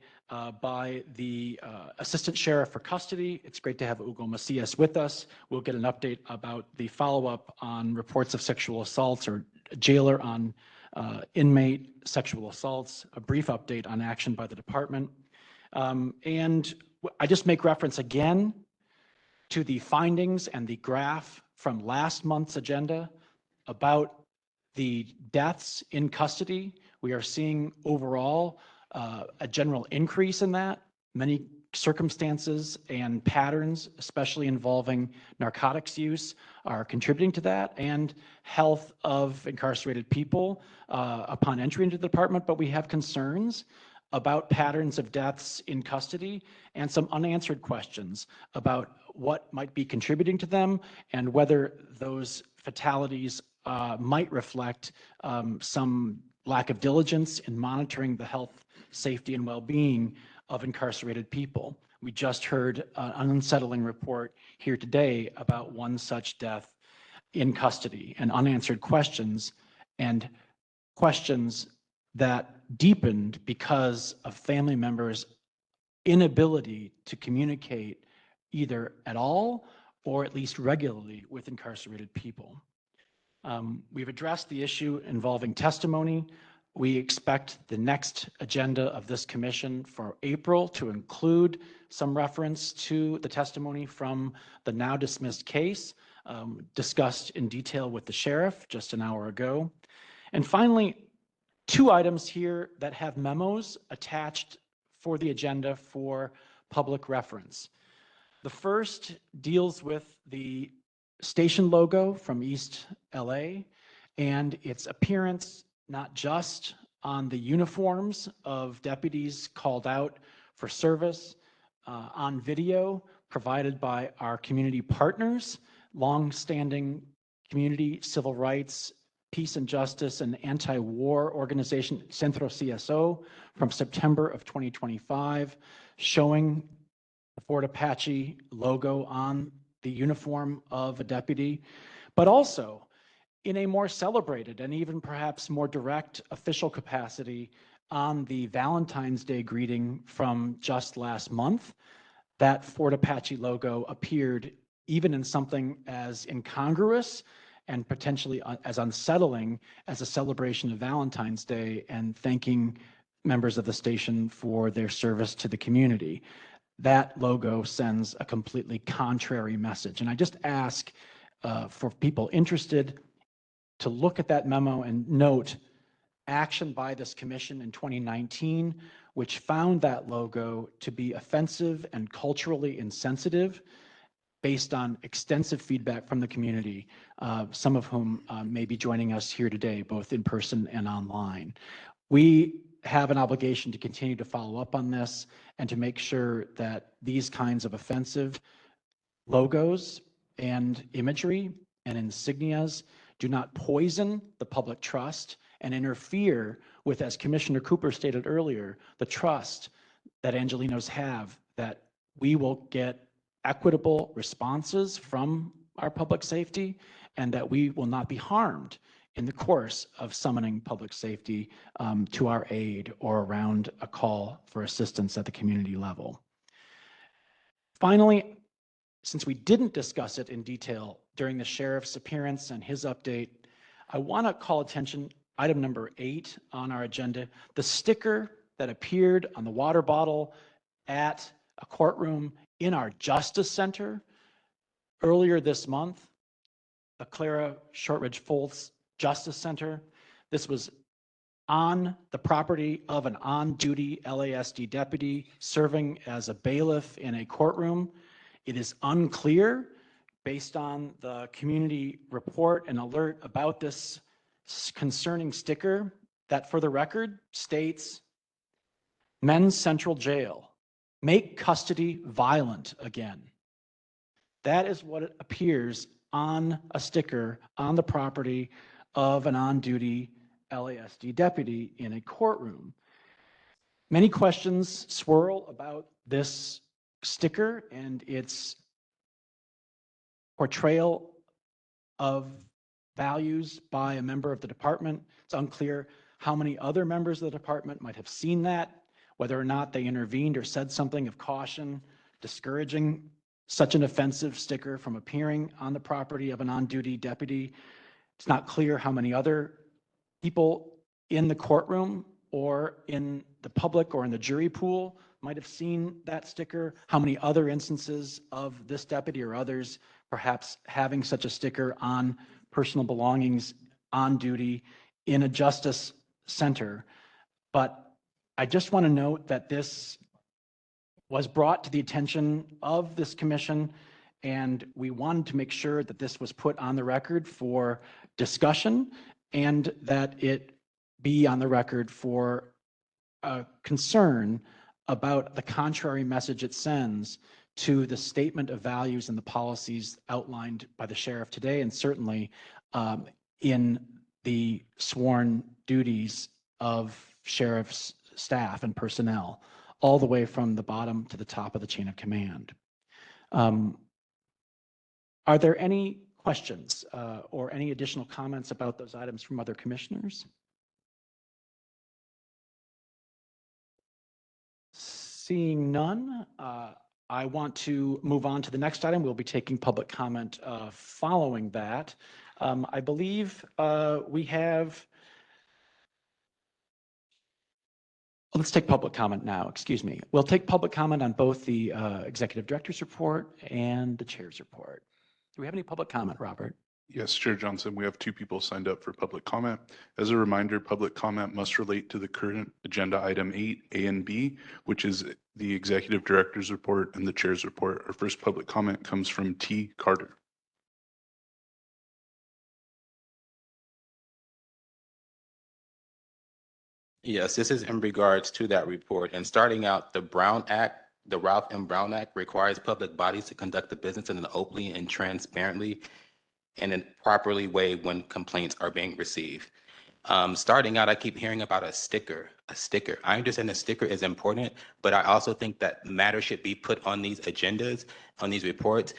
by the Assistant Sheriff for Custody. It's great to have Hugo Macias with us. We'll get an update about the follow-up on reports of sexual assaults or jailer on inmate sexual assaults, a brief update on action by the department. And I just make reference again to the findings and the graph from last month's agenda about the deaths in custody. We are seeing overall a general increase in that. Many circumstances and patterns, especially involving narcotics use, are contributing to that, and health of incarcerated people upon entry into the department. But we have concerns about patterns of deaths in custody and some unanswered questions about what might be contributing to them and whether those fatalities might reflect some lack of diligence in monitoring the health, safety, and well-being of incarcerated people. We just heard an unsettling report here today about one such death in custody, and unanswered questions, and questions that deepened because of family members' inability to communicate either at all or at least regularly with incarcerated people. We've addressed the issue involving testimony. We expect the next agenda of this commission for April to include some reference to the testimony from the now dismissed case, discussed in detail with the sheriff just an hour ago. And finally, 2 items here that have memos attached for the agenda for public reference. The first deals with the station logo from East LA and its appearance not just on the uniforms of deputies called out for service, on video provided by our community partners, long-standing community civil rights, peace and justice, and anti-war organization Centro CSO from September of 2025, showing the Fort Apache logo on the uniform of a deputy, but also in a more celebrated and even perhaps more direct official capacity on the Valentine's Day greeting from just last month. That Fort Apache logo appeared even in something as incongruous and potentially as unsettling as a celebration of Valentine's Day and thanking members of the station for their service to the community. That logo sends a completely contrary message. And I just ask for people interested to look at that memo and note action by this commission in 2019, which found that logo to be offensive and culturally insensitive based on extensive feedback from the community, some of whom may be joining us here today, both in person and online. We have an obligation to continue to follow up on this and to make sure that these kinds of offensive logos and imagery and insignias do not poison the public trust and interfere with, as Commissioner Cooper stated earlier, the trust that Angelenos have that we will get equitable responses from our public safety and that we will not be harmed in the course of summoning public safety to our aid or around a call for assistance at the community level. Finally, since we didn't discuss it in detail during the sheriff's appearance and his update, I want to call attention, item number 8 on our agenda, the sticker that appeared on the water bottle at a courtroom in our Justice Center earlier this month, the Clara Shortridge Foltz Justice Center. This was on the property of an on-duty LASD deputy serving as a bailiff in a courtroom. It is unclear, based on the community report and alert about this concerning sticker, that for the record states, Men's Central Jail, make custody violent again. That is what appears on a sticker on the property of an on-duty LASD deputy in a courtroom. Many questions swirl about this sticker and its portrayal of values by a member of the department. It's unclear how many other members of the department might have seen that, whether or not they intervened or said something of caution, discouraging such an offensive sticker from appearing on the property of an on-duty deputy. It's not clear how many other people in the courtroom or in the public or in the jury pool might have seen that sticker, how many other instances of this deputy or others perhaps having such a sticker on personal belongings on duty in a justice center. But I just want to note that this was brought to the attention of this commission, and we wanted to make sure that this was put on the record for discussion and that it be on the record for a concern about the contrary message it sends to the statement of values and the policies outlined by the sheriff today, and certainly in the sworn duties of sheriff's staff and personnel, all the way from the bottom to the top of the chain of command. Are there any questions or any additional comments about those items from other commissioners? Seeing none, I want to move on to the next item. We'll be taking public comment following that. I believe we have, let's take public comment now, excuse me. We'll take public comment on both the executive director's report and the chair's report. Do we have any public comment, Robert? Yes, Chair Johnson, we have 2 people signed up for public comment. As a reminder, public comment must relate to the current agenda item 8A and B, which is the executive director's report and the chair's report. Our first public comment comes from T. Carter. Yes, this is in regards to that report. And starting out, the Brown Act, the Ralph M. Brown Act requires public bodies to conduct the business in an openly and transparently and in properly way when complaints are being received. Starting out, I keep hearing about a sticker. I understand a sticker is important, but I also think that matter should be put on these agendas, on these reports,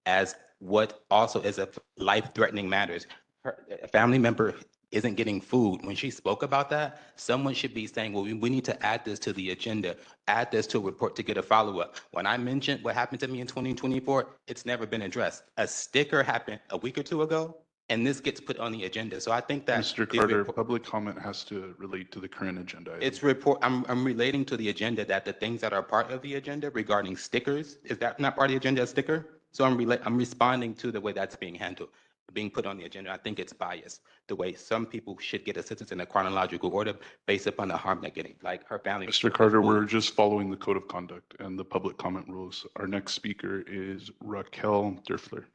as what also is a life-threatening matters. A family member isn't getting food. When she spoke about that, someone should be saying, well, we need to add this to the agenda, add this to a report to get a follow-up. When I mentioned what happened to me in 2024, it's never been addressed. A sticker happened a week or two ago, and this gets put on the agenda. So I think that Mr. the Carter, report- public comment has to relate to the current agenda item. it's report, I'm relating to the agenda that the things that are part of the agenda regarding stickers, is that not part of the agenda, a sticker? So I'm responding to the way that's being handled, being put on the agenda. I think it's biased, the way some people should get assistance in a chronological order based upon the harm they're getting, like her family. Mr. Carter, we're just following the code of conduct and the public comment rules. Our next speaker is Raquel Derfler.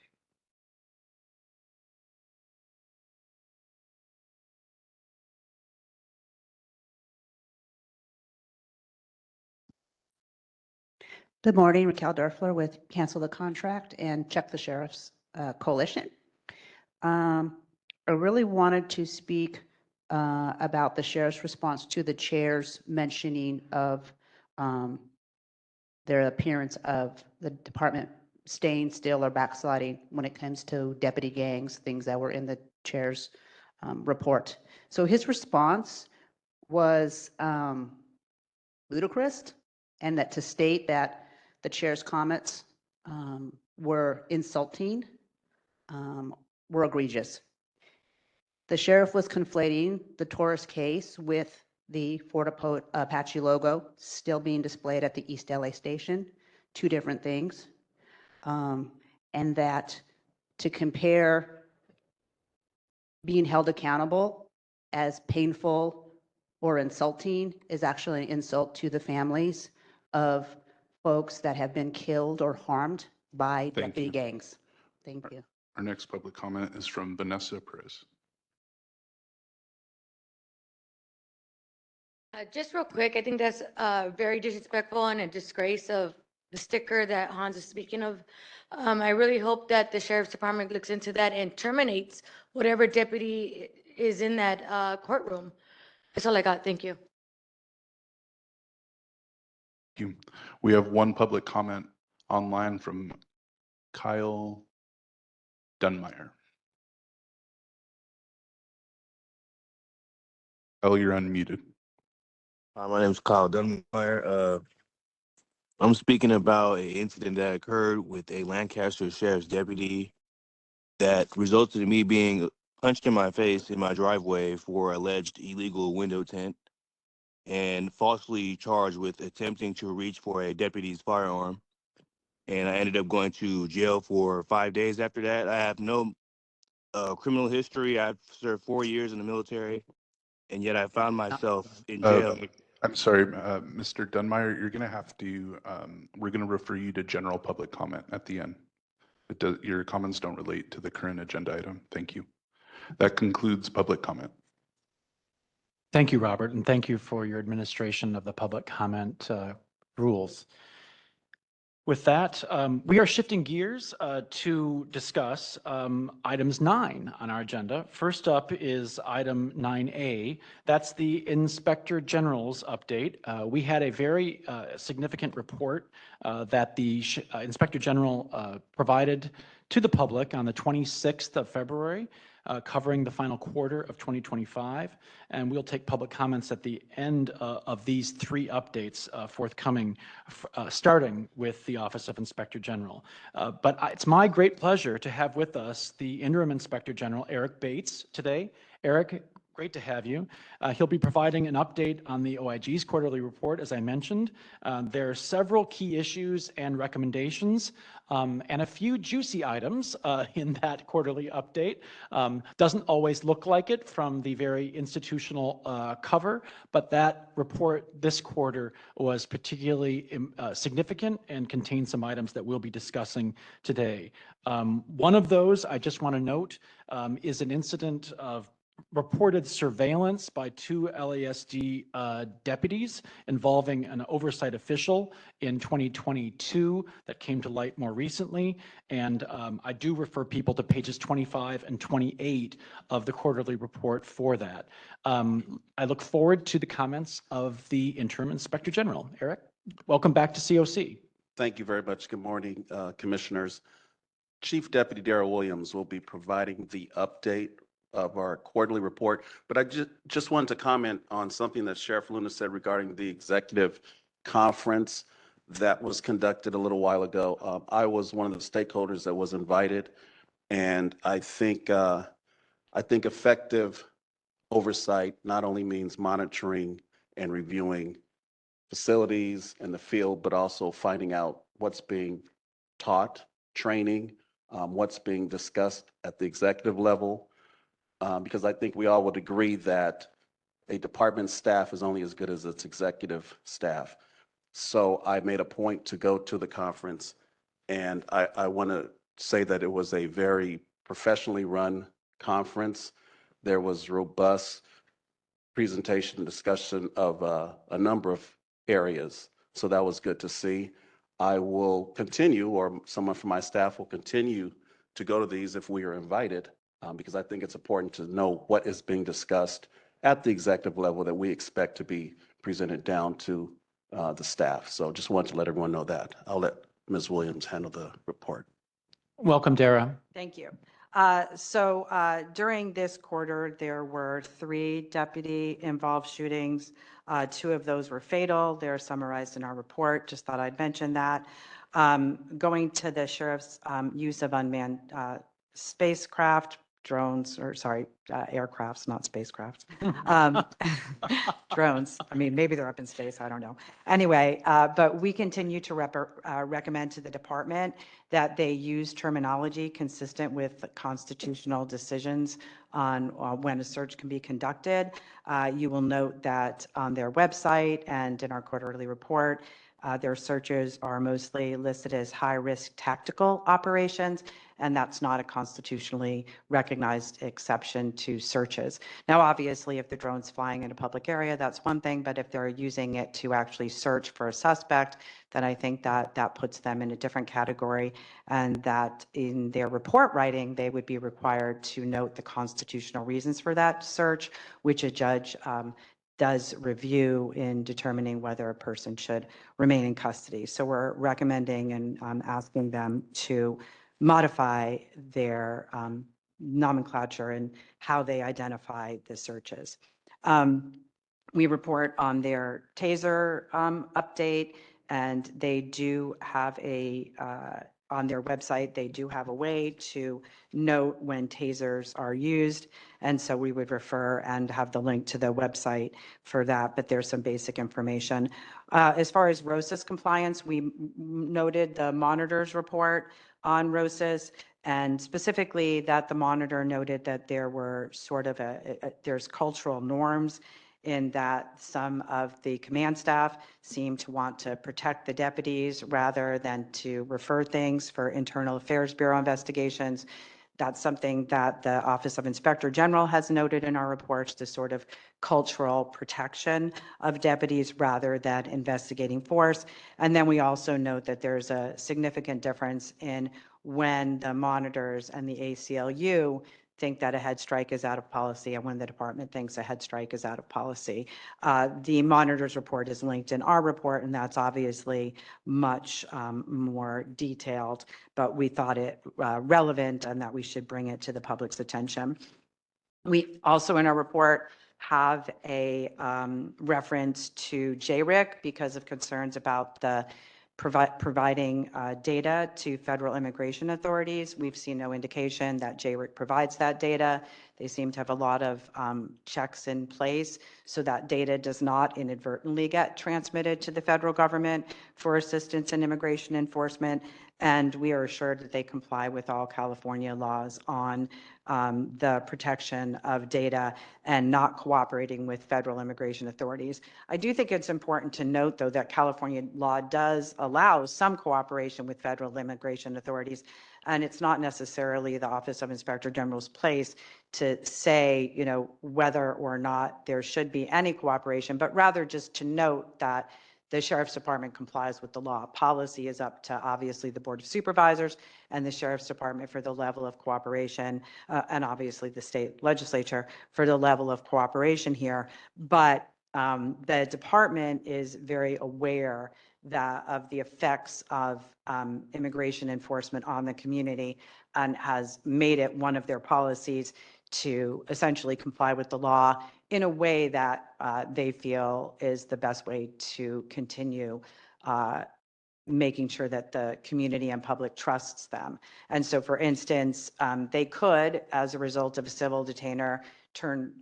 Good morning, Raquel Derfler with Cancel the Contract and Check the Sheriff's Coalition. I really wanted to speak about the sheriff's response to the chair's mentioning of their appearance of the department staying still or backsliding when it comes to deputy gangs, things that were in the chair's report. So his response was ludicrous, and that to state that the chair's comments were insulting, were egregious. The sheriff was conflating the Taurus case with the Fort Apache logo still being displayed at the East LA station, two different things. And that to compare being held accountable as painful or insulting is actually an insult to the families of folks that have been killed or harmed by deputy gangs. Thank you. Our next public comment is from Vanessa Perez. Just real quick, I think that's very disrespectful and a disgrace of the sticker that Hans is speaking of. I really hope that the sheriff's department looks into that and terminates whatever deputy is in that courtroom. That's all I got. Thank you. Thank you. We have one public comment online from Kyle Dunmeyer. Kyle, you're unmuted. My name is Kyle Dunmeyer. I'm speaking about an incident that occurred with a Lancaster Sheriff's deputy that resulted in me being punched in my face in my driveway for alleged illegal window tint and falsely charged with attempting to reach for a deputy's firearm. And I ended up going to jail for 5 days after that. I have no criminal history. I've served 4 years in the military, and yet I found myself in jail. I'm sorry, Mr. Dunmeyer, you're going to have to, we're going to refer you to general public comment at the end. Your comments don't relate to the current agenda item. Thank you. That concludes public comment. Thank you, Robert, and thank you for your administration of the public comment rules. With that, we are shifting gears to discuss items 9 on our agenda. First up is item 9A. That's the Inspector General's update. We had a very significant report that the Inspector General provided to the public on the 26th of February, covering the final quarter of 2025. And we'll take public comments at the end of these 3 updates forthcoming, starting with the Office of Inspector General. But it's my great pleasure to have with us the Interim Inspector General, Eric Bates, today. Eric, great to have you. He'll be providing an update on the OIG's quarterly report, as I mentioned. There are several key issues and recommendations and a few juicy items in that quarterly update. Doesn't always look like it from the very institutional cover, but that report this quarter was particularly significant and contained some items that we'll be discussing today. One of those I just want to note is an incident of reported surveillance by 2 LASD deputies involving an oversight official in 2022 that came to light more recently. And I do refer people to pages 25 and 28 of the quarterly report for that. I look forward to the comments of the Interim Inspector General. Eric, welcome back to COC. Thank you very much. Good morning, Commissioners. Chief Deputy Darrell Williams will be providing the update of our quarterly report. But I just wanted to comment on something that Sheriff Luna said regarding the executive conference that was conducted a little while ago. I was one of the stakeholders that was invited, and I think effective oversight not only means monitoring and reviewing facilities in the field, but also finding out what's being taught, training, what's being discussed at the executive level, because I think we all would agree that a department staff is only as good as its executive staff. So I made a point to go to the conference, and I want to say that it was a very professionally run conference. There was robust presentation and discussion of a number of areas. So that was good to see. I will continue, or someone from my staff will continue to go to these if we are invited, because I think it's important to know what is being discussed at the executive level that we expect to be presented down to the staff. So just wanted to let everyone know that. I'll let Ms. Williams handle the report. Welcome, Dara. Thank you. During this quarter, there were 3 deputy-involved shootings. 2 of those were fatal. They're summarized in our report. Just thought I'd mention that. Going to the sheriff's use of unmanned spacecraft, drones, or sorry, aircrafts, not spacecraft. Drones. I mean, maybe they're up in space. I don't know. Anyway, but we continue to recommend to the department that they use terminology consistent with constitutional decisions on when a search can be conducted. You will note that on their website and in our quarterly report, their searches are mostly listed as high-risk tactical operations, and that's not a constitutionally recognized exception to searches. Now, obviously, if the drone's flying in a public area, that's one thing, but if they're using it to actually search for a suspect, then I think that that puts them in a different category, and that in their report writing, they would be required to note the constitutional reasons for that search, which a judge does review in determining whether a person should remain in custody. So we're recommending and asking them to modify their nomenclature and how they identify the searches. We report on their TASER update, and they do have on their website, they do have a way to note when tasers are used. And so we would refer and have the link to the website for that, but there's some basic information. As far as ROSIS compliance, we noted the monitor's report on ROSIS, and specifically that the monitor noted that there were sort of there's cultural norms in that some of the command staff seem to want to protect the deputies rather than to refer things for Internal Affairs Bureau investigations. That's something that the Office of Inspector General has noted in our reports, the sort of cultural protection of deputies rather than investigating force. And then we also note that there's a significant difference in when the monitors and the ACLU think that a head strike is out of policy and when the department thinks a head strike is out of policy. The monitor's report is linked in our report, and that's obviously much more detailed, but we thought it relevant and that we should bring it to the public's attention. We also in our report have a reference to JRIC because of concerns about the providing data to federal immigration authorities. We've seen no indication that JRIC provides that data. They seem to have a lot of checks in place so that data does not inadvertently get transmitted to the federal government for assistance in immigration enforcement. And we are assured that they comply with all California laws on the protection of data and not cooperating with federal immigration authorities. I do think it's important to note, though, that California law does allow some cooperation with federal immigration authorities, and it's not necessarily the Office of Inspector General's place to say, you know, whether or not there should be any cooperation, but rather just to note that the Sheriff's Department complies with the law. Policy is up to obviously the Board of Supervisors and the Sheriff's Department for the level of cooperation, and obviously the state legislature for the level of cooperation here. But the department is very aware of the effects of immigration enforcement on the community and has made it one of their policies to essentially comply with the law in a way that they feel is the best way to continue making sure that the community and public trusts them. And so, for instance, they could, as a result of a civil detainer, turn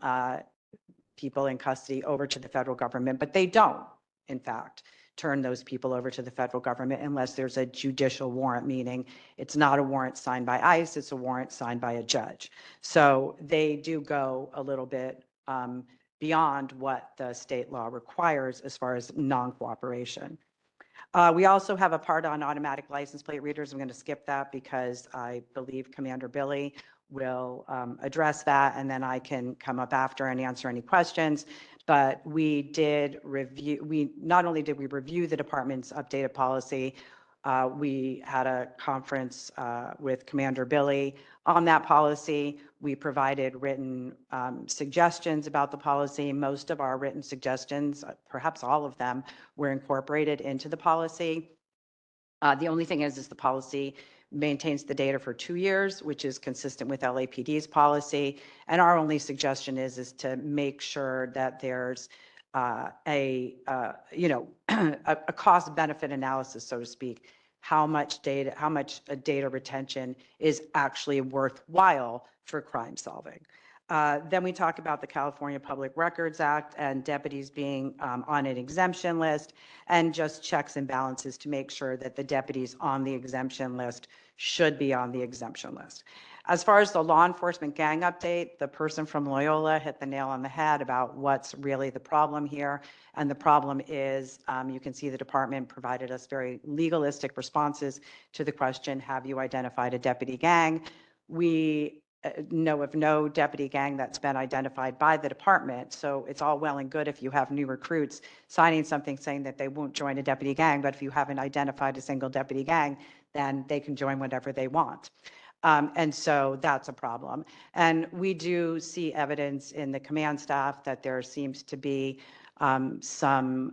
people in custody over to the federal government, but they don't, in fact, turn those people over to the federal government unless there's a judicial warrant, meaning it's not a warrant signed by ICE, it's a warrant signed by a judge. So they do go a little bit beyond what the state law requires as far as non-cooperation. We also have a part on automatic license plate readers. I'm going to skip that because I believe Commander Billy will address that, and then I can come up after and answer any questions. But we did review, not only did we review the department's updated policy, we had a conference with Commander Billy on that policy. We provided written suggestions about the policy. Most of our written suggestions, perhaps all of them, were incorporated into the policy. The only thing is the policy maintains the data for 2 years, which is consistent with LAPD's policy. And our only suggestion is to make sure that there's a cost benefit analysis, so to speak, how much data retention is actually worthwhile for crime solving. Then we talk about the California Public Records Act and deputies being on an exemption list, and just checks and balances to make sure that the deputies on the exemption list should be on the exemption list. As far as the law enforcement gang update, the person from Loyola hit the nail on the head about what's really the problem here. And the problem is, you can see the department provided us very legalistic responses to the question, have you identified a deputy gang? We know of no deputy gang that's been identified by the department. So it's all well and good if you have new recruits signing something saying that they won't join a deputy gang, but if you haven't identified a single deputy gang, then they can join whatever they want. And so that's a problem. And we do see evidence in the command staff that there seems to be some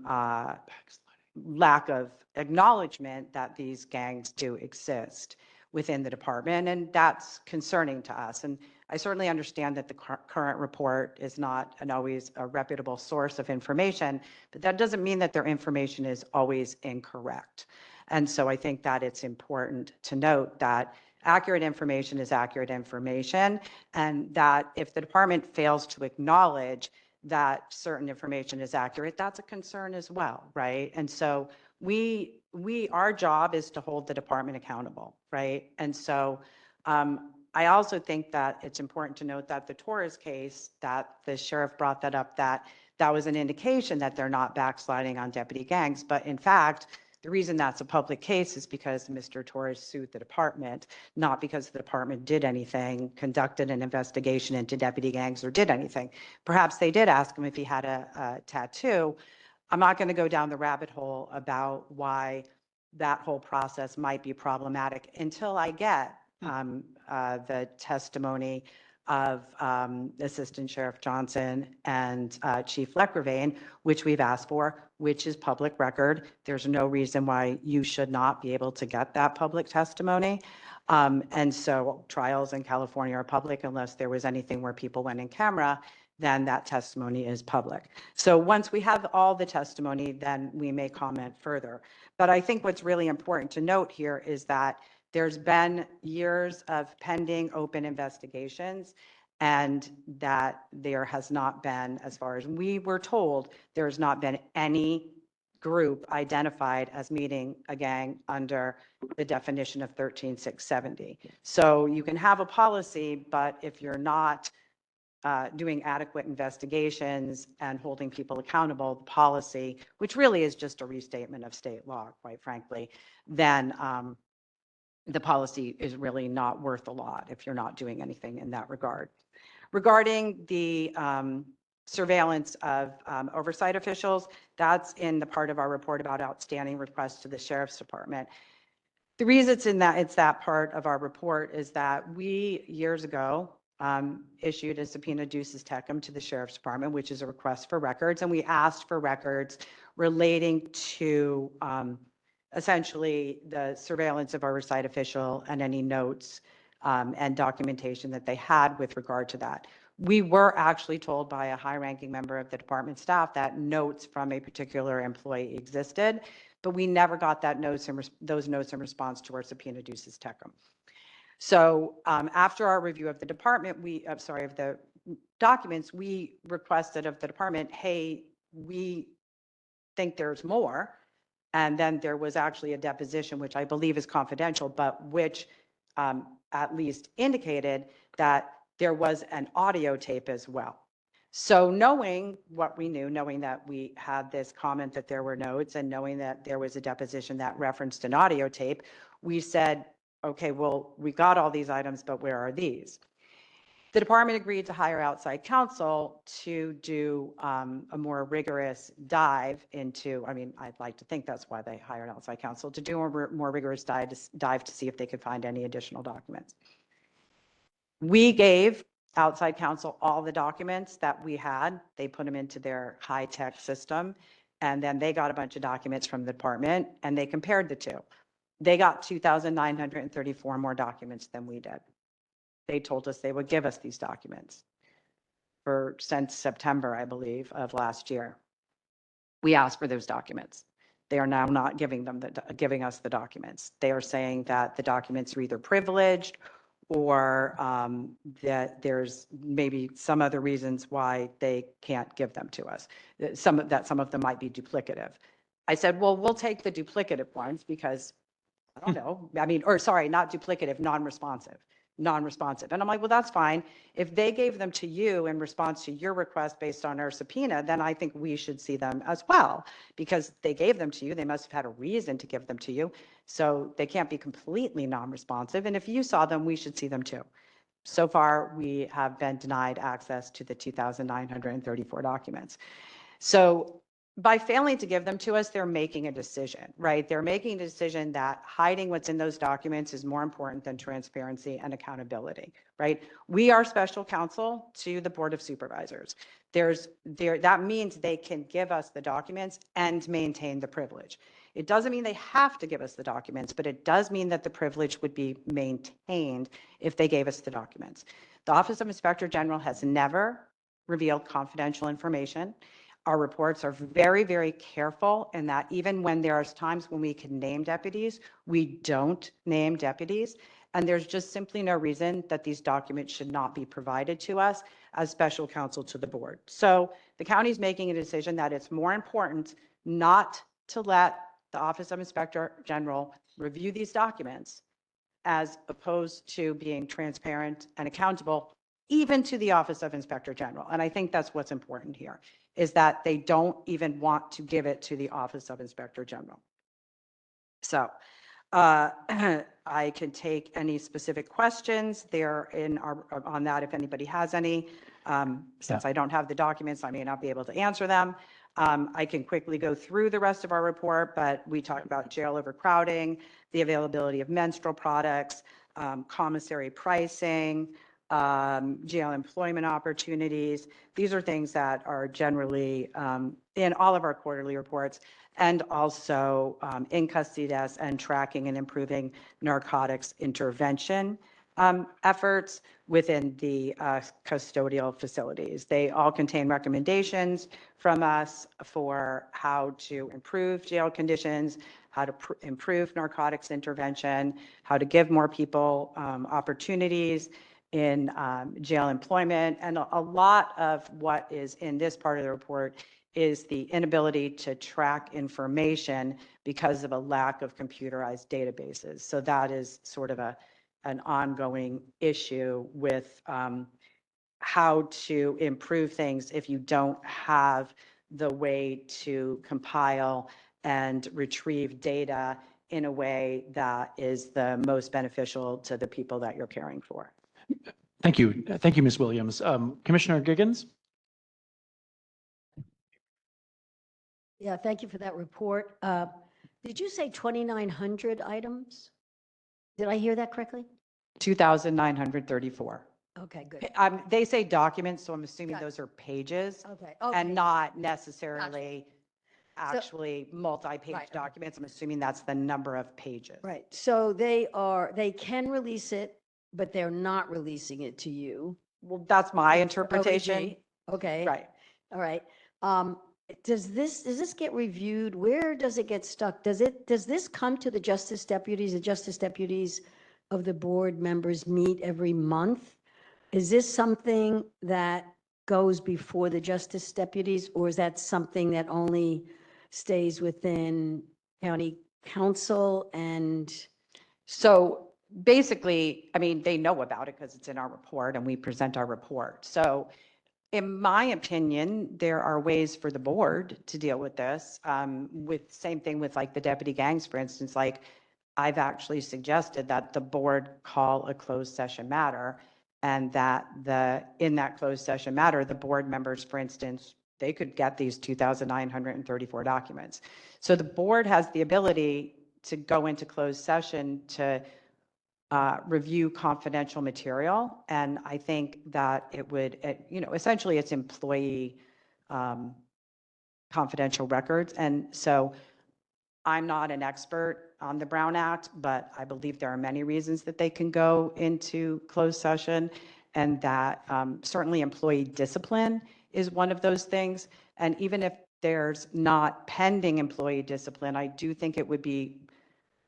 lack of acknowledgement that these gangs do exist within the department, and that's concerning to us. And I certainly understand that the current report is not always a reputable source of information, but that doesn't mean that their information is always incorrect. And so I think that it's important to note that accurate information is accurate information, and that if the department fails to acknowledge that certain information is accurate, that's a concern as well, right? And so our job is to hold the department accountable, right? And so I also think that it's important to note that the Torres case, that the sheriff brought that up, that was an indication that they're not backsliding on deputy gangs. But in fact, the reason that's a public case is because Mr. Torres sued the department, not because the department did anything, conducted an investigation into deputy gangs, or did anything. Perhaps they did ask him if he had a tattoo. I'm not going to go down the rabbit hole about why that whole process might be problematic until I get the testimony of Assistant Sheriff Johnson and Chief Lecravain, which we've asked for, which is public record. There's no reason why you should not be able to get that public testimony. And so trials in California are public unless there was anything where people went in camera, then that testimony is public. So once we have all the testimony, then we may comment further. But I think what's really important to note here is that there's been years of pending open investigations, and that there has not been, as far as we were told, there's not been any group identified as meeting a gang under the definition of 13670. So you can have a policy, but if you're not doing adequate investigations and holding people accountable, the policy, which really is just a restatement of state law, quite frankly, then the policy is really not worth a lot if you're not doing anything in that regard. Regarding the surveillance of oversight officials, that's in the part of our report about outstanding requests to the Sheriff's Department. The reason it's that part of our report is that we, years ago, issued a subpoena ducis tecum to the Sheriff's Department, which is a request for records, and we asked for records relating to essentially the surveillance of oversight official and any notes and documentation that they had with regard to that. We were actually told by a high-ranking member of the department staff that notes from a particular employee existed, but we never got those notes in response to our subpoena duces tecum. So after our review of the department, of the documents, we requested of the department, hey, we think there's more. And then there was actually a deposition, which I believe is confidential, but which at least indicated that there was an audio tape as well. So knowing what we knew, knowing that we had this comment that there were notes and knowing that there was a deposition that referenced an audio tape, we said, okay, well, we got all these items, but where are these? The department agreed to hire outside counsel to do a more rigorous dive into, I mean, I'd like to think that's why they hired outside counsel, to do a more rigorous dive to see if they could find any additional documents. We gave outside counsel all the documents that we had. They put them into their high-tech system, and then they got a bunch of documents from the department, and they compared the two. They got 2,934 more documents than we did. They told us they would give us these documents since September, I believe, of last year. We asked for those documents. They are now not giving us the documents. They are saying that the documents are either privileged or that there's maybe some other reasons why they can't give them to us. Some of them might be duplicative. I said, well, we'll take the duplicative ones because I don't know. I mean, or sorry, not duplicative, non-responsive. And I'm like, well, that's fine. If they gave them to you in response to your request based on our subpoena, then I think we should see them as well, because they gave them to you. They must have had a reason to give them to you. So they can't be completely non-responsive. And if you saw them, we should see them too. So far, we have been denied access to the 2,934 documents. So by failing to give them to us, they're making a decision, right? They're making a decision that hiding what's in those documents is more important than transparency and accountability, right? We are special counsel to the Board of Supervisors. That means they can give us the documents and maintain the privilege. It doesn't mean they have to give us the documents, but it does mean that the privilege would be maintained if they gave us the documents. The Office of Inspector General has never revealed confidential information. Our reports are very, very careful in that even when there are times when we can name deputies, we don't name deputies. And there's just simply no reason that these documents should not be provided to us as special counsel to the board. So the county's making a decision that it's more important not to let the Office of Inspector General review these documents as opposed to being transparent and accountable even to the Office of Inspector General. And I think that's what's important here, is that they don't even want to give it to the Office of Inspector General. So I can take any specific questions there on that if anybody has any. Since I don't have the documents, I may not be able to answer them. I can quickly go through the rest of our report, but we talked about jail overcrowding, the availability of menstrual products, commissary pricing, jail employment opportunities. These are things that are generally in all of our quarterly reports, and also in custody deaths and tracking and improving narcotics intervention efforts within the custodial facilities. They all contain recommendations from us for how to improve jail conditions, how to improve narcotics intervention, how to give more people opportunities in jail employment. And a lot of what is in this part of the report is the inability to track information because of a lack of computerized databases. So that is sort of an ongoing issue with how to improve things if you don't have the way to compile and retrieve data in a way that is the most beneficial to the people that you're caring for. Thank you. Thank you, Ms. Williams. Commissioner Giggins? Yeah, thank you for that report. Did you say 2,900 items? Did I hear that correctly? 2,934. Okay, good. They say documents, so I'm assuming those are pages. Okay. And not necessarily Gotcha. actually multi-page documents. I'm assuming that's the number of pages. Right. So they can release it but they're not releasing it to you. Well, that's my interpretation. Okay. Right. All right. Does this get reviewed? Where does it get stuck? Does this come to the justice deputies? The justice deputies of the board members meet every month? Is this something that goes before the justice deputies, or is that something that only stays within county council? And So basically, I mean, they know about it because it's in our report and we present our report. So in my opinion, there are ways for the board to deal with this. With same thing with like the deputy gangs, for instance, like I've actually suggested that the board call a closed session matter, and that in that closed session matter, the board members, for instance, they could get these 2,934 documents. So the board has the ability to go into closed session to review confidential material. And I think that it would, essentially it's employee confidential records. And so I'm not an expert on the Brown Act, but I believe there are many reasons that they can go into closed session, and that certainly employee discipline is one of those things. And even if there's not pending employee discipline, I do think it would be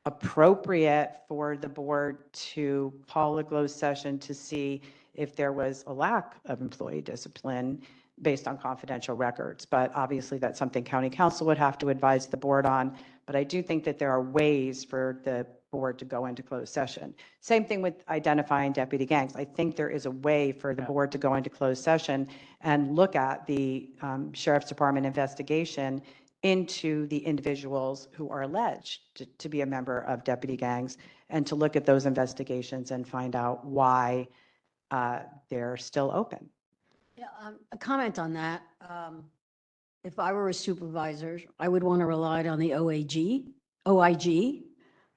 appropriate for the board to call a closed session to see if there was a lack of employee discipline based on confidential records. But obviously that's something county council would have to advise the board on. But I do think that there are ways for the board to go into closed session. Same thing with identifying deputy gangs. I think there is a way for the board to go into closed session and look at the sheriff's department investigation into the individuals who are alleged to be a member of deputy gangs, and to look at those investigations and find out why they're still open. yeah, a comment on that. If I were a supervisor, I would want to rely on the OIG,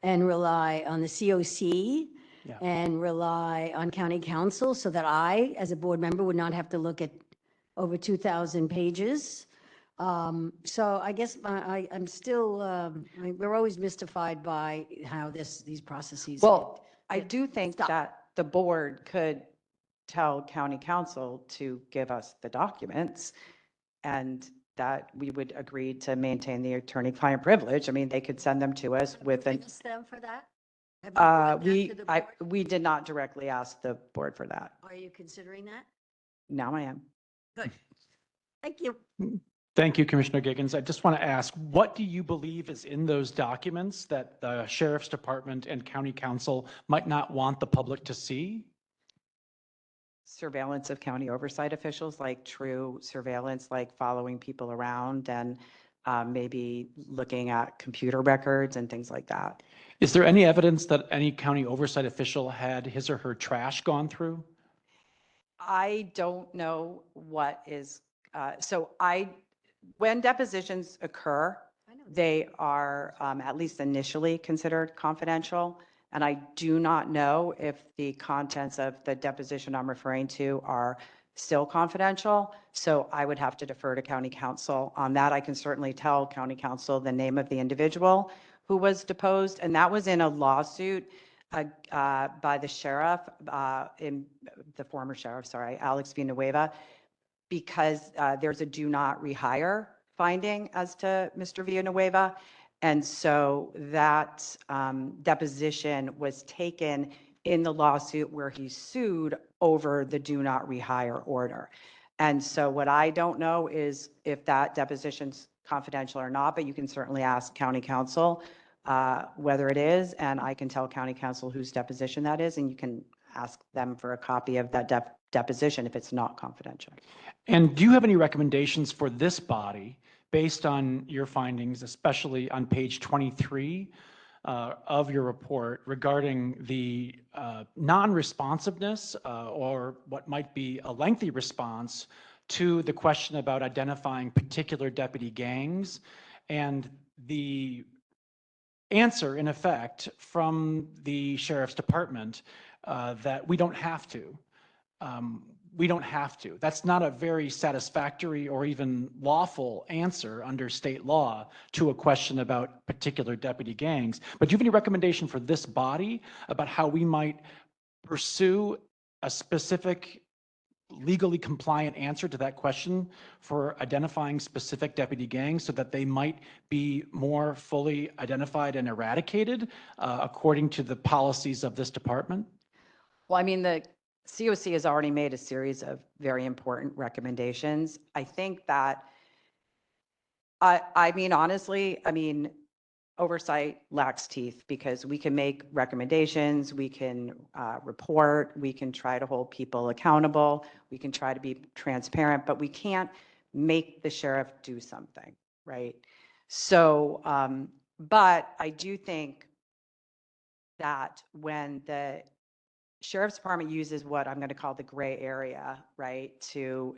and rely on the COC, Yeah. and rely on county council, so that I, as a board member, would not have to look at over 2,000 pages. So I guess I'm still, we're always mystified by how these processes. Well, I do think that the board could tell county council to give us the documents, and that we would agree to maintain the attorney-client privilege. I mean, they could send them to us with an. Ask them for that? Have you brought that to the board? We did not directly ask the board for that. Are you considering that? Now I am. Good. Thank you. Thank you, Commissioner Giggins. I just want to ask, what do you believe is in those documents that the Sheriff's Department and County Council might not want the public to see? Surveillance of county oversight officials, like true surveillance, like following people around, and maybe looking at computer records and things like that. Is there any evidence that any county oversight official had his or her trash gone through? I don't know what is, when depositions occur, they are at least initially considered confidential. And I do not know if the contents of the deposition I'm referring to are still confidential. So I would have to defer to county council on that. I can certainly tell county council the name of the individual who was deposed. And that was in a lawsuit by the sheriff, in the former sheriff, sorry, Alex Villanueva, because there's a do not rehire finding as to Mr. Villanueva. And so that deposition was taken in the lawsuit where he sued over the do not rehire order. And so what I don't know is if that deposition's confidential or not, but you can certainly ask county council whether it is, and I can tell county council whose deposition that is, and you can ask them for a copy of that deposition if it's not confidential. And do you have any recommendations for this body based on your findings, especially on page 23 of your report, regarding the non-responsiveness or what might be a lengthy response to the question about identifying particular deputy gangs, and the answer, in effect, from the Sheriff's Department that we don't have to? We don't have to. That's not a very satisfactory or even lawful answer under state law to a question about particular deputy gangs. But do you have any recommendation for this body about how we might pursue a specific legally compliant answer to that question for identifying specific deputy gangs so that they might be more fully identified and eradicated according to the policies of this department? Well, I mean, the COC has already made a series of very important recommendations. I think that, I mean, honestly, I mean, oversight lacks teeth because we can make recommendations, we can report, we can try to hold people accountable, we can try to be transparent, but we can't make the sheriff do something, right? So, but I do think that when the sheriff's department uses what I'm going to call the gray area, right, to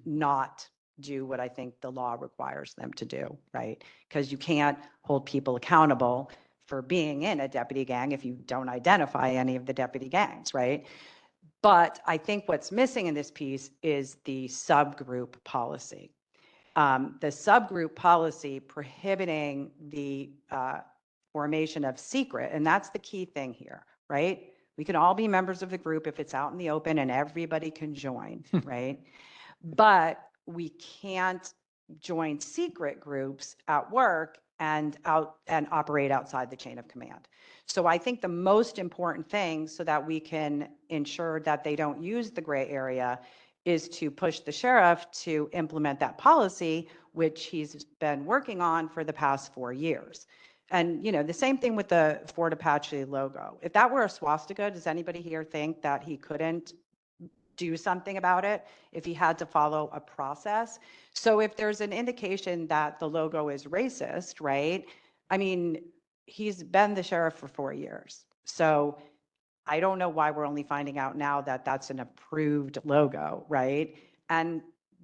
not do what I think the law requires them to do, right? Because you can't hold people accountable for being in a deputy gang if you don't identify any of the deputy gangs, right? But I think what's missing in this piece is the subgroup policy. The subgroup policy prohibiting the formation of secret, and that's the key thing here, right? We can all be members of the group if it's out in the open and everybody can join, right? But we can't join secret groups at work and operate outside the chain of command. So I think the most important thing so that we can ensure that they don't use the gray area is to push the sheriff to implement that policy, which he's been working on for the past 4 years. And, you know, the same thing with the Fort Apache logo. If that were a swastika, does anybody here think that he couldn't do something about it if he had to follow a process? So if there's an indication that the logo is racist, right? I mean, he's been the sheriff for 4 years. So I don't know why we're only finding out now that that's an approved logo, right? And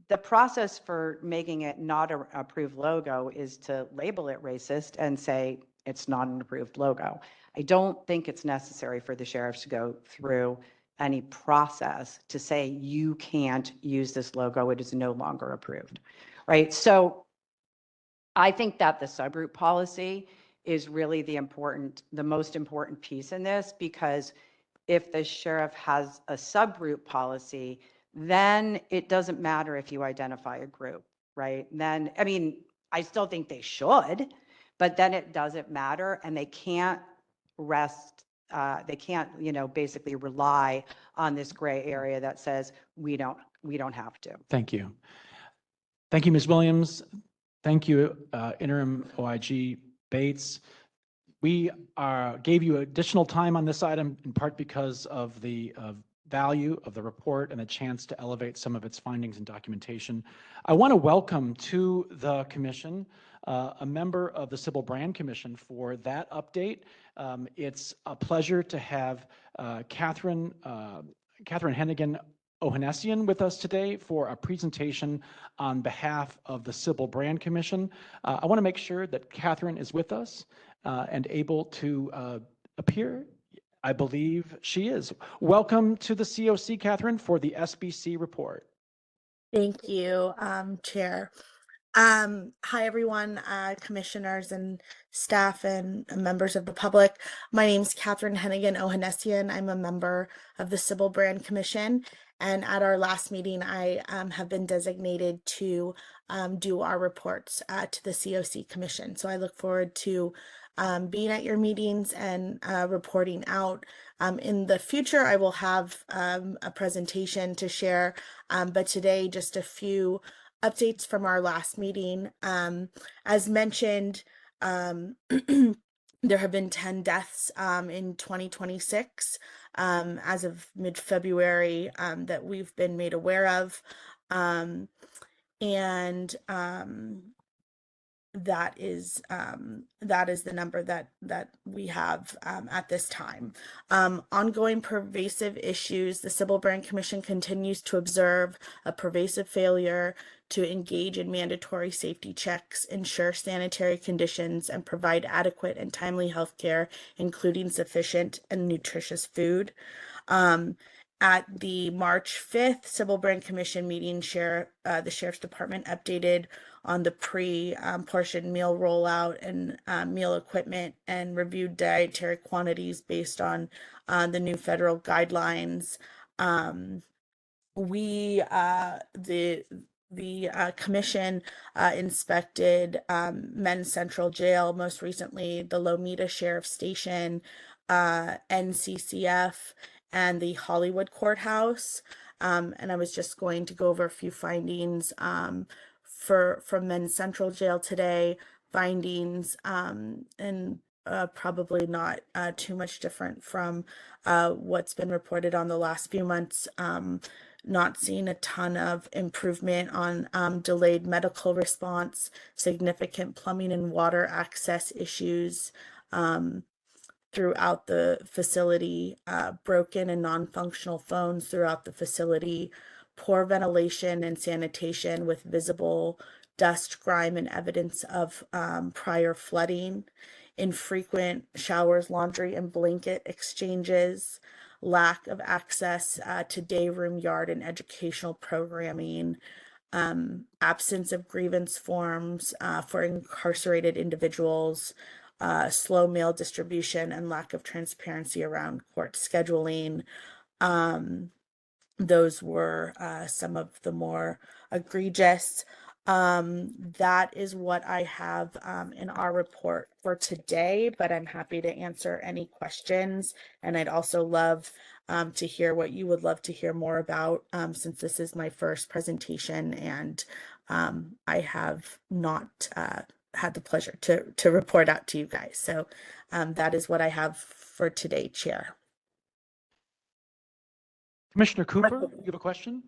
the process for making it not an approved logo is to label it racist and say it's not an approved logo. I don't think it's necessary for the sheriffs to go through any process to say you can't use this logo, it is no longer approved, right? So I think that the subgroup policy is really the most important piece in this, because if the sheriff has a subgroup policy, then it doesn't matter if you identify a group, right? Then, I mean, I still think they should, but then it doesn't matter, and they can't you know, basically rely on this gray area that says we don't have to. Thank you. Thank you, Ms. Williams. Thank you, Interim OIG Bates. We gave you additional time on this item in part because of the value of the report and the chance to elevate some of its findings and documentation. I want to welcome to the commission a member of the Civil Brand Commission for that update. It's a pleasure to have Catherine Hennigan Ohanessian with us today for a presentation on behalf of the Civil Brand Commission. I want to make sure that Catherine is with us and able to appear. I believe she is. Welcome to the COC, Catherine, for the SBC report. Thank you, Chair. Hi, everyone, commissioners and staff and members of the public. My name is Catherine Hennigan Ohanessian. I'm a member of the Civil Brand Commission. And at our last meeting, I have been designated to do our reports to the COC Commission. So I look forward to being at your meetings and reporting out. In the future, I will have a presentation to share, but today just a few updates from our last meeting. As mentioned, there have been 10 deaths in 2026 as of mid-February that we've been made aware of. That is the number that we have at this time. Ongoing pervasive issues. The Civil Brand Commission continues to observe a pervasive failure to engage in mandatory safety checks, ensure sanitary conditions, and provide adequate and timely health care, including sufficient and nutritious food. At the March 5th Civil Brand Commission meeting, the Sheriff's Department updated on the portioned meal rollout and meal equipment, and reviewed dietary quantities based on the new federal guidelines. The commission inspected Men's Central Jail, most recently the Lomita Sheriff Station, NCCF, and the Hollywood Courthouse. And I was just going to go over a few findings from Men's Central Jail today. Findings and probably not too much different from what's been reported on the last few months. Not seeing a ton of improvement on delayed medical response, significant plumbing and water access issues throughout the facility, broken and non-functional phones throughout the facility, poor ventilation and sanitation with visible dust, grime, and evidence of prior flooding, infrequent showers, laundry, and blanket exchanges, lack of access to day room, yard, and educational programming, absence of grievance forms for incarcerated individuals, slow mail distribution, and lack of transparency around court scheduling. Those were some of the more egregious. That is what I have in our report for today, but I'm happy to answer any questions. And I'd also love to hear what you would love to hear more about, since this is my first presentation and I have not had the pleasure to report out to you guys. So that is what I have for today, Chair. Commissioner Cooper, you have a question?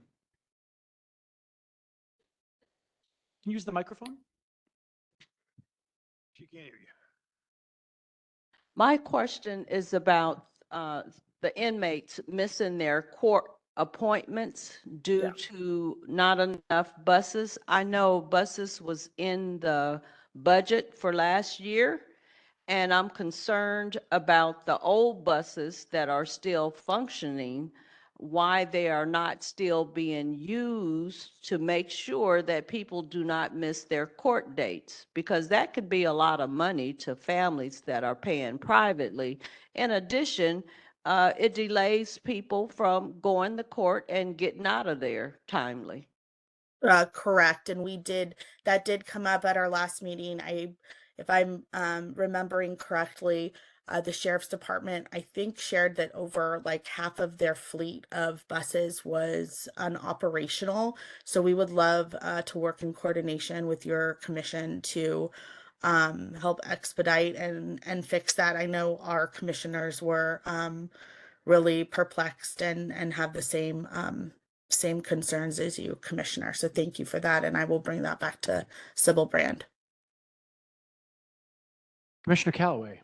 Can you use the microphone? She can't hear you. My question is about the inmates missing their court appointments due to not enough buses. I know buses was in the budget for last year, and I'm concerned about the old buses that are still functioning, why they are not still being used to make sure that people do not miss their court dates, because that could be a lot of money to families that are paying privately. In addition, it delays people from going to court and getting out of there timely. Correct. And that did come up at our last meeting. If I'm remembering correctly, the sheriff's department, I think, shared that over like half of their fleet of buses was unoperational. So we would love to work in coordination with your commission to help expedite and fix that. I know our commissioners were really perplexed and have the same concerns as you, Commissioner. So thank you for that, and I will bring that back to Sybil Brand. Commissioner Callaway.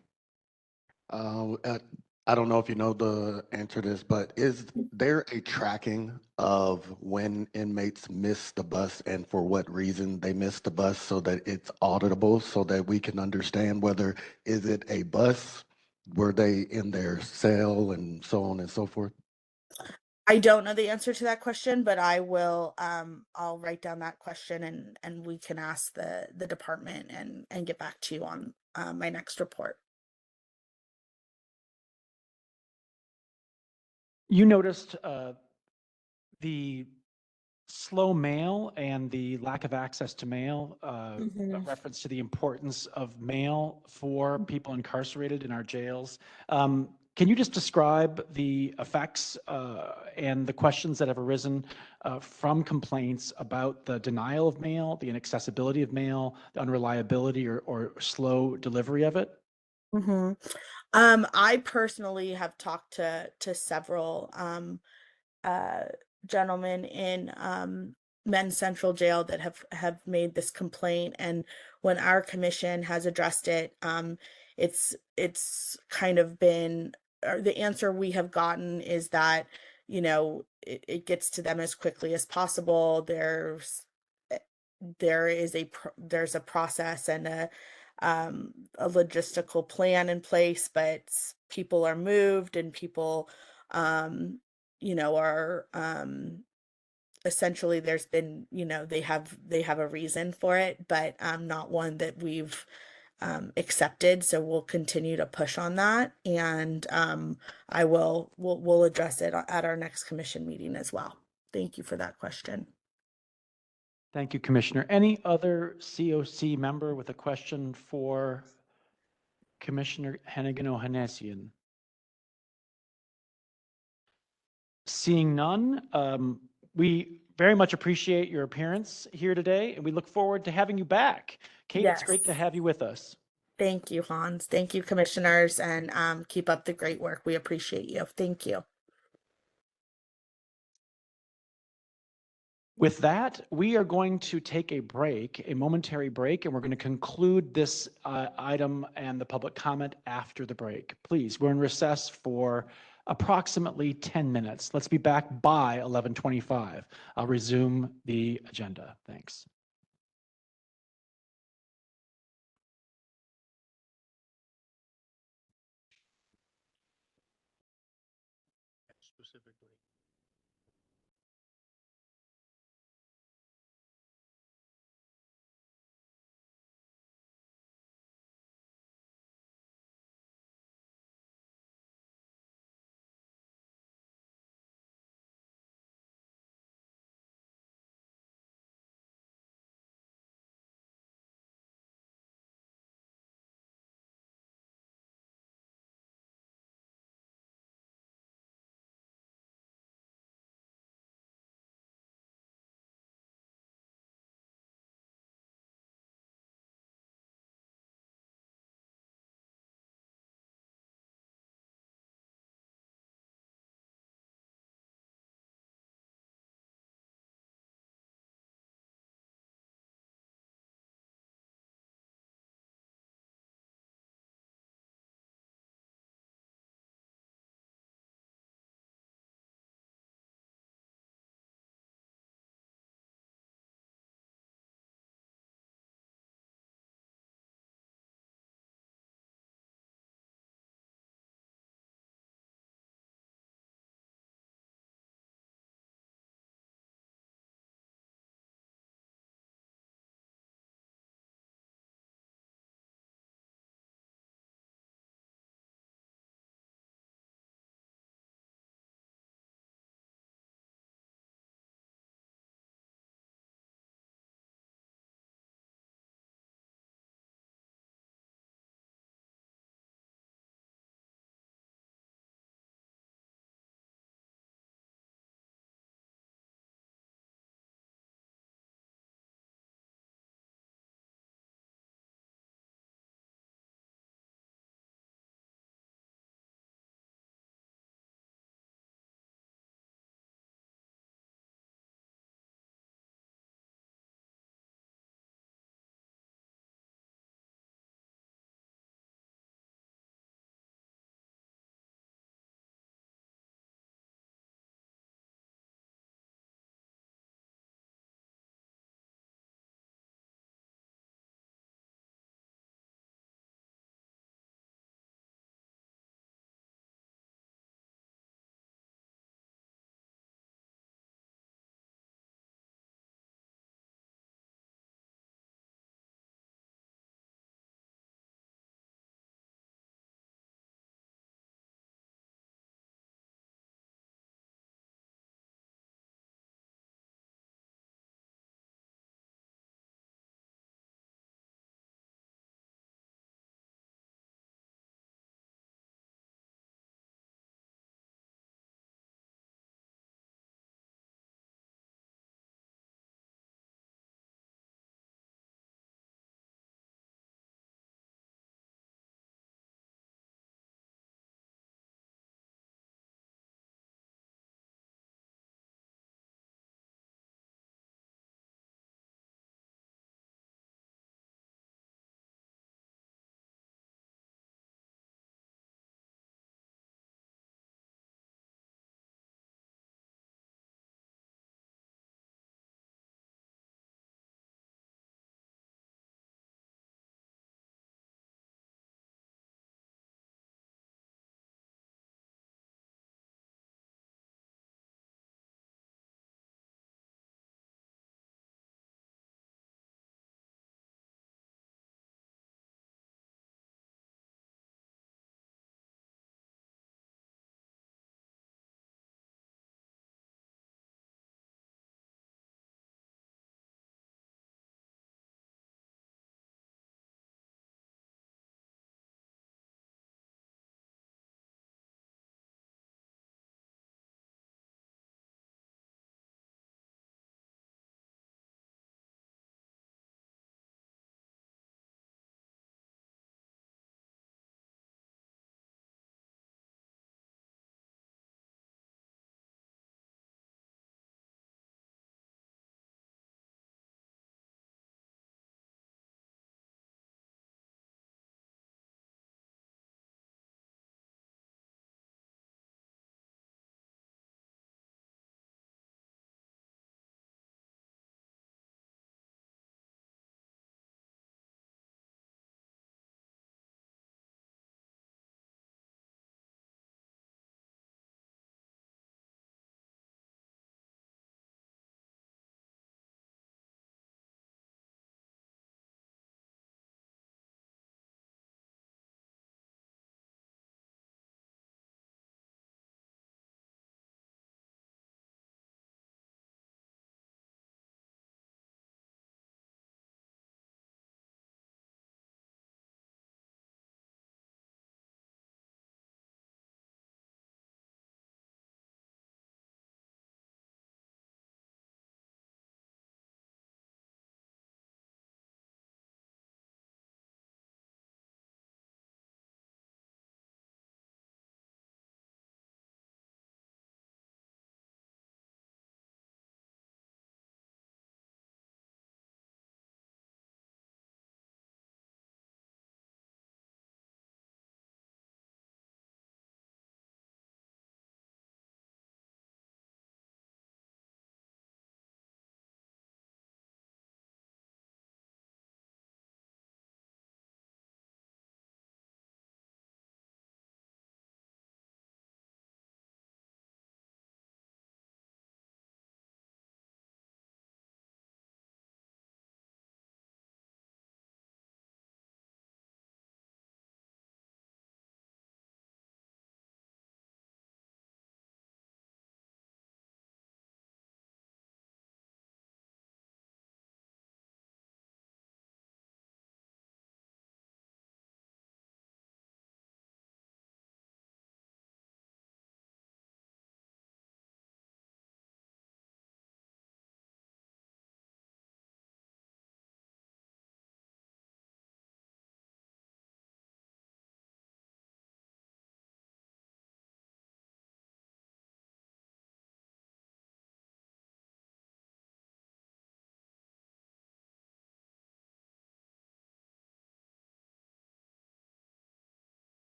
I don't know if you know the answer to this, but is there a tracking of when inmates miss the bus and for what reason they miss the bus, so that it's auditable, so that we can understand whether is it a bus, were they in their cell, and so on and so forth? I don't know the answer to that question, but I will I'll write down that question and we can ask the department and get back to you on my next report. You noticed the slow mail and the lack of access to mail, a reference to the importance of mail for people incarcerated in our jails. Can you just describe the effects and the questions that have arisen from complaints about the denial of mail, the inaccessibility of mail, the unreliability or slow delivery of it? I personally have talked to several gentlemen in Men's Central Jail that have made this complaint, and when our commission has addressed it, it's kind of been, or the answer we have gotten is that, you know, it gets to them as quickly as possible. There's a process and a logistical plan in place, but people are moved and people you know, are essentially there's been, they have a reason for it, but not one that we've accepted. So we'll continue to push on that, and we'll address it at our next commission meeting as well. Thank you for that question. Thank you, Commissioner. Any other COC member with a question for Commissioner Hennigan Ohanessian? Seeing none, we very much appreciate your appearance here today, and we look forward to having you back. Kate, it's great to Yes. have you with us. Thank you, Hans. Thank you, commissioners, and keep up the great work. We appreciate you. Thank you. With that, we are going to take a break, a momentary break, and we're going to conclude this item and the public comment after the break. Please, we're in recess for approximately 10 minutes. Let's be back by 11:25. I'll resume the agenda. Thanks. Specifically.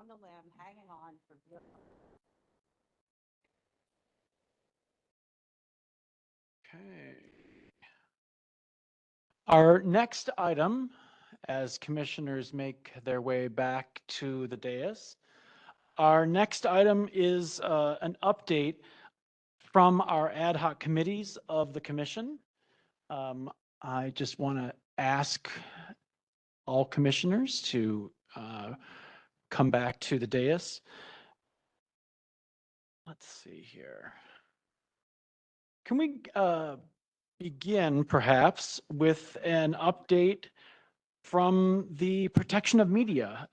on the limb, hanging on for dear Okay. Our next item, as commissioners make their way back to the dais, our next item is an update from our ad hoc committees of the commission. I just want to ask all commissioners to come back to the dais. Let's see here. Can we begin perhaps with an update from the Protection of Media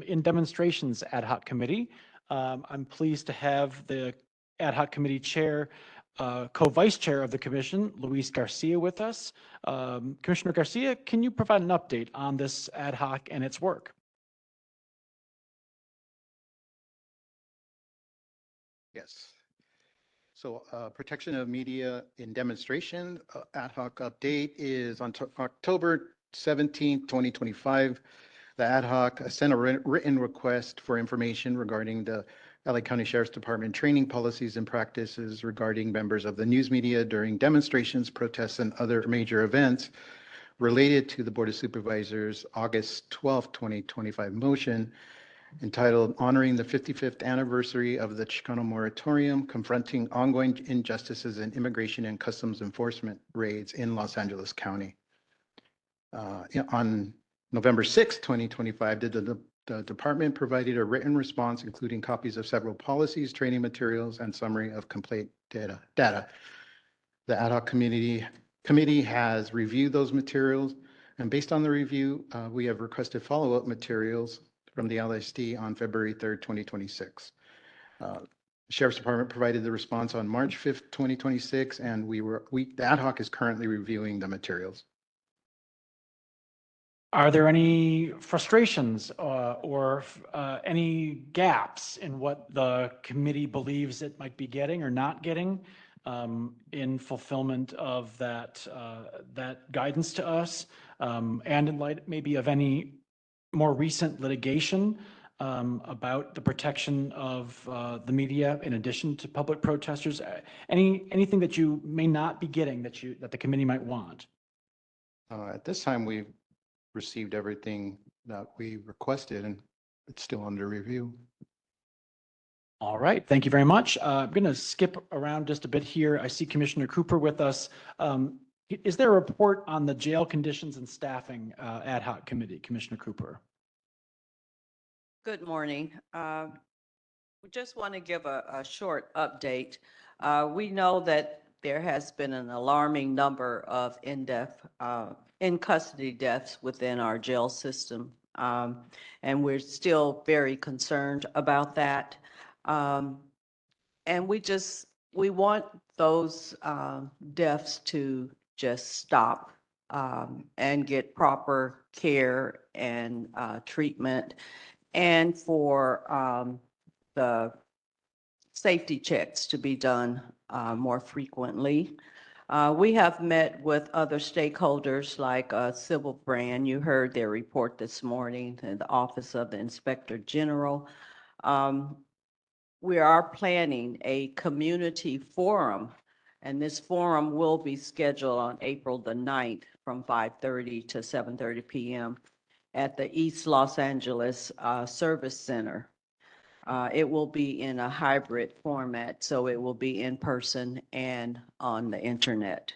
in Demonstrations Ad Hoc Committee? I'm pleased to have the Ad Hoc Committee Chair, co-vice chair of the commission, Luis Garcia, with us. Commissioner Garcia, can you provide an update on this ad hoc and its work? Yes. So protection of media in demonstration ad hoc update is on October 17th, 2025. The ad hoc sent a written request for information regarding the LA County Sheriff's Department training policies and practices regarding members of the news media during demonstrations, protests, and other major events related to the Board of Supervisors August 12th, 2025 motion entitled Honoring the 55th Anniversary of the Chicano Moratorium, Confronting Ongoing Injustices in Immigration and Customs Enforcement Raids in Los Angeles County. On November 6, 2025, the department provided a written response, including copies of several policies, training materials, and summary of complaint data. The ad hoc committee has reviewed those materials, and based on the review, we have requested follow-up materials from the LSD on February 3rd, 2026. The Sheriff's Department provided the response on March 5th, 2026, and the ad hoc is currently reviewing the materials. Are there any frustrations or any gaps in what the committee believes it might be getting or not getting in fulfillment of that guidance to us, and in light maybe of any more recent litigation about the protection of the media in addition to public protesters? Anything that you may not be getting that the committee might want? At this time, we've received everything that we requested, and it's still under review. All right, thank you very much. I'm going to skip around just a bit here. I see Commissioner Cooper with us. Is there a report on the jail conditions and staffing ad hoc committee, Commissioner Cooper? Good morning. We just want to give a short update. We know that there has been an alarming number of in custody deaths within our jail system, and we're still very concerned about that. And we want those deaths to just stop and get proper care and treatment, and for the safety checks to be done more frequently. We have met with other stakeholders like Civil Brand. You heard their report this morning in the Office of the Inspector General. We are planning a community forum, and this forum will be scheduled on April the 9th from 5:30 to 7:30 p.m. at the East Los Angeles Service Center. It will be in a hybrid format, so it will be in person and on the internet.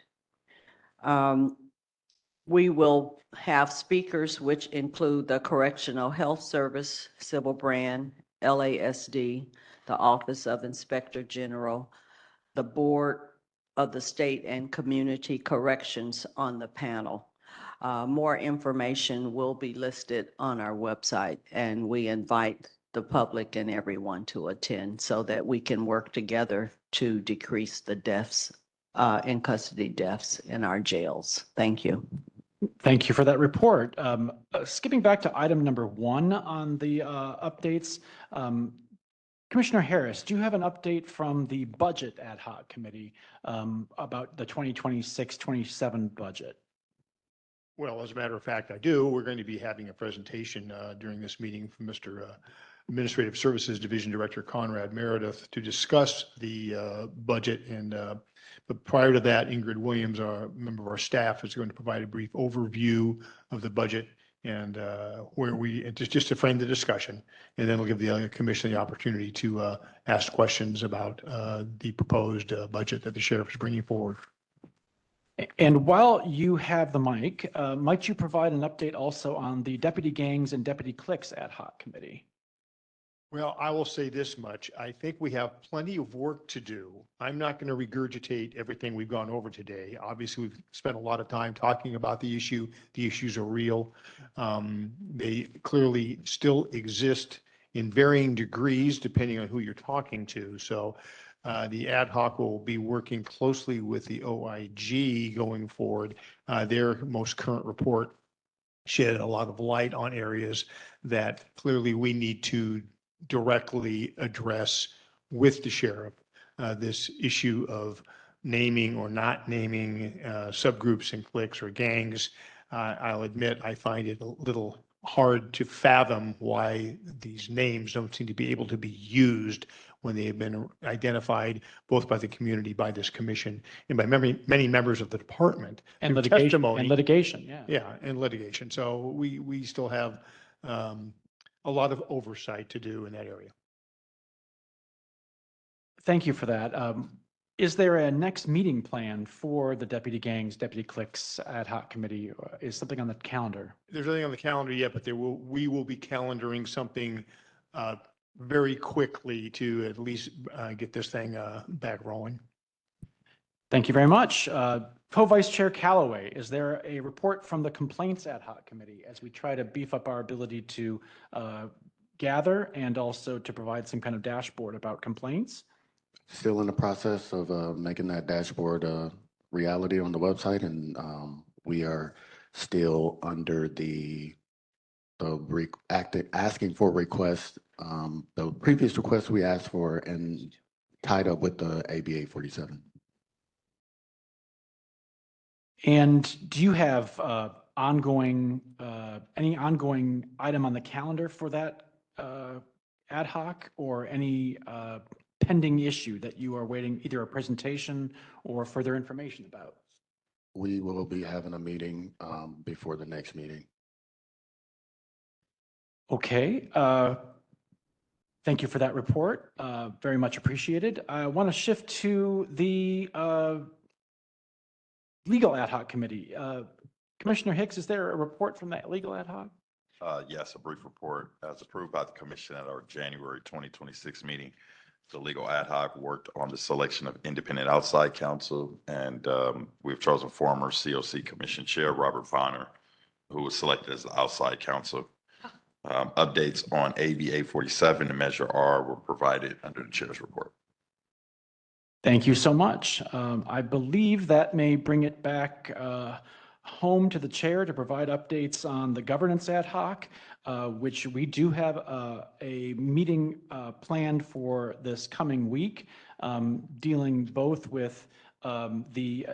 We will have speakers which include the Correctional Health Service, Civil Brand, LASD, the Office of Inspector General, the Board of the State and Community Corrections on the panel. More information will be listed on our website, and we invite the public and everyone to attend so that we can work together to decrease the deaths, in custody deaths in our jails. Thank you. Thank you for that report. Skipping back to item number 1 on the updates, Commissioner Harris, do you have an update from the Budget Ad Hoc Committee about the 2026-27 budget? Well, as a matter of fact, I do. We're going to be having a presentation during this meeting from Mr. Administrative Services Division Director Conrad Meredith to discuss the budget. But prior to that, Ingrid Williams, our member of our staff, is going to provide a brief overview of the budget and just to frame the discussion. And then we'll give the commission the opportunity to ask questions about the proposed budget that the sheriff is bringing forward. And while you have the mic, might you provide an update also on the Deputy Gangs and Deputy Cliques Ad Hoc Committee? Well, I will say this much. I think we have plenty of work to do. I'm not going to regurgitate everything we've gone over today. Obviously, we've spent a lot of time talking about the issue. The issues are real. They clearly still exist in varying degrees depending on who you're talking to. So the ad hoc will be working closely with the OIG going forward. Their most current report shed a lot of light on areas that clearly we need to directly address with the sheriff. This issue of naming or not naming subgroups and cliques or gangs. I'll admit I find it a little hard to fathom why these names don't seem to be able to be used when they have been identified both by the community, by this commission, and by many members of the department. And through litigation, testimony. and litigation, yeah. Yeah, and litigation. So we still have a lot of oversight to do in that area. Thank you for that. Is there a next meeting plan for the Deputy Gangs, Deputy Cliques Ad Hoc Committee? Is something on the calendar? There's nothing on the calendar yet, but we will be calendaring something very quickly to at least get this thing back rolling. Thank you very much. Co-Vice Chair Callaway, is there a report from the Complaints Ad Hoc Committee as we try to beef up our ability to gather and also to provide some kind of dashboard about complaints? Still in the process of making that dashboard a reality on the website, and we are still under asking for requests. The previous request we asked for and tied up with the ABA 47. And do you have any ongoing item on the calendar for that ad hoc, or any pending issue that you are waiting either a presentation or further information about? We will be having a meeting before the next meeting. Okay. Thank you for that report. Very much appreciated. I want to shift to the Legal Ad Hoc Committee. Commissioner Hicks, is there a report from that Legal Ad Hoc? Yes, a brief report as approved by the commission at our January 2026 meeting. The Legal Ad Hoc worked on the selection of independent outside counsel, and we've chosen former COC Commission Chair Robert Vonner, who was selected as the outside counsel. Updates on ABA 47 and Measure R were provided under the chair's report. Thank you so much. I believe that may bring it back home to the chair to provide updates on the governance ad hoc, which we do have a meeting planned for this coming week, dealing both with the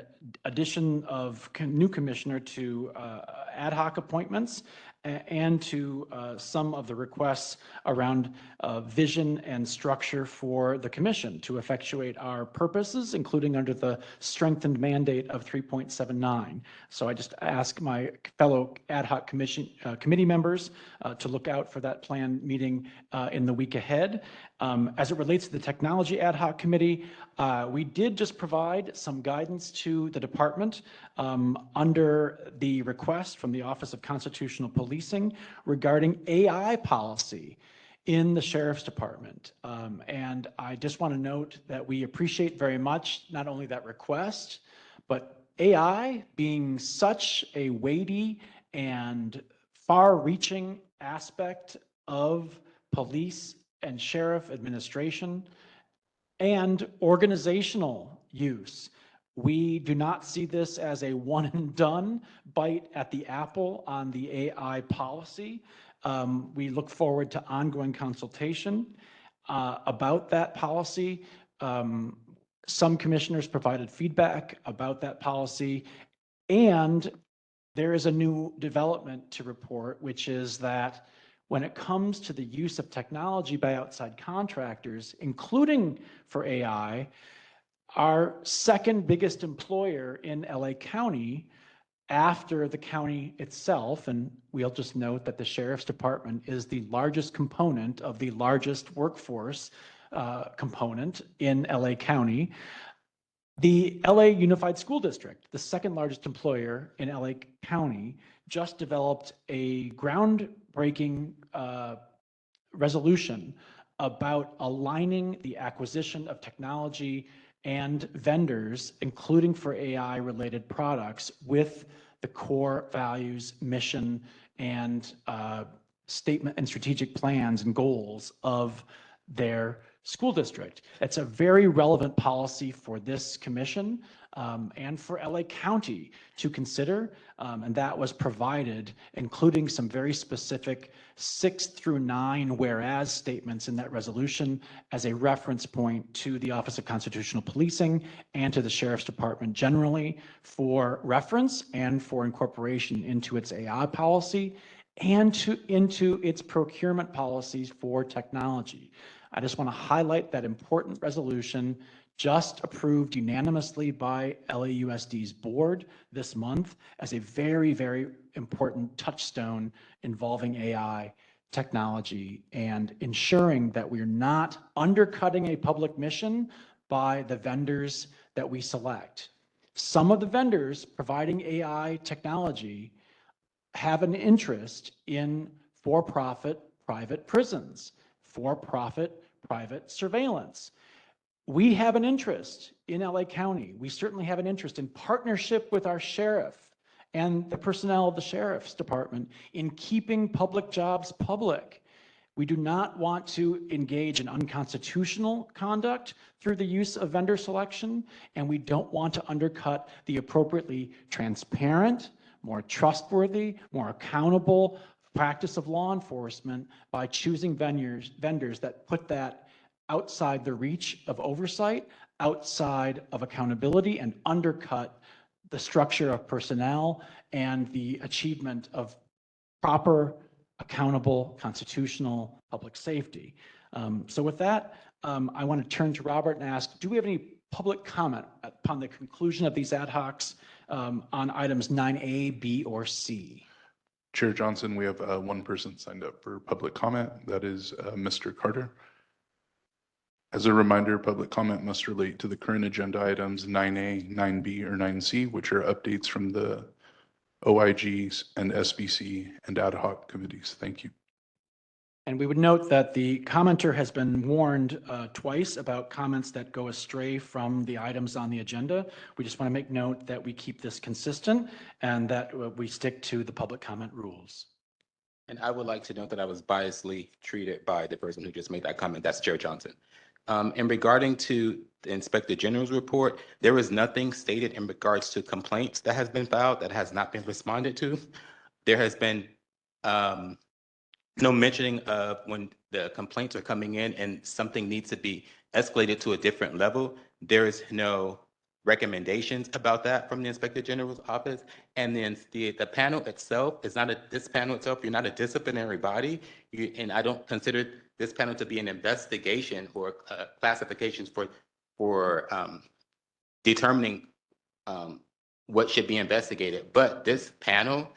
addition of new commissioner to ad hoc appointments and to some of the requests around vision and structure for the commission to effectuate our purposes, including under the strengthened mandate of 3.79. So I just ask my fellow ad hoc committee members to look out for that planned meeting in the week ahead. As it relates to the Technology Ad Hoc Committee, we did just provide some guidance to the department under the request from the Office of Constitutional Policing regarding AI policy in the Sheriff's Department. And I just want to note that we appreciate very much not only that request, but AI being such a weighty and far-reaching aspect of police and sheriff administration and organizational use. We do not see this as a one and done bite at the apple on the AI policy. We look forward to ongoing consultation about that policy. Some commissioners provided feedback about that policy, and there is a new development to report, which is that when it comes to the use of technology by outside contractors, including for AI, our second biggest employer in LA County after the county itself, and we'll just note that the Sheriff's Department is the largest component of the largest workforce component in LA County. The LA Unified School District, the second largest employer in LA County, just developed a groundbreaking resolution about aligning the acquisition of technology and vendors, including for AI-related products, with the core values, mission, and statement and strategic plans and goals of their school district. It's a very relevant policy for this commission and for LA County to consider, and that was provided, including some very specific 6 through 9 whereas statements in that resolution as a reference point to the Office of Constitutional Policing and to the Sheriff's Department generally for reference and for incorporation into its AI policy and into its procurement policies for technology. I just want to highlight that important resolution just approved unanimously by LAUSD's board this month as a very, very important touchstone involving AI technology and ensuring that we're not undercutting a public mission by the vendors that we select. Some of the vendors providing AI technology have an interest in for-profit private prisons, for-profit private surveillance. We have an interest in LA County. We certainly have an interest in partnership with our sheriff and the personnel of the Sheriff's Department in keeping public jobs public. We do not want to engage in unconstitutional conduct through the use of vendor selection, and we don't want to undercut the appropriately transparent, more trustworthy, more accountable practice of law enforcement by choosing vendors that put that outside the reach of oversight, outside of accountability, and undercut the structure of personnel and the achievement of proper, accountable, constitutional public safety. So with that, I want to turn to Robert and ask, do we have any public comment upon the conclusion of these ad hocs on items 9A, B, or C? Chair Johnson, we have one person signed up for public comment. That is Mr. Carter. As a reminder, public comment must relate to the current agenda items 9A, 9B, or 9C, which are updates from the OIGs and SBC and ad hoc committees. Thank you. And we would note that the commenter has been warned twice about comments that go astray from the items on the agenda. We just want to make note that we keep this consistent and that we stick to the public comment rules. And I would like to note that I was biasly treated by the person who just made that comment. That's Chair Johnson. In regarding to the Inspector General's report, there is nothing stated in regards to complaints that has been filed that has not been responded to. There has been no mentioning of when the complaints are coming in and something needs to be escalated to a different level. There is no recommendations about that from the Inspector General's office. And then the panel itself is not this panel itself, you're not a disciplinary body. And I don't consider this panel to be an investigation or classifications for determining what should be investigated. But this panel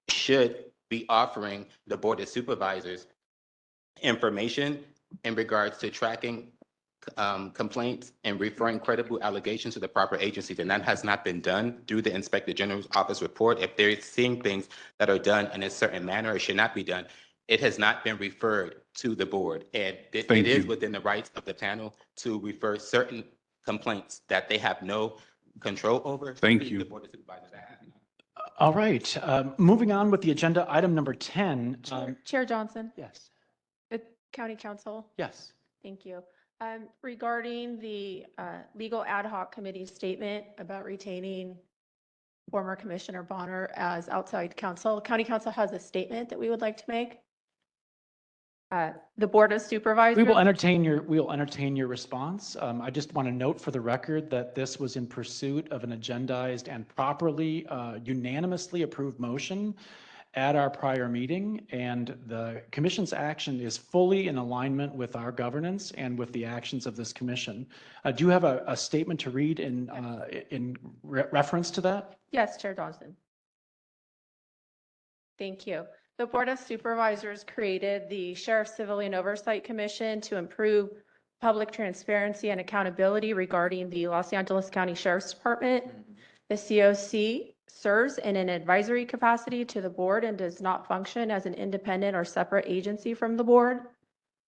should be offering the Board of Supervisors information in regards to tracking complaints and referring credible allegations to the proper agencies. And that has not been done through the Inspector General's office report. If they're seeing things that are done in a certain manner, it should not be done. It has not been referred to the board. And it is within the rights of the panel to refer certain complaints that they have no control over. Thank you. The Board of Supervisors. All right, moving on with the agenda, item number 10. Chair Johnson. Yes. The County Council. Yes. Thank you. Regarding the legal ad hoc committee statement about retaining former Commissioner Bonner as outside counsel, County Council has a statement that we would like to make. The Board of Supervisors. We will entertain your response. I just want to note for the record that this was in pursuit of an agendized and properly unanimously approved motion. at our prior meeting, and the commission's action is fully in alignment with our governance and with the actions of this commission. Do you have a statement to read in reference to that? Yes, Chair Johnson. Thank you. The Board of Supervisors created the Sheriff Civilian Oversight Commission to improve public transparency and accountability regarding the Los Angeles County Sheriff's Department. The COC serves in an advisory capacity to the board and does not function as an independent or separate agency from the board.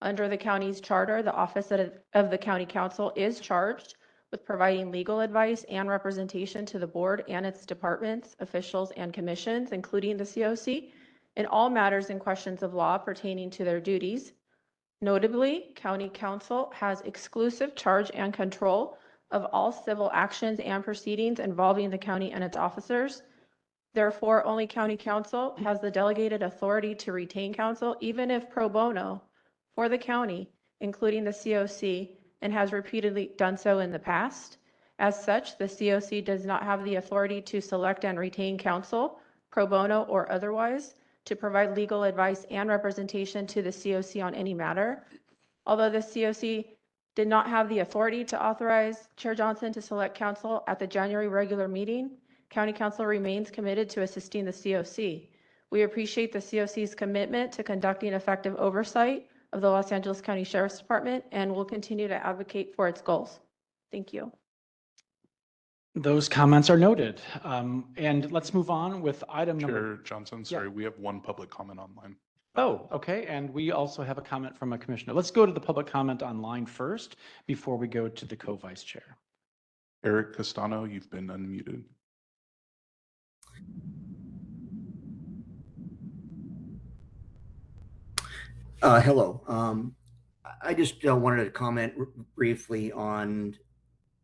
Under the county's charter, the Office of the County Council is charged with providing legal advice and representation to the board and its departments, officials, and commissions, including the COC, in all matters and questions of law pertaining to their duties. Notably, County Council has exclusive charge and control of all civil actions and proceedings involving the county and its officers. Therefore, only County Council has the delegated authority to retain counsel, even if pro bono, for the county, including the COC, and has repeatedly done so in the past. As such, the COC does not have the authority to select and retain counsel, pro bono or otherwise, to provide legal advice and representation to the COC on any matter. Although the COC did not have the authority to authorize Chair Johnson to select counsel at the January regular meeting, County Council remains committed to assisting the COC. We appreciate the COC's commitment to conducting effective oversight of the Los Angeles County Sheriff's Department and will continue to advocate for its goals. Thank you. Those comments are noted. And let's move on with item number. Chair Johnson, sorry, we have one public comment online. Oh, okay. And we also have a comment from a commissioner. Let's go to the public comment online first before we go to the co-vice chair. Eric Castano, you've been unmuted. Hello. I just wanted to comment briefly on,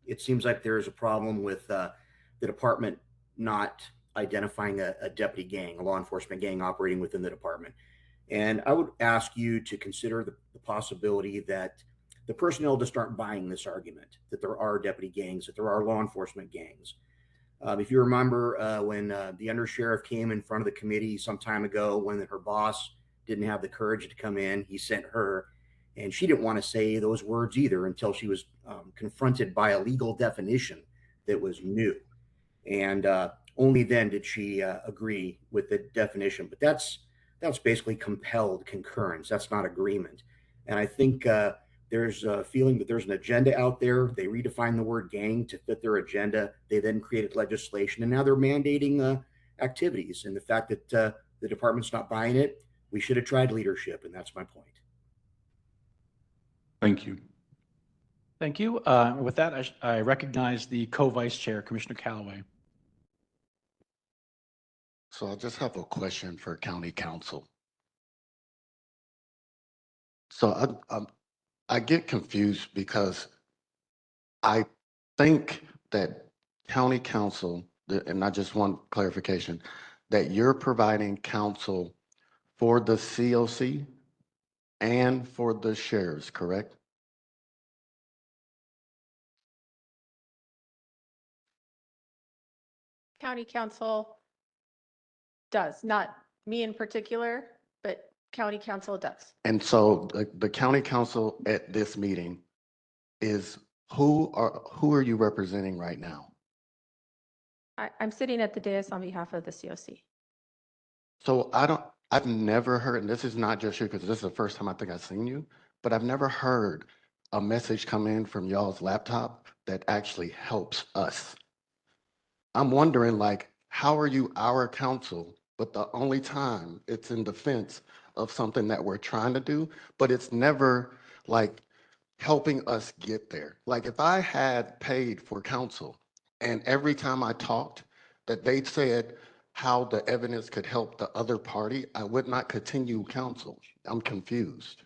it seems like there is a problem with the department not identifying a deputy gang, a law enforcement gang operating within the department. And I would ask you to consider the possibility that the personnel just aren't buying this argument, that there are deputy gangs, that there are law enforcement gangs. If you remember when the undersheriff came in front of the committee some time ago, when her boss didn't have the courage to come in, he sent her, and she didn't want to say those words either until she was confronted by a legal definition that was new. And only then did she agree with the definition. But that's basically compelled concurrence. That's not agreement. And I think there's a feeling that there's an agenda out there. They redefined the word gang to fit their agenda. They then created legislation, and now they're mandating activities. And the fact that the department's not buying it, we should have tried leadership, and that's my point. Thank you. Thank you. With that, I recognize the co-vice chair, Commissioner Callaway. So I just have a question for County Council. So I get confused because I think that County Council, and I just want clarification, that you're providing counsel for the COC and for the sheriffs, correct? County Council does, not me in particular, but County Council does. And so the County Council at this meeting is who are you representing right now? I'm sitting at the dais on behalf of the COC. So I've never heard, and this is not just you, because this is the first time I think I've seen you, but I've never heard a message come in from y'all's laptop that actually helps us. I'm wondering, like, how are you our counsel, but the only time it's in defense of something that we're trying to do, but it's never like helping us get there. Like if I had paid for counsel and every time I talked that they said how the evidence could help the other party, I would not continue counsel. I'm confused.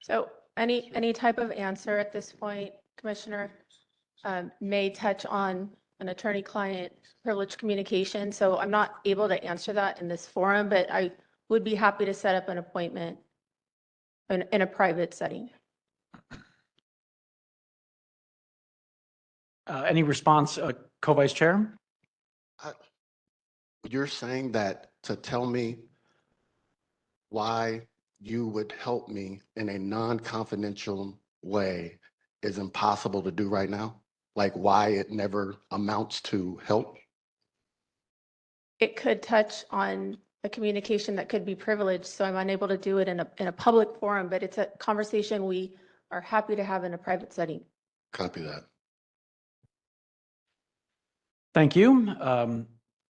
So any type of answer at this point, Commissioner, may touch on an attorney-client privileged communication. So I'm not able to answer that in this forum, but I would be happy to set up an appointment in a private setting. Any response, co-vice chair? you're saying that to tell me why you would help me in a non-confidential way is impossible to do right now? Like why it never amounts to help? It could touch on a communication that could be privileged, so I'm unable to do it in a public forum, but it's a conversation we are happy to have in a private setting. Copy that. Thank you.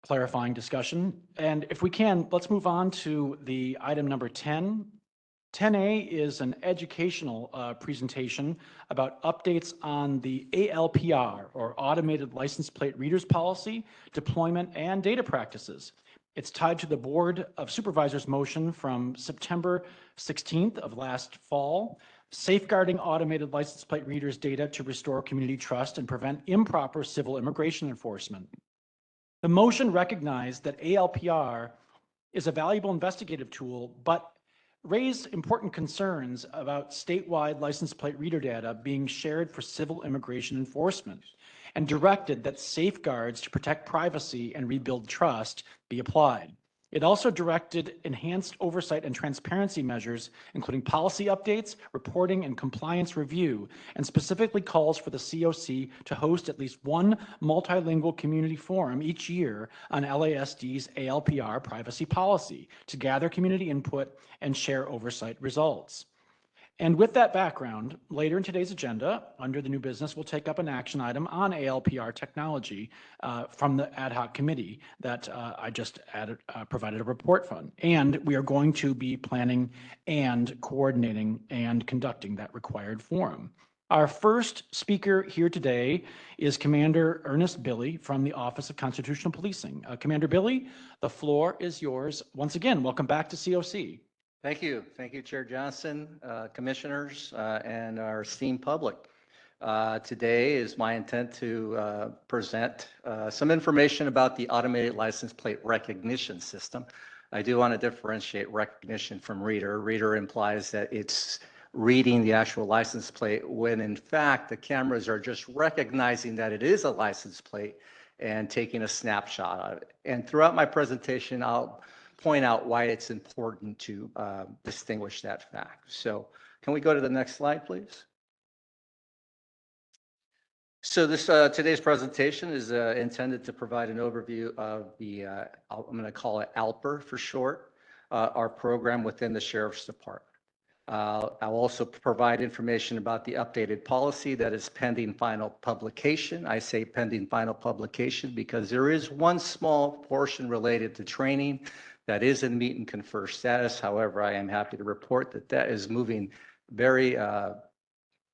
Clarifying discussion. And if we can, let's move on to the item number 10. 10A is an educational presentation about updates on the ALPR, or Automated License Plate Readers Policy, deployment, and data practices. It's tied to the Board of Supervisors motion from September 16th of last fall, safeguarding automated license plate readers' data to restore community trust and prevent improper civil immigration enforcement. The motion recognized that ALPR is a valuable investigative tool, but raised important concerns about statewide license plate reader data being shared for civil immigration enforcement, and directed that safeguards to protect privacy and rebuild trust be applied. It also directed enhanced oversight and transparency measures, including policy updates, reporting, and compliance review, and specifically calls for the COC to host at least one multilingual community forum each year on LASD's ALPR privacy policy to gather community input and share oversight results. And with that background, later in today's agenda, under the new business, we'll take up an action item on ALPR technology from the ad hoc committee that I just provided a report from. And we are going to be planning and coordinating and conducting that required forum. Our first speaker here today is Commander Ernest Billy from the Office of Constitutional Policing. Commander Billy, the floor is yours. Once again, welcome back to COC. Thank you. Thank you, Chair Johnson, commissioners, and our esteemed public. Today is my intent to present some information about the automated license plate recognition system. I do want to differentiate recognition from reader. Reader implies that it's reading the actual license plate when in fact the cameras are just recognizing that it is a license plate and taking a snapshot of it. And throughout my presentation, I'll point out why it's important to distinguish that fact. So can we go to the next slide, please? So this today's presentation is intended to provide an overview of the, I'm going to call it ALPR for short, our program within the Sheriff's Department. I'll also provide information about the updated policy that is pending final publication. I say pending final publication because there is one small portion related to training that is in meet and confer status. However, I am happy to report that that is moving very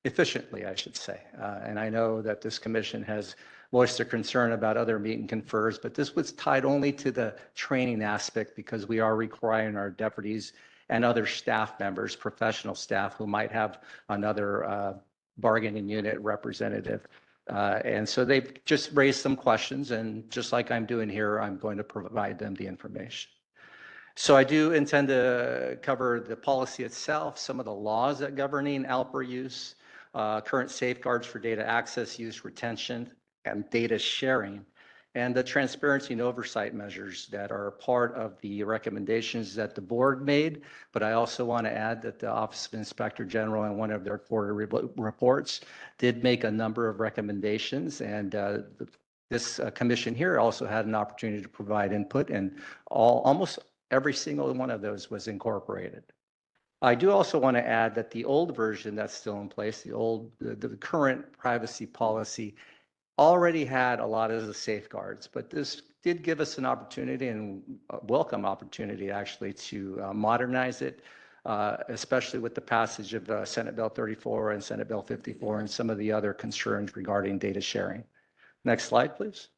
efficiently, I should say. And I know that this commission has voiced their concern about other meet and confers, but this was tied only to the training aspect because we are requiring our deputies and other staff members, professional staff who might have another bargaining unit representative. And so they've just raised some questions, and just like I'm doing here, I'm going to provide them the information. So I do intend to cover the policy itself, some of the laws that governing ALPR use, current safeguards for data access, use, retention, and data sharing, and the transparency and oversight measures that are part of the recommendations that the board made. But I also want to add that the Office of Inspector General in one of their quarterly reports did make a number of recommendations, and this commission here also had an opportunity to provide input, and almost every single one of those was incorporated. I do also want to add that the old version that's still in place, the current privacy policy, already had a lot of the safeguards, but this did give us an opportunity, and a welcome opportunity actually, to modernize it, especially with the passage of Senate Bill 34 and Senate Bill 54 and some of the other concerns regarding data sharing. Next slide, please.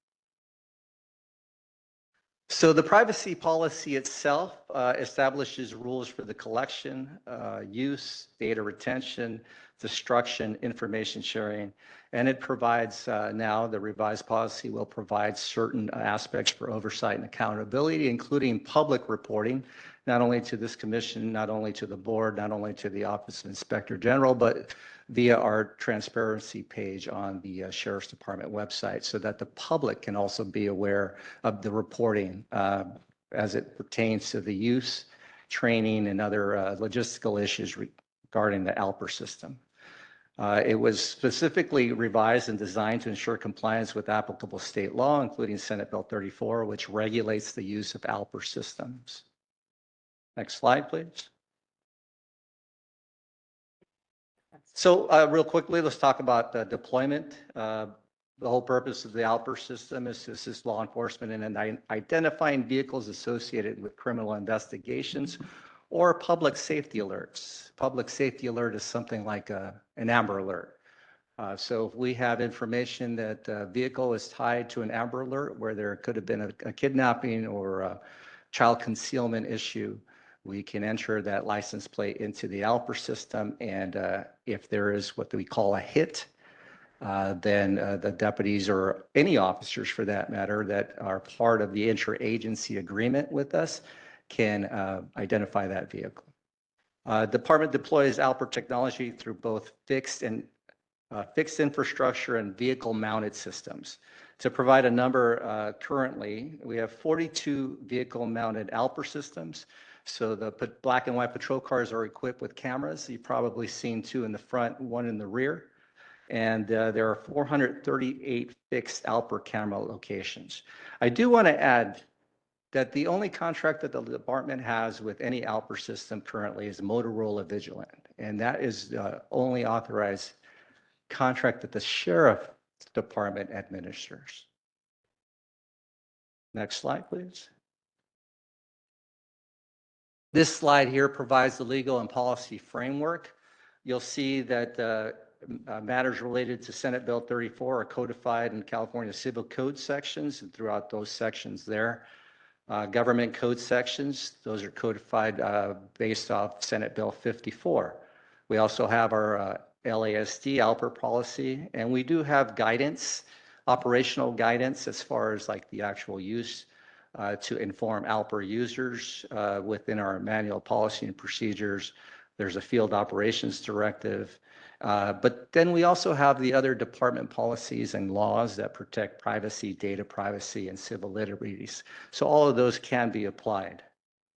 So the privacy policy itself establishes rules for the collection, use, data retention, destruction, information sharing, and it provides now the revised policy will provide certain aspects for oversight and accountability, including public reporting, not only to this commission, not only to the board, not only to the Office of Inspector General, but via our transparency page on the Sheriff's Department website so that the public can also be aware of the reporting as it pertains to the use, training, and other logistical issues regarding the ALPR system. It was specifically revised and designed to ensure compliance with applicable state law, including Senate Bill 34, which regulates the use of ALPR systems. Next slide, please. So real quickly, let's talk about deployment. The whole purpose of the ALPR system is to assist law enforcement in identifying vehicles associated with criminal investigations or public safety alerts. Public safety alert is something like an Amber Alert. So if we have information that a vehicle is tied to an Amber Alert where there could have been a kidnapping or a child concealment issue, we can enter that license plate into the ALPR system. And if there is what we call a hit, then the deputies or any officers for that matter that are part of the interagency agreement with us can identify that vehicle. Department deploys ALPR technology through both fixed infrastructure and vehicle mounted systems. To provide a number, currently we have 42 vehicle mounted ALPR systems. So the black and white patrol cars are equipped with cameras. You've probably seen 2 in the front, 1 in the rear. And there are 438 fixed ALPR camera locations. I do want to add that the only contract that the department has with any ALPR system currently is Motorola Vigilant. And that is the only authorized contract that the Sheriff's Department administers. Next slide, please. This slide here provides the legal and policy framework. You'll see that matters related to Senate Bill 34 are codified in California Civil Code sections, and throughout those sections there. Government code sections, those are codified based off Senate Bill 54. We also have our LASD ALPR policy, and we do have guidance, operational guidance as far as like the actual use to inform ALPR users within our manual policy and procedures. There's a field operations directive. But then we also have the other department policies and laws that protect privacy, data privacy, and civil liberties. So all of those can be applied.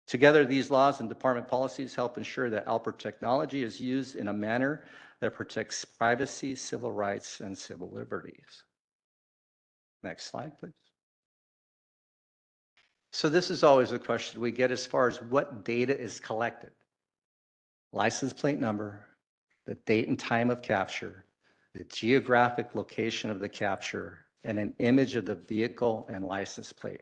Together, these laws and department policies help ensure that ALPR technology is used in a manner that protects privacy, civil rights, and civil liberties. Next slide, please. So this is always a question we get as far as what data is collected. License plate number, the date and time of capture, the geographic location of the capture, and an image of the vehicle and license plate.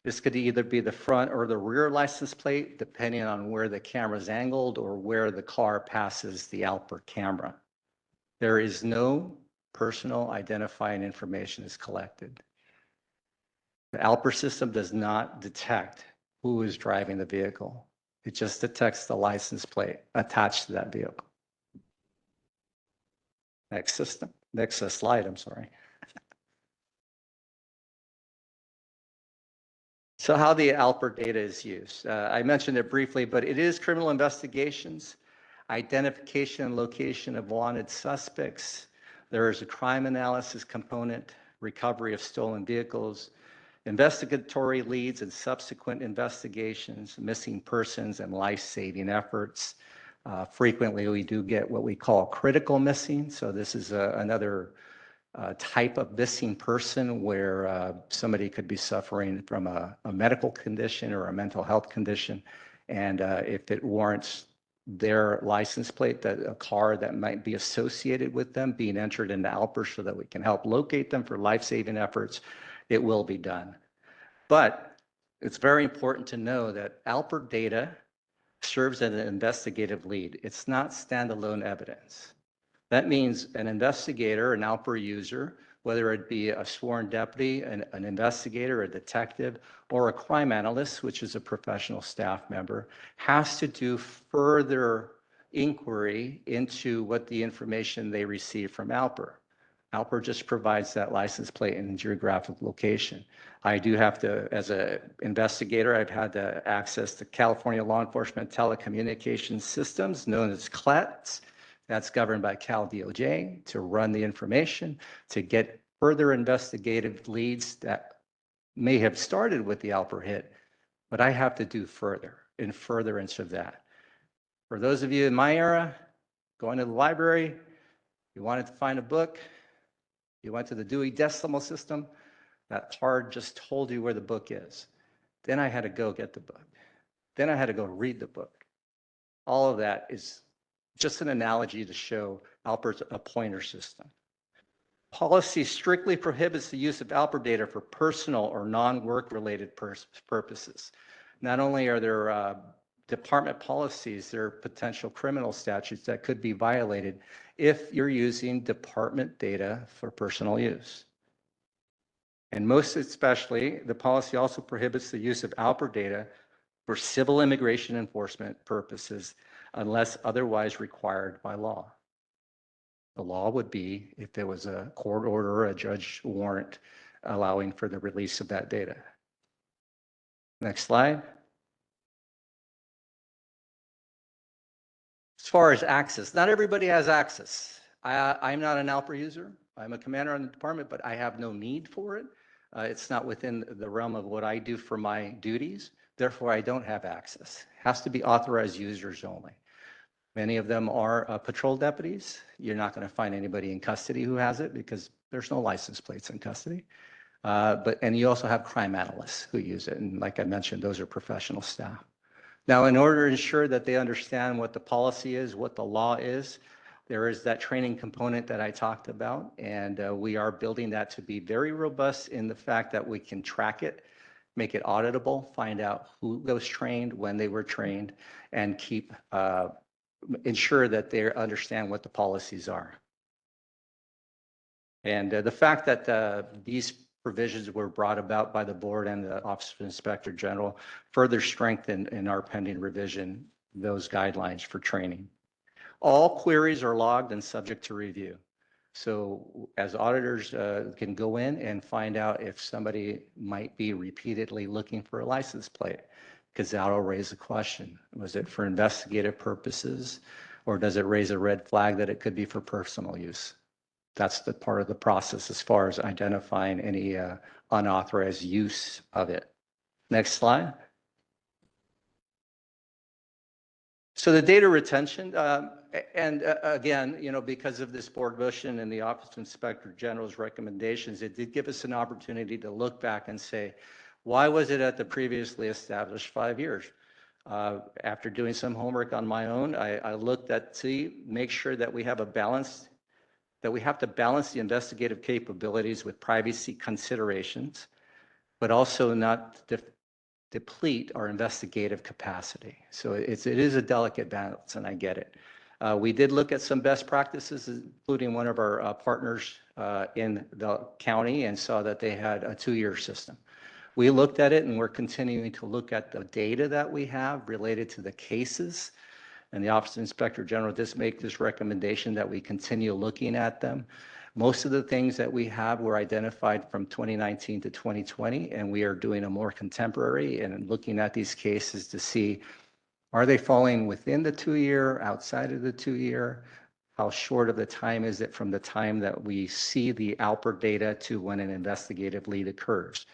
This could either be the front or the rear license plate, depending on where the camera is angled or where the car passes the ALPR camera. There is no personal identifying information is collected. The ALPR system does not detect who is driving the vehicle. It just detects the license plate attached to that vehicle. Next slide, I'm sorry. So how the ALPR data is used. I mentioned it briefly, but it is criminal investigations, identification and location of wanted suspects. There is a crime analysis component, recovery of stolen vehicles, investigatory leads and subsequent investigations, missing persons and life-saving efforts. Frequently, we do get what we call critical missing. So this is another type of missing person where somebody could be suffering from a medical condition or a mental health condition. And if it warrants their license plate, that a car that might be associated with them being entered into ALPR so that we can help locate them for life-saving efforts, it will be done. But it's very important to know that ALPR data serves as an investigative lead. It's not standalone evidence. That means an investigator, an ALPR user, whether it be a sworn deputy, an investigator, a detective, or a crime analyst, which is a professional staff member, has to do further inquiry into what the information they receive from ALPR. ALPR just provides that license plate and geographic location. I do have to, as an investigator, I've had to access the California Law Enforcement Telecommunications Systems, known as CLETS. That's governed by Cal DOJ, to run the information, to get further investigative leads that may have started with the ALPR hit, but I have to do further in furtherance of that. For those of you in my era, going to the library, you wanted to find a book, you went to the Dewey Decimal System, that card just told you where the book is. Then I had to go get the book. Then I had to go read the book. All of that is just an analogy to show ALPR's a pointer system. Policy strictly prohibits the use of ALPR data for personal or non-work related purposes. Not only are there department policies, there are potential criminal statutes that could be violated if you're using department data for personal use. And most especially, the policy also prohibits the use of ALPR data for civil immigration enforcement purposes unless otherwise required by law. The law would be if there was a court order or a judge warrant allowing for the release of that data. Next slide. As far as access, not everybody has access. I'm not an ALPR user. I'm a commander on the department, but I have no need for it. It's not within the realm of what I do for my duties. Therefore, I don't have access. It has to be authorized users only. Many of them are patrol deputies. You're not going to find anybody in custody who has it because there's no license plates in custody. And you also have crime analysts who use it. And like I mentioned, those are professional staff. Now, in order to ensure that they understand what the policy is, what the law is, there is that training component that I talked about. And we are building that to be very robust in the fact that we can track it, make it auditable, find out who was trained, when they were trained, and ensure that they understand what the policies are. And the fact that these provisions were brought about by the board and the Office of Inspector General further strengthen in our pending revision those guidelines for training. All queries are logged and subject to review. So as auditors can go in and find out if somebody might be repeatedly looking for a license plate, because that'll raise a question. Was it for investigative purposes, or does it raise a red flag that it could be for personal use? That's the part of the process as far as identifying any unauthorized use of it. Next slide. So the data retention, and again, because of this board motion and the Office of Inspector General's recommendations, it did give us an opportunity to look back and say, why was it at the previously established 5 years? After doing some homework on my own, I looked at make sure that we have a balance, that we have to balance the investigative capabilities with privacy considerations, but also not deplete our investigative capacity. So it is a delicate balance, and I get it. We did look at some best practices, including one of our partners in the county, and saw that they had a 2-year system. We looked at it, and we're continuing to look at the data that we have related to the cases. And the Office of Inspector General does make this recommendation that we continue looking at them. Most of the things that we have were identified from 2019 to 2020, and we are doing a more contemporary and looking at these cases to see, are they falling within the 2-year, outside of the 2-year? How short of the time is it from the time that we see the ALPR data to when an investigative lead occurs?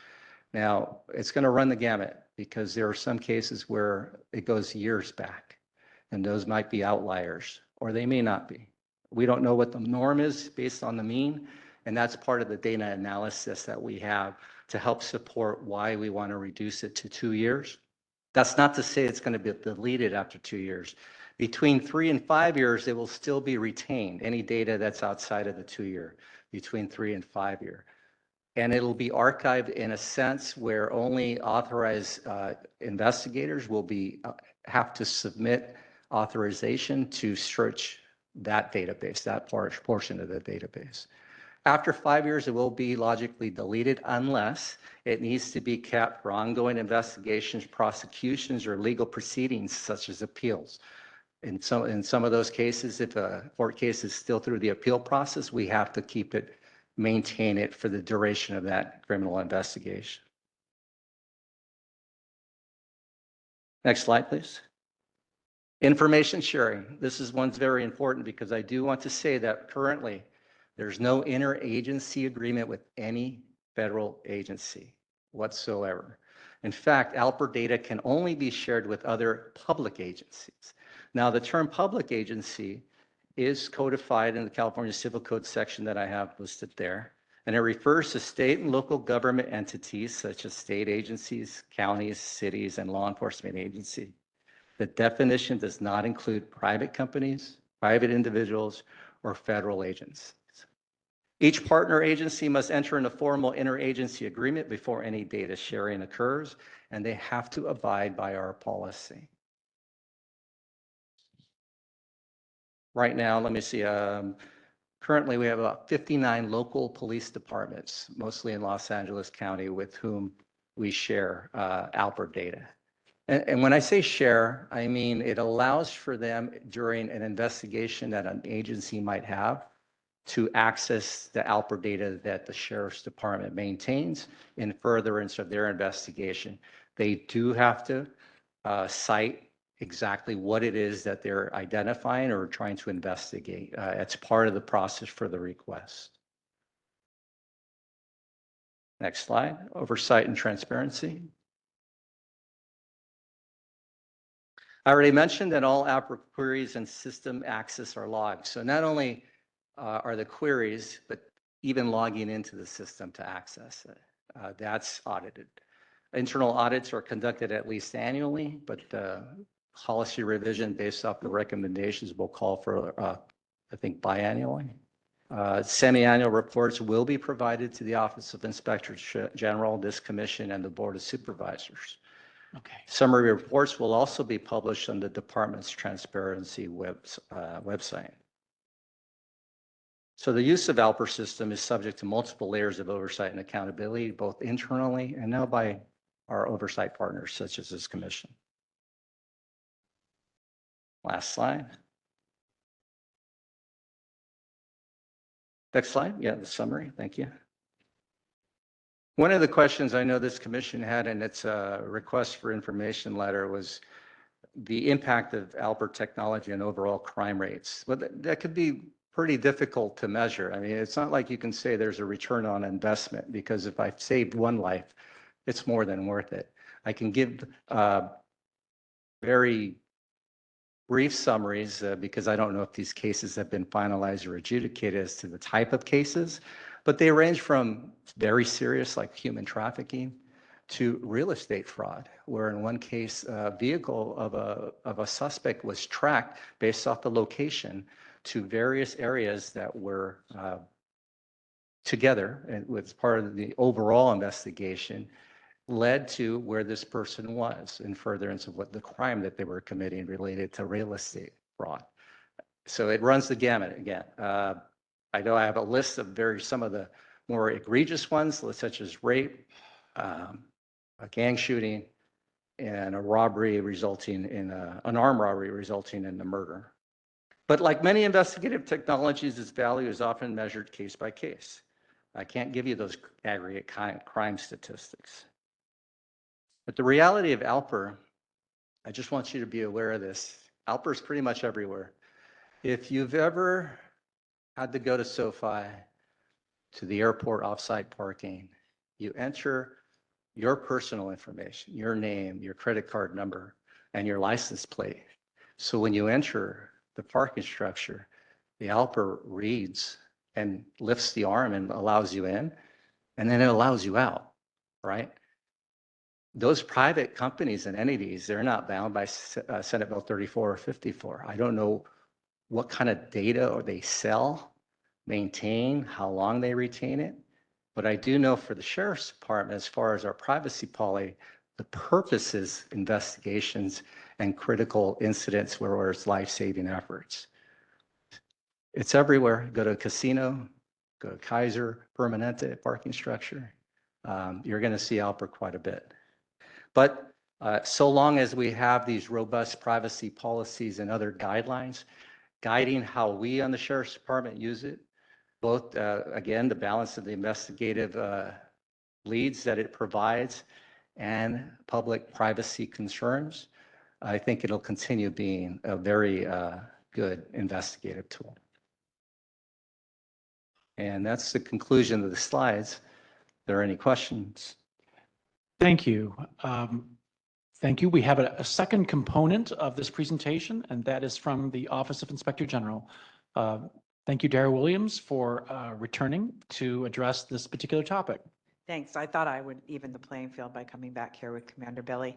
Now, it's going to run the gamut because there are some cases where it goes years back, and those might be outliers, or they may not be. We don't know what the norm is based on the mean, and that's part of the data analysis that we have to help support why we want to reduce it to 2 years. That's not to say it's going to be deleted after 2 years. Between 3 and 5 years, it will still be retained, any data that's outside of the 2-year, between 3 and 5 year. And it'll be archived in a sense where only authorized investigators will have to submit authorization to search that database, that portion of the database. After 5 years, it will be logically deleted unless it needs to be kept for ongoing investigations, prosecutions, or legal proceedings such as appeals. In some of those cases, if a court case is still through the appeal process, we have to keep it, maintain it for the duration of that criminal investigation. Next slide, please. Information sharing. This is one's very important because I do want to say that currently there's no interagency agreement with any federal agency whatsoever. In fact, ALPR data can only be shared with other public agencies. Now, the term public agency is codified in the California Civil Code section that I have listed there, and it refers to state and local government entities such as state agencies, counties, cities, and law enforcement agencies. The definition does not include private companies, private individuals, or federal agencies. Each partner agency must enter in a formal interagency agreement before any data sharing occurs, and they have to abide by our policy. Right now, let me see, currently we have about 59 local police departments, mostly in Los Angeles County, with whom we share ALPR data. And when I say share, I mean it allows for them during an investigation that an agency might have to access the ALPR data that the Sheriff's Department maintains in furtherance of their investigation. They do have to cite exactly what it is that they're identifying or trying to investigate. It's part of the process for the request. Next slide, oversight and transparency. I already mentioned that all ALPR queries and system access are logged. So not only are the queries, but even logging into the system to access it. That's audited. Internal audits are conducted at least annually, but policy revision based off the recommendations will call for, I think, biannually. Semi-annual reports will be provided to the Office of Inspector General, this commission, and the Board of Supervisors. Okay. Summary reports will also be published on the department's transparency website. So the use of ALPR system is subject to multiple layers of oversight and accountability, both internally and now by our oversight partners, such as this commission. Last slide. Next slide. Yeah, the summary. Thank you. One of the questions I know this commission had in its request for information letter was the impact of ALPR technology on overall crime rates. Well, that could be pretty difficult to measure. I mean, it's not like you can say there's a return on investment, because if I've saved one life, it's more than worth it. I can give very brief summaries because I don't know if these cases have been finalized or adjudicated as to the type of cases, but they range from very serious, like human trafficking, to real estate fraud, where in one case, a vehicle of a suspect was tracked based off the location to various areas that were together, and was part of the overall investigation, led to where this person was in furtherance of what the crime that they were committing related to real estate fraud. So it runs the gamut again. I know I have a list of some of the more egregious ones, such as rape, a gang shooting, and a robbery resulting in an armed robbery resulting in the murder. But like many investigative technologies, its value is often measured case by case. I can't give you those aggregate crime statistics. But the reality of ALPR, I just want you to be aware of this. ALPR is pretty much everywhere. If you've ever had to go to SoFi, to the airport offsite parking, you enter your personal information, your name, your credit card number, and your license plate. So when you enter the parking structure, the ALPR reads and lifts the arm and allows you in, and then it allows you out, right? Those private companies and entities, they're not bound by Senate Bill 34 or 54. I don't know what kind of data or they sell, maintain, how long they retain it. But I do know for the Sheriff's Department, as far as our privacy policy, the purpose is investigations and critical incidents where it's life-saving efforts. It's everywhere. Go to a casino, Kaiser Permanente parking structure, you're going to see Alper quite a bit. But so long as we have these robust privacy policies and other guidelines guiding how we on the Sheriff's Department use it, both, again, the balance of the investigative leads that it provides and public privacy concerns, I think it'll continue being a very good investigative tool. And that's the conclusion of the slides. Are there any questions? Thank you. Thank you. We have a second component of this presentation, and that is from the Office of Inspector General. Thank you, Dara Williams, for returning to address this particular topic. Thanks. I thought I would even the playing field by coming back here with Commander Billy.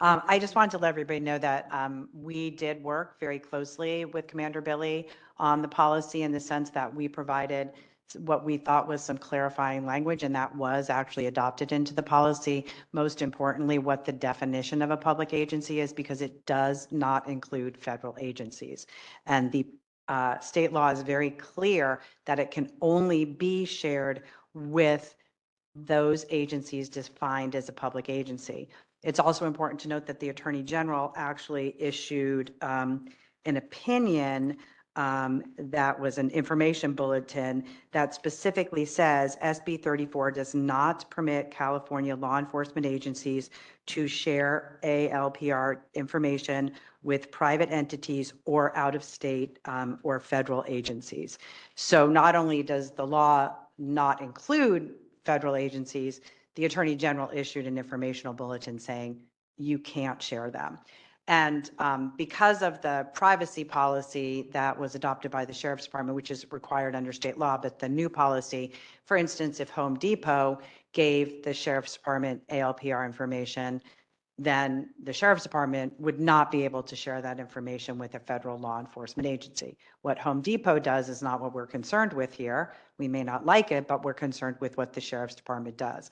I just wanted to let everybody know that we did work very closely with Commander Billy on the policy in the sense that we provided what we thought was some clarifying language, and that was actually adopted into the policy. Most importantly, what the definition of a public agency is, because it does not include federal agencies. And the state law is very clear that it can only be shared with those agencies defined as a public agency. It's also important to note that the Attorney General actually issued an opinion that was an information bulletin that specifically says SB 34 does not permit California law enforcement agencies to share ALPR information with private entities or out-of-state or federal agencies. So not only does the law not include federal agencies, the Attorney General issued an informational bulletin saying you can't share them. And because of the privacy policy that was adopted by the Sheriff's Department, which is required under state law, but the new policy, for instance, if Home Depot gave the Sheriff's Department ALPR information, then the Sheriff's Department would not be able to share that information with a federal law enforcement agency. What Home Depot does is not what we're concerned with here. We may not like it, but we're concerned with what the Sheriff's Department does.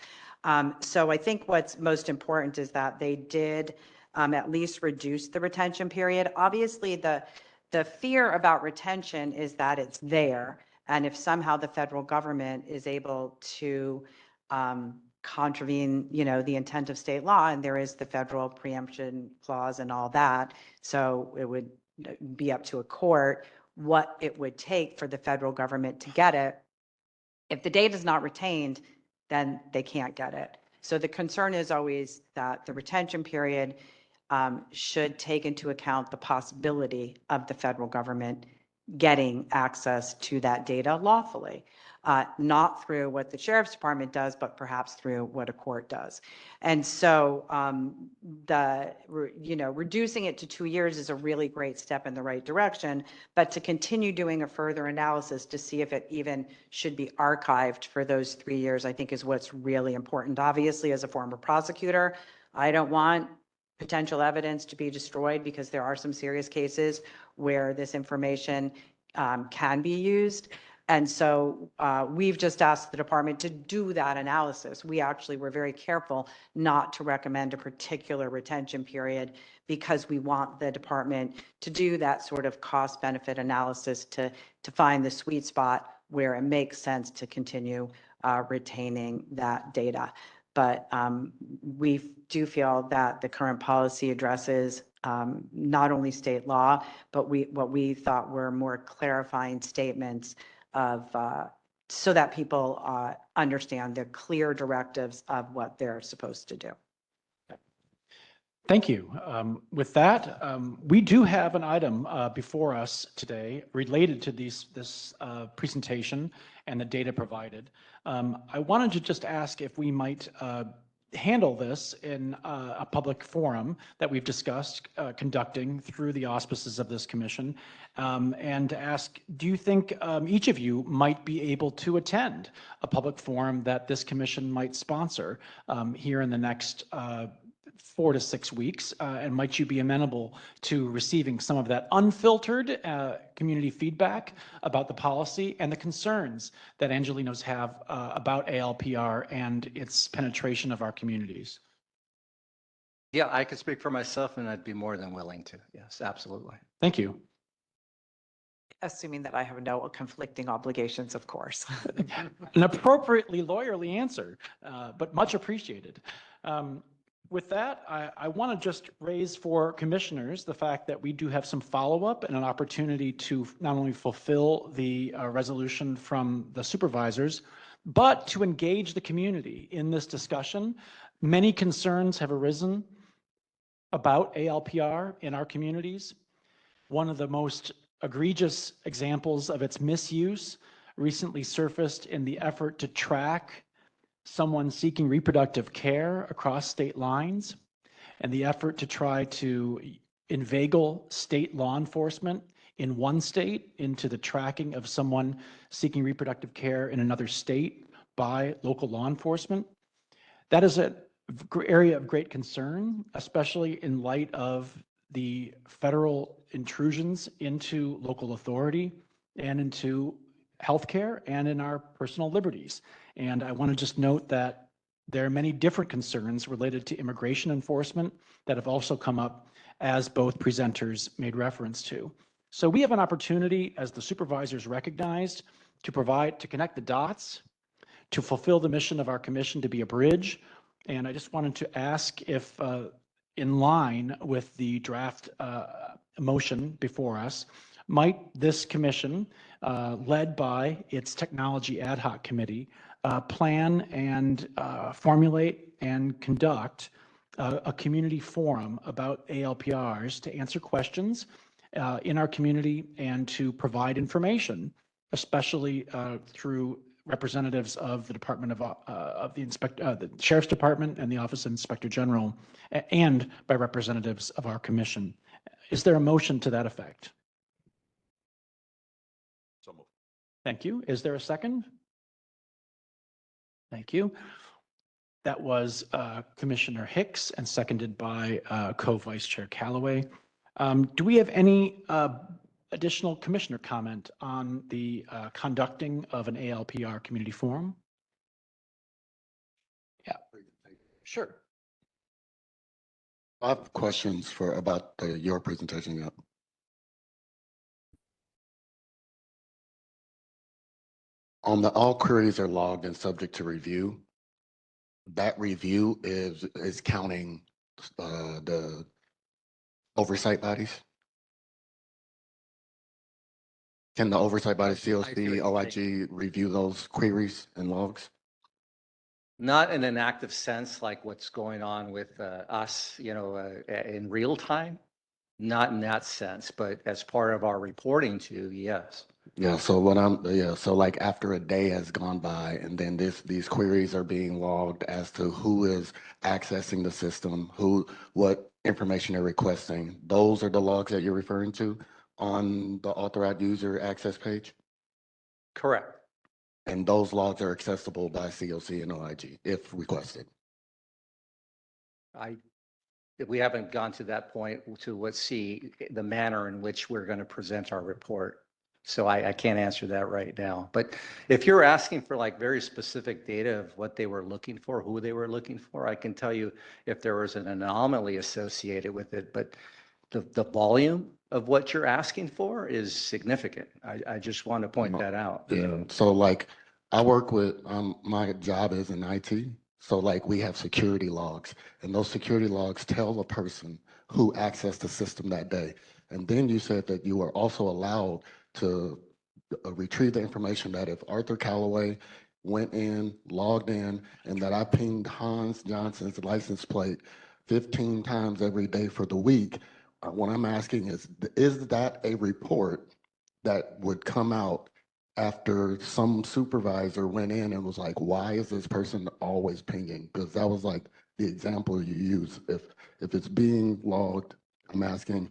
So I think what's most important is that they did at least reduce the retention period. Obviously, the fear about retention is that it's there, and if somehow the federal government is able to contravene, the intent of state law, and there is the federal preemption clause and all that, so it would be up to a court what it would take for the federal government to get it. If the data is not retained, then they can't get it. So the concern is always that the retention period should take into account the possibility of the federal government getting access to that data lawfully, not through what the Sheriff's Department does, but perhaps through what a court does. And so reducing it to 2 years is a really great step in the right direction, but to continue doing a further analysis to see if it even should be archived for those 3 years, I think is what's really important. Obviously, as a former prosecutor, I don't want potential evidence to be destroyed, because there are some serious cases where this information can be used. And so we've just asked the department to do that analysis. We actually were very careful not to recommend a particular retention period, because we want the department to do that sort of cost-benefit analysis to find the sweet spot where it makes sense to continue retaining that data. But we do feel that the current policy addresses not only state law, but what we thought were more clarifying statements of so that people understand the clear directives of what they're supposed to do. Thank you. With that, we do have an item before us today related to this presentation and the data provided. I wanted to just ask if we might handle this in a public forum that we've discussed conducting through the auspices of this commission, and to ask, do you think each of you might be able to attend a public forum that this commission might sponsor here in the next 4 to 6 weeks, and might you be amenable to receiving some of that unfiltered community feedback about the policy and the concerns that Angelenos have about ALPR and its penetration of our communities? Yeah, I could speak for myself, and I'd be more than willing to. Yes, absolutely. Thank you. Assuming that I have no conflicting obligations, of course. An appropriately lawyerly answer, but much appreciated. With that, I want to just raise for commissioners the fact that we do have some follow-up and an opportunity to not only fulfill the resolution from the supervisors, but to engage the community in this discussion. Many concerns have arisen about ALPR in our communities. One of the most egregious examples of its misuse recently surfaced in the effort to track someone seeking reproductive care across state lines, and the effort to try to inveigle state law enforcement in one state into the tracking of someone seeking reproductive care in another state by local law enforcement. That is an area of great concern, especially in light of the federal intrusions into local authority and into healthcare and in our personal liberties. And I want to just note that there are many different concerns related to immigration enforcement that have also come up, as both presenters made reference to. So we have an opportunity, as the supervisors recognized, to connect the dots, to fulfill the mission of our commission to be a bridge. And I just wanted to ask if, in line with the draft motion before us, might this commission, led by its technology ad hoc committee, plan and formulate and conduct a community forum about ALPRs to answer questions in our community and to provide information, especially through representatives of the Department of the Sheriff's Department and the Office of Inspector General, and by representatives of our commission. Is there a motion to that effect? So moved. Thank you. Is there a second? Thank you. That was Commissioner Hicks and seconded by Co-Vice Chair Callaway. Do we have any additional commissioner comment on the conducting of an ALPR community forum? Yeah, sure. I have questions about your presentation. Yeah. On the all queries are logged and subject to review. That review is counting the oversight bodies. Can the oversight bodies, COC, OIG, review those queries and logs? Not in an active sense like what's going on with us, in real time. Not in that sense, but as part of our reporting to, yes. Yeah, so so like after a day has gone by and then these queries are being logged as to who is accessing the system, what information they're requesting, those are the logs that you're referring to on the authorized user access page? Correct. And those logs are accessible by COC and OIG if requested? We haven't gone to that point to see the manner in which we're going to present our report. So I can't answer that right now. But if you're asking for like very specific data of what they were looking for, who they were looking for, I can tell you if there was an anomaly associated with it. But the volume of what you're asking for is significant. I just want to point that out. Yeah. So like I work with, my job is in IT. So like we have security logs and those security logs tell the person who accessed the system that day. And then you said that you are also allowed to retrieve the information that if Arthur Callaway went in, logged in, and that I pinged Hans Johnson's license plate 15 times every day for the week, what I'm asking is that a report that would come out after some supervisor went in and was like, why is this person always pinging? Because that was like the example you use. If it's being logged, I'm asking,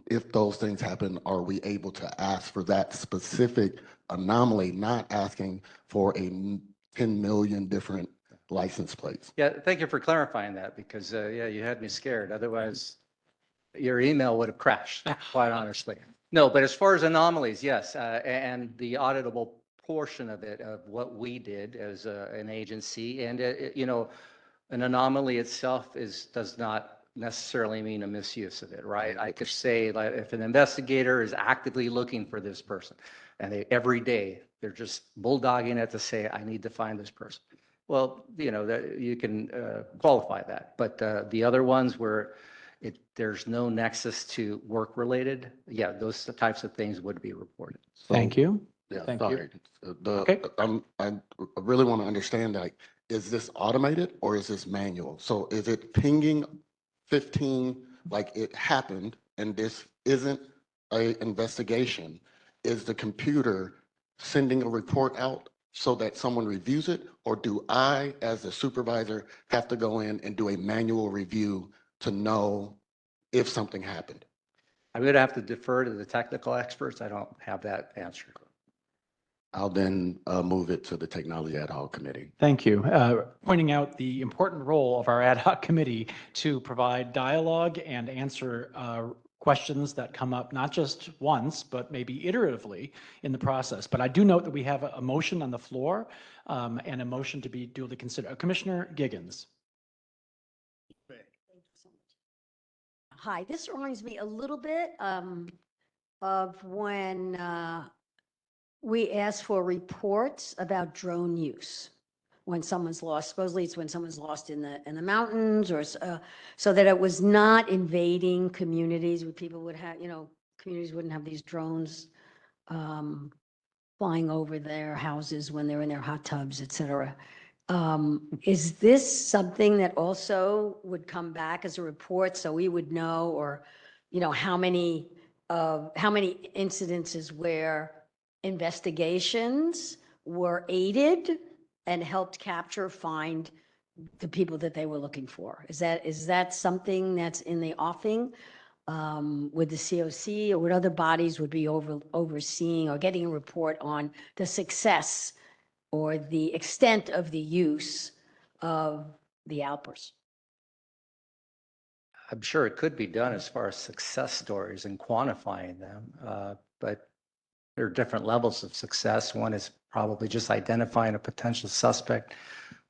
if those things happen, are we able to ask for that specific anomaly, not asking for 10 million different license plates? Yeah, thank you for clarifying that because, yeah, you had me scared. Otherwise, your email would have crashed, quite honestly. No, but as far as anomalies, yes, and the auditable portion of it, of what we did as an agency, and an anomaly itself does not necessarily mean a misuse of it, right? I could say, like, if an investigator is actively looking for this person and every day they're just bulldogging it to say, I need to find this person. Well, that you can qualify that. But the other ones where there's no nexus to work related, yeah, those types of things would be reported. Thank you. Yeah, Thank sorry. you. The, Okay. I really want to understand, like, is this automated or is this manual? So is it pinging 15, like it happened and this isn't a investigation? Is the computer sending a report out so that someone reviews it? Or do I, as a supervisor, have to go in and do a manual review to know if something happened? I'm going to have to defer to the technical experts. I don't have that answer. I'll then move it to the Technology Ad Hoc Committee. Thank you. Pointing out the important role of our ad hoc committee to provide dialogue and answer questions that come up not just once, but maybe iteratively in the process. But I do note that we have a motion on the floor and a motion to be duly considered. Commissioner Giggins. Hi, this reminds me a little bit of when we asked for reports about drone use. When someone's lost, supposedly it's when someone's lost in the mountains, or so that it was not invading communities where people would have, communities wouldn't have these drones flying over their houses when they're in their hot tubs, et cetera. Is this something that also would come back as a report so we would know, or, how many incidences where investigations were aided and helped find the people that they were looking for? Is that something that's in the offing with the COC, or what other bodies would be overseeing or getting a report on the success or the extent of the use of the ALPERs? I'm sure it could be done as far as success stories and quantifying them, but there are different levels of success. One is probably just identifying a potential suspect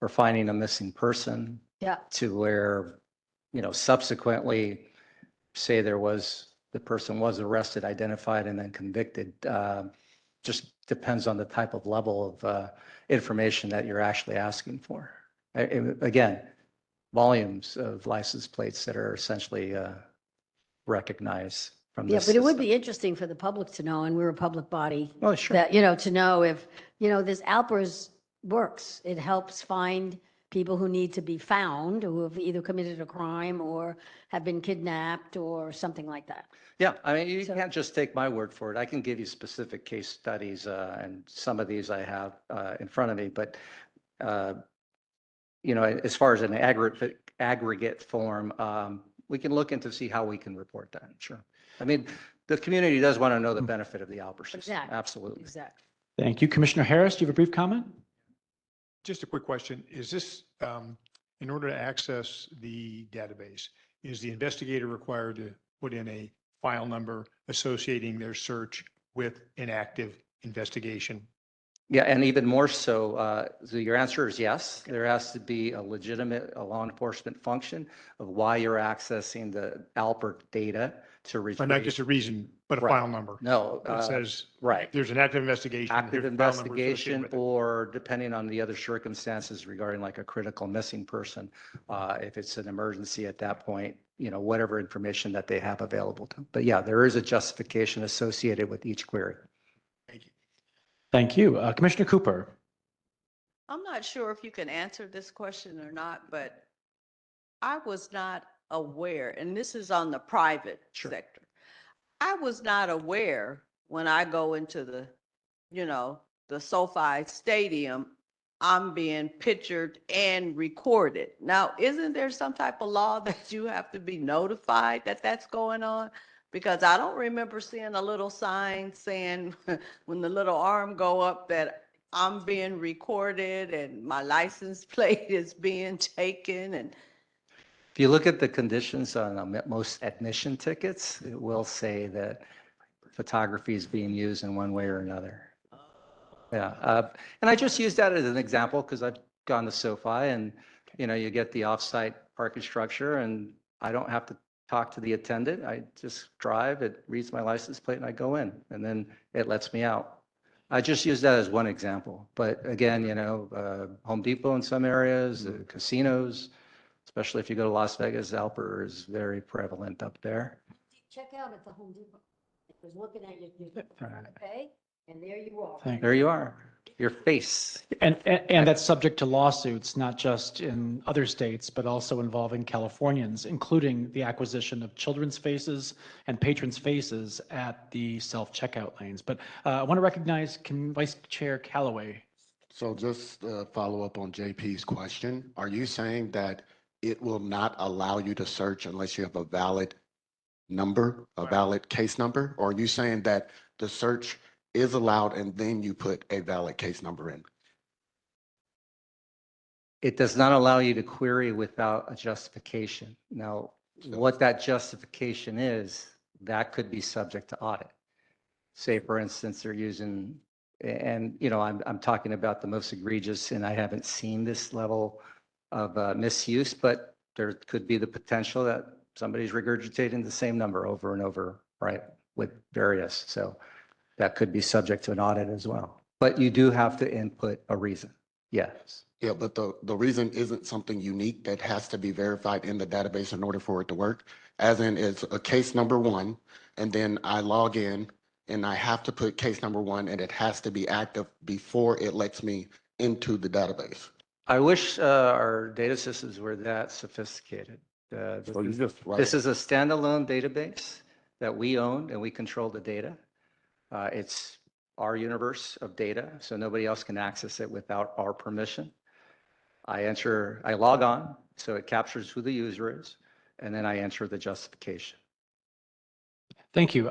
or finding a missing person. Yeah. To where, subsequently, say the person was arrested, identified, and then convicted. Just depends on the type of level of information that you're actually asking for. Again, volumes of license plates that are essentially recognized from Yeah, this but it would system. be interesting for the public to know, and we're a public body. Oh, sure. That, to know if, this ALPERS works. It helps find people who need to be found, who have either committed a crime or have been kidnapped or something like that. Yeah, I mean, you can't just take my word for it. I can give you specific case studies, and some of these I have in front of me. But, as far as an aggregate form, we can look into see how we can report that. Sure. I mean, the community does want to know the benefit of the ALPER system. Exactly. Absolutely. Exactly. Thank you. Commissioner Harris, do you have a brief comment? Just a quick question. Is this, in order to access the database, is the investigator required to put in a file number associating their search with an active investigation? Yeah, and even more so, your answer is yes. There has to be a legitimate law enforcement function of why you're accessing the ALPER data to retrieve. But not just a reason, but a Right. file number. No. That says, right. There's an active investigation. Active here's a file number associated investigation, with it. or depending on the other circumstances regarding like a critical missing person, if it's an emergency at that point, whatever information that they have available to them. But yeah, there is a justification associated with each query. Thank you. Thank you. Commissioner Cooper. I'm not sure if you can answer this question or not, but I was not aware, and this is on the private sector. I was not aware when I go into the, the SoFi Stadium, I'm being pictured and recorded. Now, isn't there some type of law that you have to be notified that that's going on? Because I don't remember seeing a little sign saying when the little arm go up that I'm being recorded and my license plate is being taken. And If you look at the conditions on most admission tickets, it will say that photography is being used in one way or another. Yeah, and I just use that as an example because I've gone to SoFi and, you get the offsite parking structure, and I don't have to talk to the attendant. I just drive, it reads my license plate and I go in and then it lets me out. I just use that as one example. But again, Home Depot in some areas, casinos, especially if you go to Las Vegas, Alper is very prevalent up there. Check out at the Home Depot. I was looking at you, pay, and there you are. There you are, your face. And that's subject to lawsuits, not just in other states, but also involving Californians, including the acquisition of children's faces and patrons' faces at the self-checkout lanes. But I want to recognize Vice Chair Callaway. So just follow up on JP's question. Are you saying that it will not allow you to search unless you have a valid number, a valid case number? Or are you saying that the search is allowed and then you put a valid case number in? It does not allow you to query without a justification. Now, what that justification is, that could be subject to audit. Say, for instance, they're using, and I'm talking about the most egregious, and I haven't seen this level of misuse, but there could be the potential that somebody's regurgitating the same number over and over, right, with various. So that could be subject to an audit as well. But you do have to input a reason. Yes. Yeah, but the reason isn't something unique that has to be verified in the database in order for it to work. As in, it's a case number 1, and then I log in and I have to put case number 1 and it has to be active before it lets me into the database. I wish our data systems were that sophisticated. This is a standalone database that we own and we control the data. It's our universe of data, so nobody else can access it without our permission. I log on, so it captures who the user is, and then I enter the justification. Thank you.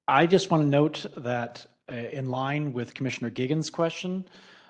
I just want to note that in line with Commissioner Giggins' question,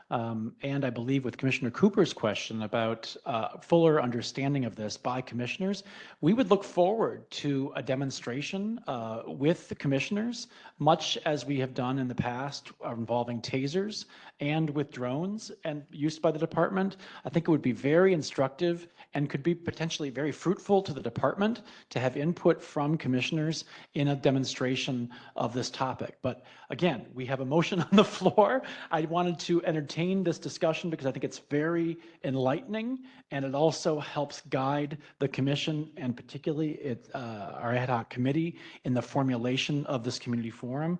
and I believe with Commissioner Cooper's question about fuller understanding of this by commissioners, we would look forward to a demonstration with the commissioners, much as we have done in the past involving tasers and with drones and used by the department. I think it would be very instructive and could be potentially very fruitful to the department to have input from commissioners in a demonstration of this topic. But again, we have a motion on the floor. I wanted to entertain this discussion because I think it's very enlightening and it also helps guide the commission and particularly our ad hoc committee in the formulation of this community forum.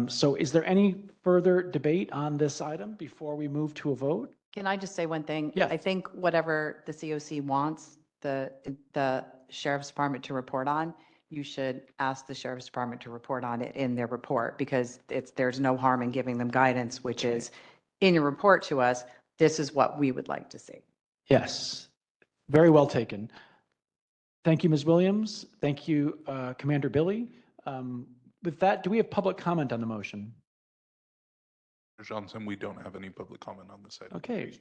So is there any further debate on this item before we move to a vote? Can I just say one thing? Yeah. I think whatever the COC wants the Sheriff's Department to report on, you should ask the Sheriff's Department to report on it in their report because there's no harm in giving them guidance, which is in your report to us, this is what we would like to see. Yes, very well taken. Thank you, Ms. Williams. Thank you, Commander Billy. With that, do we have public comment on the motion? Johnson, we don't have any public comment on this item. Okay.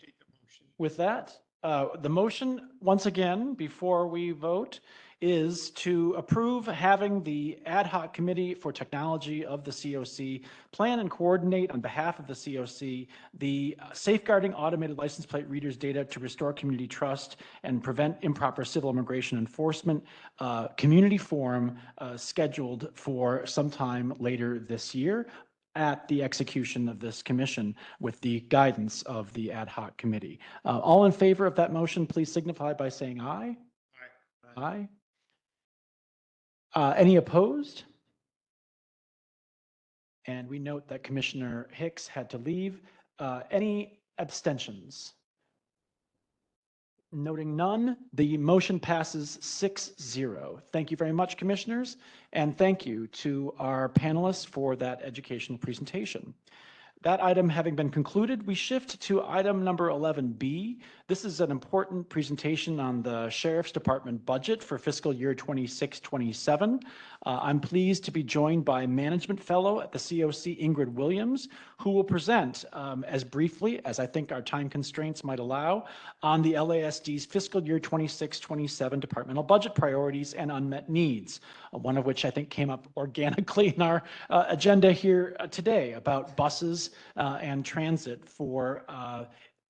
With that, the motion, once again, before we vote, is to approve having the ad hoc committee for technology of the COC plan and coordinate on behalf of the COC the safeguarding automated license plate readers data to restore community trust and prevent improper civil immigration enforcement community forum scheduled for sometime later this year at the execution of this commission with the guidance of the ad hoc committee. All in favor of that motion, please signify by saying aye. Aye. Any opposed? And we note that Commissioner Hicks had to leave. Any abstentions? Noting none, the motion passes 6-0. Thank you very much, commissioners, and thank you to our panelists for that educational presentation. That item having been concluded, we shift to item number 11B. This is an important presentation on the Sheriff's Department budget for fiscal year 26-27. I'm pleased to be joined by Management Fellow at the COC, Ingrid Williams, who will present as briefly as I think our time constraints might allow on the LASD's fiscal year 26-27 departmental budget priorities and unmet needs, one of which I think came up organically in our agenda here today about buses and transit for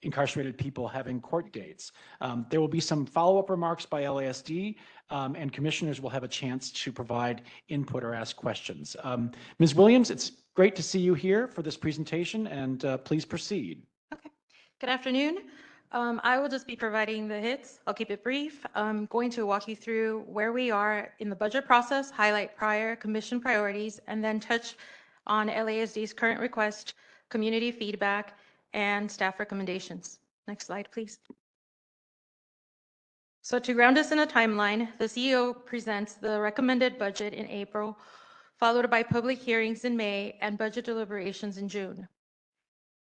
incarcerated people having court dates. There will be some follow-up remarks by LASD, and commissioners will have a chance to provide input or ask questions. Ms. Williams, it's great to see you here for this presentation, and please proceed. Good afternoon. I will just be providing the hits. I'll keep it brief. I'm going to walk you through where we are in the budget process, highlight prior commission priorities, and then touch on LASD's current request, community feedback, and staff recommendations. Next slide, please. So to ground us in a timeline, the CEO presents the recommended budget in April, followed by public hearings in May and budget deliberations in June.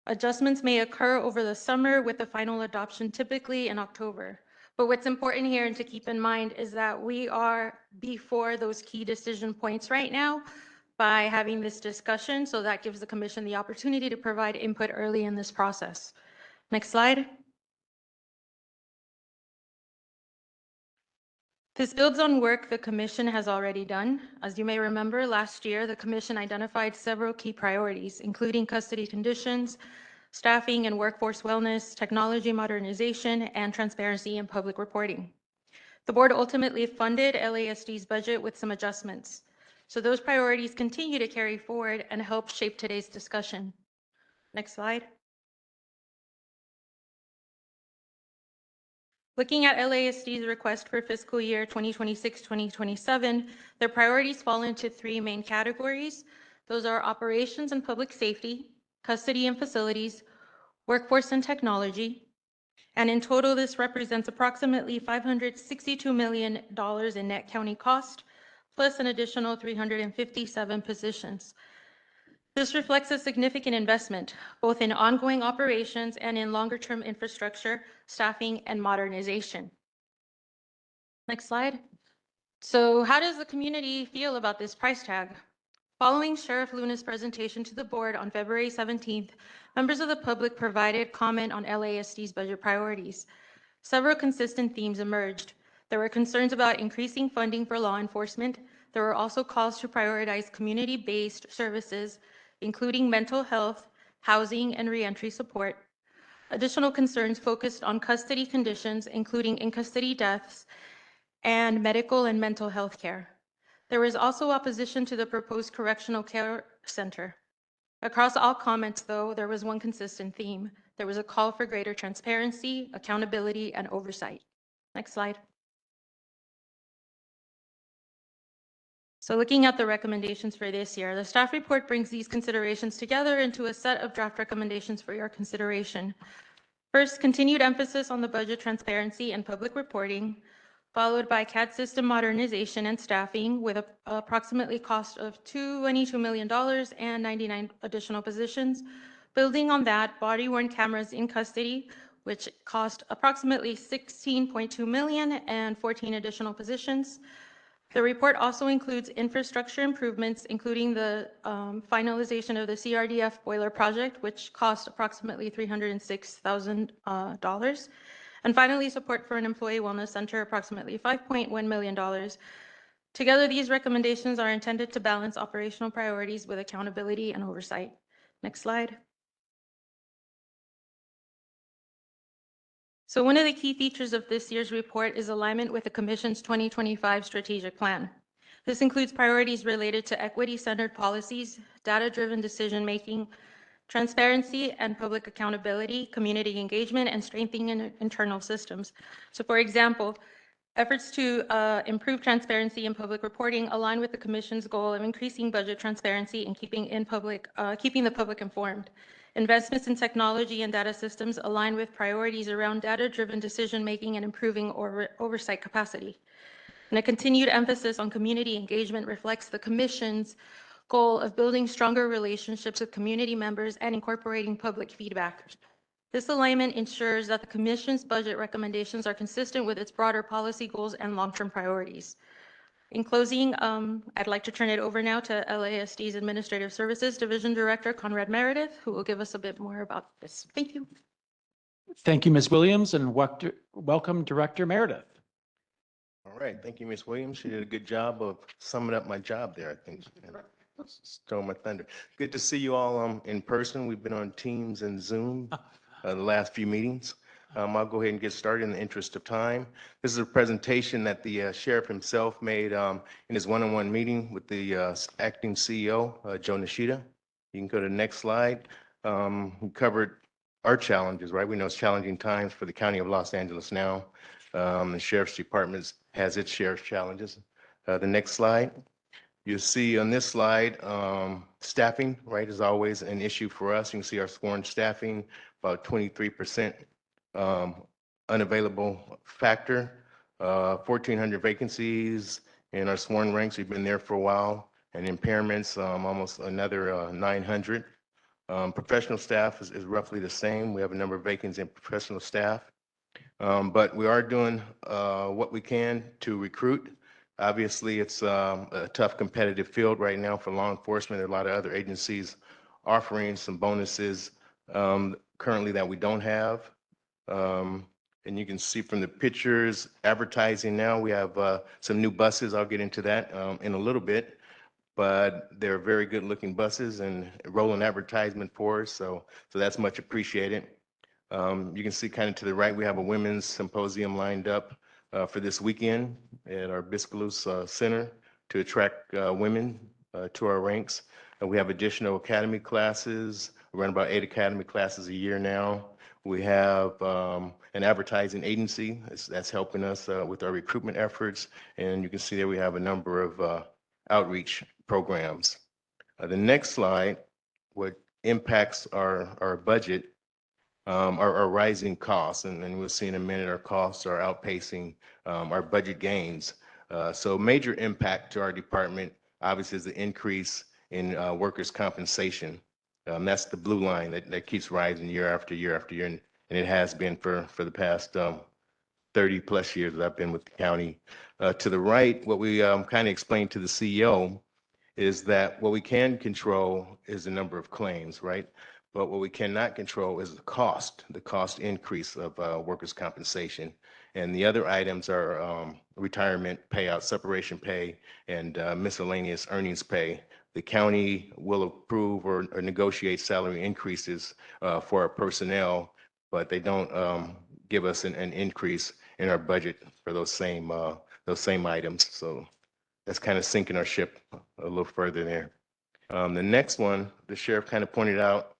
Adjustments may occur over the summer with the final adoption typically in October. But what's important here and to keep in mind is that we are before those key decision points right now by having this discussion. So that gives the commission the opportunity to provide input early in this process. Next slide. This builds on work the commission has already done. As you may remember, last year, the commission identified several key priorities, including custody conditions, staffing and workforce wellness, technology modernization, and transparency in public reporting. The board ultimately funded LASD's budget with some adjustments. So those priorities continue to carry forward and help shape today's discussion. Next slide. Looking at LASD's request for fiscal year 2026-2027, their priorities fall into three main categories. Those are operations and public safety, custody and facilities, workforce and technology. And in total, this represents approximately $562 million in net county cost, plus an additional 357 positions. This reflects a significant investment, both in ongoing operations and in longer-term infrastructure, staffing, and modernization. Next slide. So how does the community feel about this price tag? Following Sheriff Luna's presentation to the board on February 17th, members of the public provided comment on LASD's budget priorities. Several consistent themes emerged. There were concerns about increasing funding for law enforcement. There were also calls to prioritize community-based services, including mental health, housing, and reentry support. Additional concerns focused on custody conditions, including in-custody deaths, and medical and mental health care. There was also opposition to the proposed correctional care center. Across all comments, though, there was one consistent theme. There was a call for greater transparency, accountability, and oversight. Next slide. So looking at the recommendations for this year, the staff report brings these considerations together into a set of draft recommendations for your consideration. First, continued emphasis on the budget transparency and public reporting, followed by CAD system modernization and staffing with an approximately cost of $22 million and 99 additional positions. Building on that, body-worn cameras in custody, which cost approximately $16.2 million and 14 additional positions. The report also includes infrastructure improvements, including the finalization of the CRDF boiler project, which cost approximately $306,000. And finally, support for an employee wellness center, approximately $5.1 million. Together, these recommendations are intended to balance operational priorities with accountability and oversight. Next slide. So one of the key features of this year's report is alignment with the Commission's 2025 strategic plan. This includes priorities related to equity-centered policies, data-driven decision-making, transparency and public accountability, community engagement, and strengthening internal systems. So for example, efforts to improve transparency in public reporting align with the Commission's goal of increasing budget transparency and keeping the public informed. Investments in technology and data systems align with priorities around data-driven decision-making and improving oversight capacity. And a continued emphasis on community engagement reflects the Commission's goal of building stronger relationships with community members and incorporating public feedback. This alignment ensures that the Commission's budget recommendations are consistent with its broader policy goals and long-term priorities. In closing, I'd like to turn it over now to LASD's Administrative Services Division Director, Conrad Meredith, who will give us a bit more about this. Thank you. Thank you, Ms. Williams, and welcome, Director Meredith. All right, thank you, Ms. Williams. She did a good job of summing up my job there, I think. Stole my thunder. Good to see you all in person. We've been on Teams and Zoom the last few meetings. I'll go ahead and get started in the interest of time. This is a presentation that the sheriff himself made in his one-on-one meeting with the acting CEO, Joe Nishida. You can go to the next slide. We covered our challenges, right? We know it's challenging times for the County of Los Angeles now. The Sheriff's Department has its share of challenges. The next slide. You'll see on this slide, staffing, right, is always an issue for us. You can see our sworn staffing, about 23% unavailable factor, 1,400 vacancies in our sworn ranks. We've been there for a while. And impairments, almost another 900. Professional staff is roughly the same. We have a number of vacancies in professional staff. But we are doing what we can to recruit. Obviously, it's a tough competitive field right now for law enforcement. There are a lot of other agencies offering some bonuses currently that we don't have. And you can see from the pictures, advertising now, we have some new buses. I'll get into that in a little bit. But they're very good looking buses and rolling advertisement for us. So that's much appreciated. You can see kind of to the right, we have a women's symposium lined up for this weekend at our Biscalus Center to attract women to our ranks. We have additional academy classes. We run about 8 academy classes a year now. We have an advertising agency that's helping us with our recruitment efforts. And you can see that we have a number of outreach programs. The next slide, what impacts our budget, our rising costs, and we'll see in a minute our costs are outpacing our budget gains. So major impact to our department, obviously, is the increase in workers' compensation. That's the blue line that keeps rising year after year after year, and it has been for the past 30 plus years that I've been with the county. To the right, what we kind of explained to the CEO is that what we can control is the number of claims, right? But what we cannot control is the cost increase of workers' compensation. And the other items are retirement payout, separation pay, and miscellaneous earnings pay. The county will approve or negotiate salary increases for our personnel, but they don't give us an increase in our budget for those same items. So that's kind of sinking our ship a little further there. The next one, the sheriff kind of pointed out,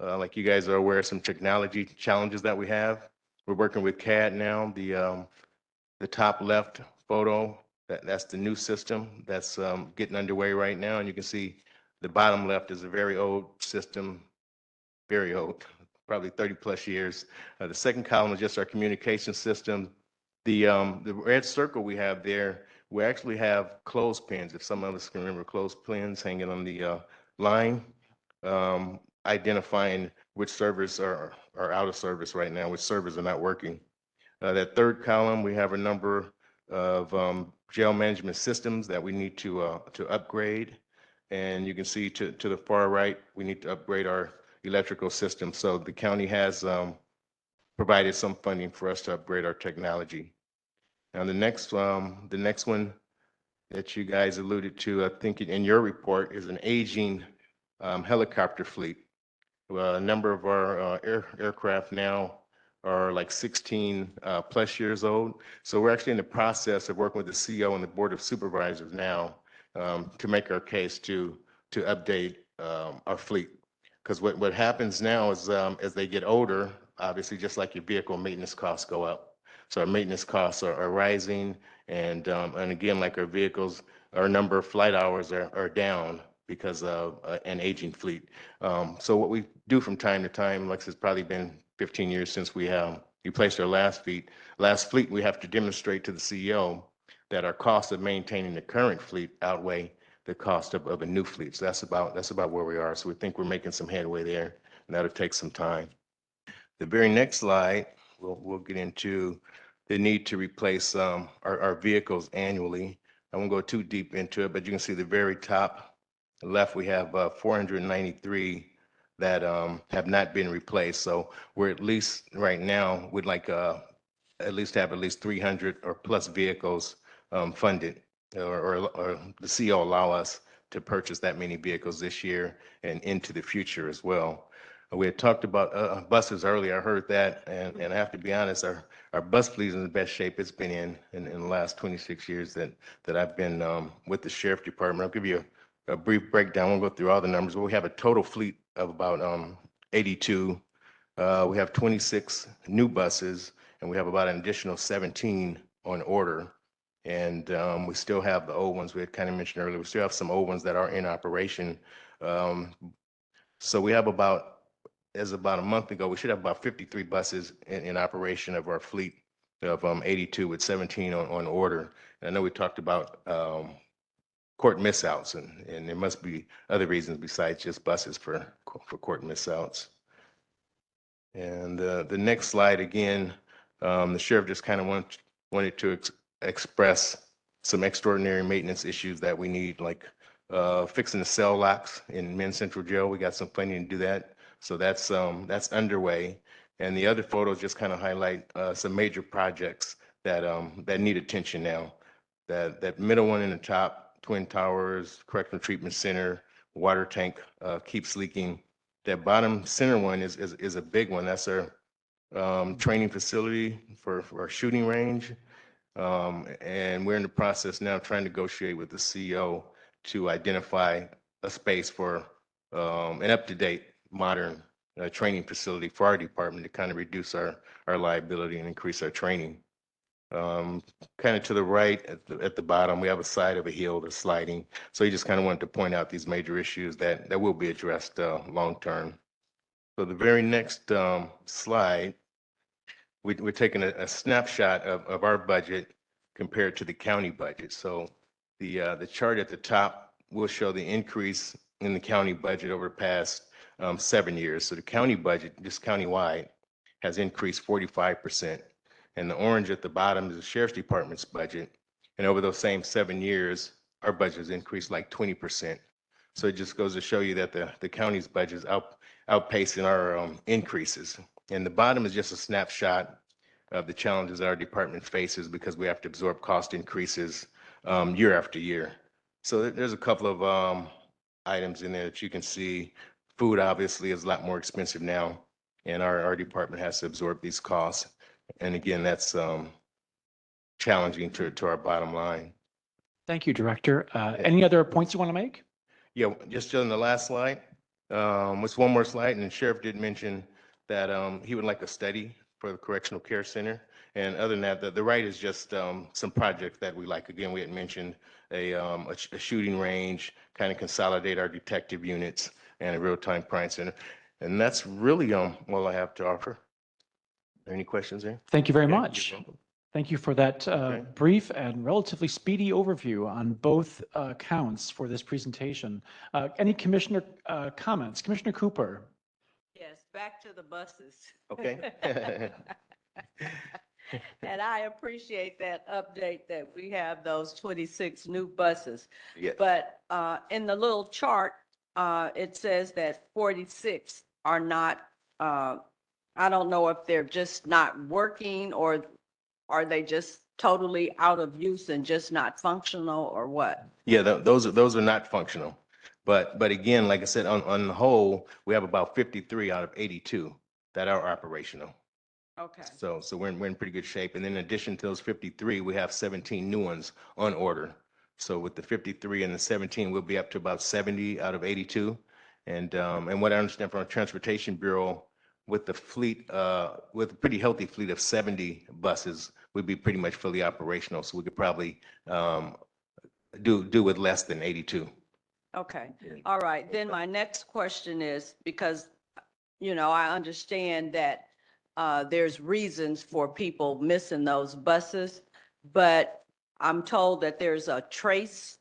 like you guys are aware of some technology challenges that we have. We're working with CAD now. The top left photo, that's the new system that's getting underway right now. And you can see the bottom left is a very old system, very old, probably 30 plus years. The second column is just our communication system. The red circle we have there, we actually have clothespins. If some of us can remember clothespins hanging on the line, identifying which servers are out of service right now, which servers are not working. That third column, we have a number of jail management systems that we need to upgrade. And you can see to the far right, we need to upgrade our electrical system. So the county has provided some funding for us to upgrade our technology. Now the next one that you guys alluded to, I think in your report, is an aging helicopter fleet. A number of our aircraft now are like 16 plus years old. So we're actually in the process of working with the CEO and the Board of Supervisors now to make our case to update our fleet. Because what happens now is as they get older, obviously just like your vehicle, maintenance costs go up. So our maintenance costs are rising, and again, like our vehicles, our number of flight hours are down because of an aging fleet. So what we do from time to time, like it's probably been 15 years since we replaced our last fleet, we have to demonstrate to the CEO that our cost of maintaining the current fleet outweigh the cost of a new fleet. So that's about where we are. So we think we're making some headway there, and that'll take some time. The very next slide, we'll get into the need to replace our vehicles annually. I won't go too deep into it, but you can see the very top left, we have 493 that have not been replaced. So we're at least right now, we'd like at least have at least 300 or plus vehicles funded, or the CEO allow us to purchase that many vehicles this year and into the future as well. We had talked about buses earlier. I heard that, and I have to be honest, our bus fleet is in the best shape it's been in the last 26 years that I've been with the sheriff department. I'll give you a brief breakdown. We'll go through all the numbers, but we have a total fleet of about 82. We have 26 new buses, and we have about an additional 17 on order. And we still have the old ones we had kind of mentioned earlier. We still have some old ones that are in operation. So we have as about a month ago, we should have about 53 buses in operation of our fleet of 82 with 17 on order. And I know we talked about court missouts, and there must be other reasons besides just buses for court missouts. And the next slide again, the sheriff just kind of wanted to express some extraordinary maintenance issues that we need, like fixing the cell locks in Men's Central Jail. We got some planning to do that. So that's underway. And the other photos just kind of highlight some major projects that need attention now. That middle one in the top, Twin Towers, Correctional Treatment Center, water tank keeps leaking. That bottom center one is a big one. That's our training facility for our shooting range. And we're in the process now trying to negotiate with the CEO to identify a space for an up-to-date, modern training facility for our department to kind of reduce our liability and increase our training. Kind of to the right at the bottom, we have a side of a hill that's sliding. So he just kind of wanted to point out these major issues that will be addressed long-term. So the very next slide, we're taking a snapshot of our budget compared to the county budget. So the chart at the top will show the increase in the county budget over the past 7 years. So the county budget, just countywide, has increased 45%. And the orange at the bottom is the sheriff's department's budget. And over those same 7 years, our budget has increased like 20%. So it just goes to show you that the county's budget is outpacing our increases. And the bottom is just a snapshot of the challenges our department faces because we have to absorb cost increases year after year. So there's a couple of items in there that you can see. Food obviously is a lot more expensive now, and our department has to absorb these costs. And again, that's challenging to our bottom line. Thank you, Director. Any other points you want to make? Yeah, just on the last slide, it's one more slide, and the sheriff did mention that he would like a study for the Correctional Care Center. And other than that, the right is just some projects that we like. Again, we had mentioned a shooting range, kind of consolidate our detective units, and a real-time crime center. And that's really all I have to offer. Any questions there? Thank you very Okay, much. you're welcome. Thank you for that brief and relatively speedy overview on both counts for this presentation. Any commissioner comments? Commissioner Cooper? Yes, back to the buses. Okay. And I appreciate that update that we have those 26 new buses. Yes. But in the little chart, it says that 46 are not, I don't know if they're just not working or are they just totally out of use and just not functional or what? Yeah, those are not functional. But again, like I said, on the whole, we have about 53 out of 82 that are operational. Okay. So we're in pretty good shape. And then in addition to those 53, we have 17 new ones on order. So with the 53 and the 17, we'll be up to about 70 out of 82. And what I understand from our Transportation Bureau, with the fleet, with a pretty healthy fleet of 70 buses, we'd be pretty much fully operational. So we could probably do with less than 82. Okay, all right. Then my next question is, because, I understand that there's reasons for people missing those buses, but I'm told that there's a trace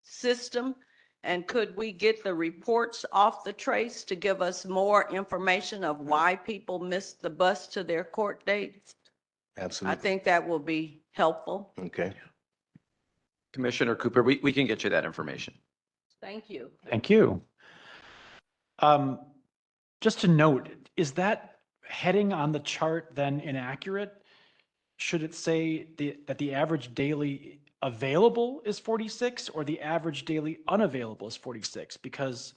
system. And could we get the reports off the trace to give us more information of why people missed the bus to their court dates? Absolutely. I think that will be helpful. Okay. Commissioner Cooper, we can get you that information. Thank you. Thank you. Just to note, is that heading on the chart then inaccurate? Should it say that the average daily available is 46 or the average daily unavailable is 46? Because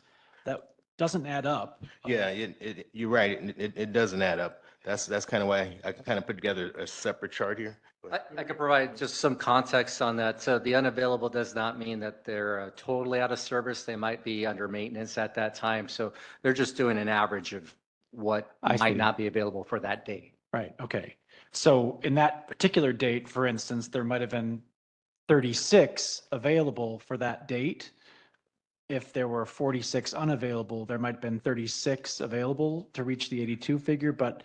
doesn't add up. Yeah, you're right. It doesn't add up. That's kind of why I kind of put together a separate chart here. I could provide just some context on that. So the unavailable does not mean that they're totally out of service. They might be under maintenance at that time. So they're just doing an average of what I see. might not be available for that date. Right, okay. So in that particular date, for instance, there might have been 36 available for that date. If there were 46 unavailable, there might have been 36 available to reach the 82 figure, but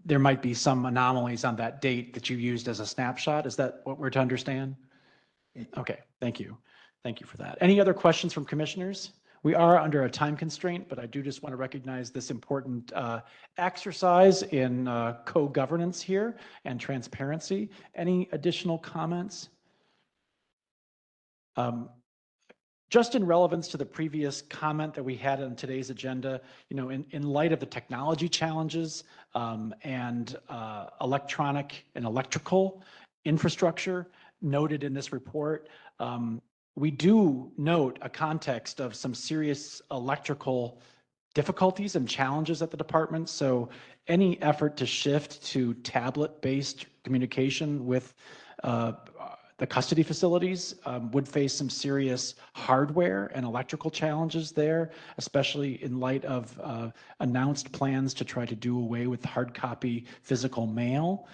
there might be some anomalies on that date that you used as a snapshot. Is that what we're to understand? Okay, thank you. Thank you for that. Any other questions from commissioners? We are under a time constraint, but I do just want to recognize this important exercise in co-governance here and transparency. Any additional comments? Just in relevance to the previous comment that we had on today's agenda, in light of the technology challenges and electronic and electrical infrastructure noted in this report, we do note a context of some serious electrical difficulties and challenges at the department. So any effort to shift to tablet-based communication with the custody facilities would face some serious hardware and electrical challenges there, especially in light of announced plans to try to do away with hard copy physical mail.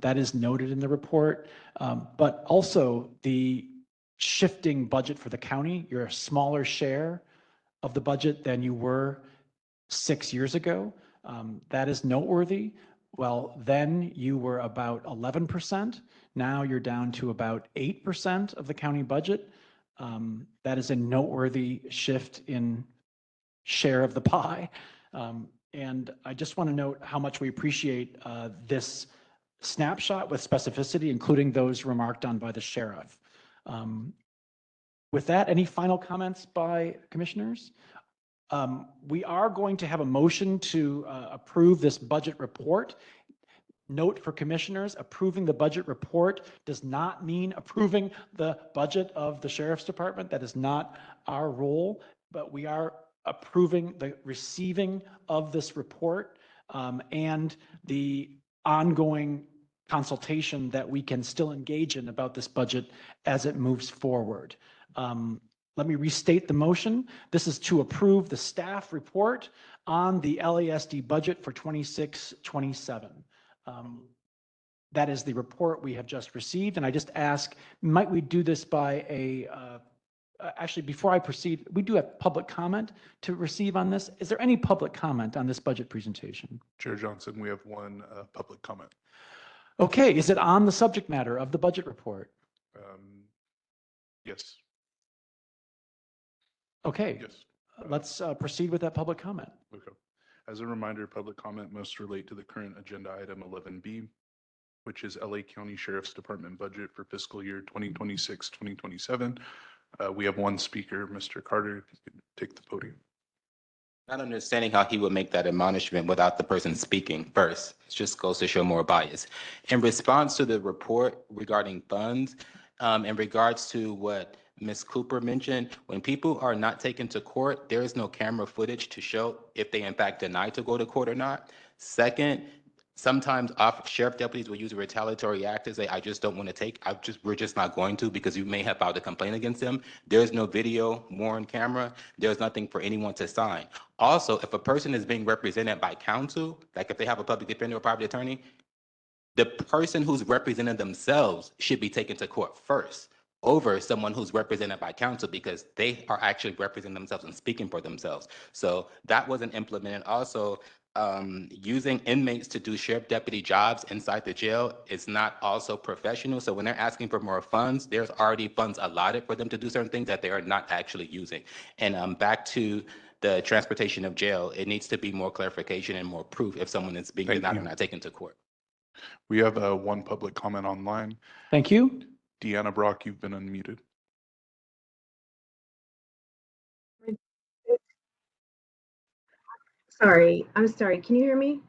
That is noted in the report, but also the shifting budget for the county. You're a smaller share of the budget than you were 6 years ago. That is noteworthy. Well, then you were about 11%. Now you're down to about 8% of the county budget. That is a noteworthy shift in share of the pie. And I just want to note how much we appreciate this snapshot with specificity, including those remarked on by the sheriff. With that, any final comments by commissioners? We are going to have a motion to approve this budget report. Note for commissioners, approving the budget report does not mean approving the budget of the Sheriff's Department. That is not our role, but we are approving the receiving of this report and the ongoing consultation that we can still engage in about this budget as it moves forward. Let me restate the motion. This is to approve the staff report on the LASD budget for 26-27. That is the report we have just received. And I just ask, might we do this by actually, before I proceed, we do have public comment to receive on this. Is there any public comment on this budget presentation? Chair Johnson, we have one public comment. Okay, is it on the subject matter of the budget report? Yes. Okay. Yes. Let's proceed with that public comment. Okay. As a reminder, public comment must relate to the current agenda item 11B, which is LA County Sheriff's Department budget for fiscal year 2026-2027. We have one speaker, Mr. Carter. If you could take the podium. Not understanding how he would make that admonishment without the person speaking first. It just goes to show more bias. In response to the report regarding funds, in regards to what Ms. Cooper mentioned, when people are not taken to court, there is no camera footage to show if they in fact deny to go to court or not. Second, sometimes sheriff deputies will use a retaliatory act to say, I just don't want to take, we're just not going to because you may have filed a complaint against them. There's no video, worn camera. There's nothing for anyone to sign. Also, if a person is being represented by counsel, like if they have a public defender or private attorney, the person who's representing themselves should be taken to court first over someone who's represented by counsel because they are actually representing themselves and speaking for themselves. So that wasn't implemented. Also, using inmates to do sheriff deputy jobs inside the jail is not also professional. So when they're asking for more funds, there's already funds allotted for them to do certain things that they are not actually using. And back to the transportation of jail, it needs to be more clarification and more proof if someone is being denied or not taken to court. We have one public comment online. Thank you. Deanna Brock, you've been unmuted. Sorry, I'm sorry. Can you hear me?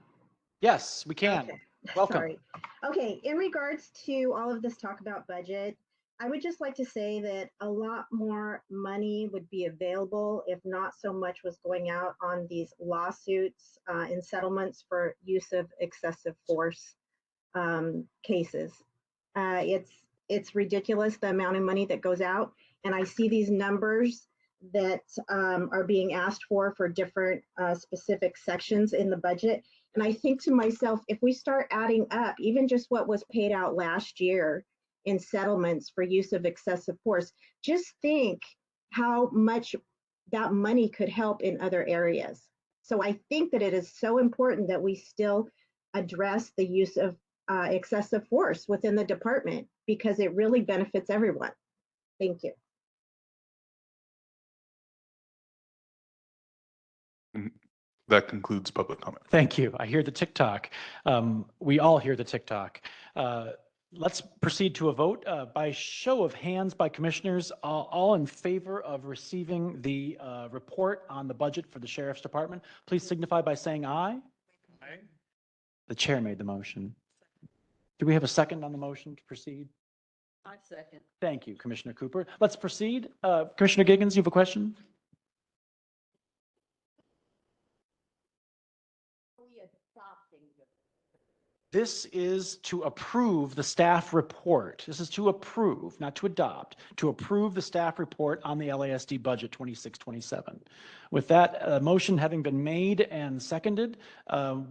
Yes, we can. Okay. Welcome. Sorry. Okay, in regards to all of this talk about budget, I would just like to say that a lot more money would be available if not so much was going out on these lawsuits and settlements for use of excessive force cases. It's ridiculous the amount of money that goes out, and I see these numbers that are being asked for different specific sections in the budget. And I think to myself, if we start adding up even just what was paid out last year in settlements for use of excessive force, just think how much that money could help in other areas. So I think that it is so important that we still address the use of excessive force within the department because it really benefits everyone. Thank you. That concludes public comment. Thank you. I hear the tick-tock. We all hear the tick-tock. Let's proceed to a vote by show of hands by commissioners, all in favor of receiving the report on the budget for the Sheriff's Department. Please signify by saying aye. Aye. The chair made the motion. Do we have a second on the motion to proceed? I second. Thank you, Commissioner Cooper. Let's proceed. Commissioner Giggins, you have a question? This is to approve the staff report. This is to approve, not to adopt, to approve the staff report on the LASD budget 26-27. With that motion having been made and seconded,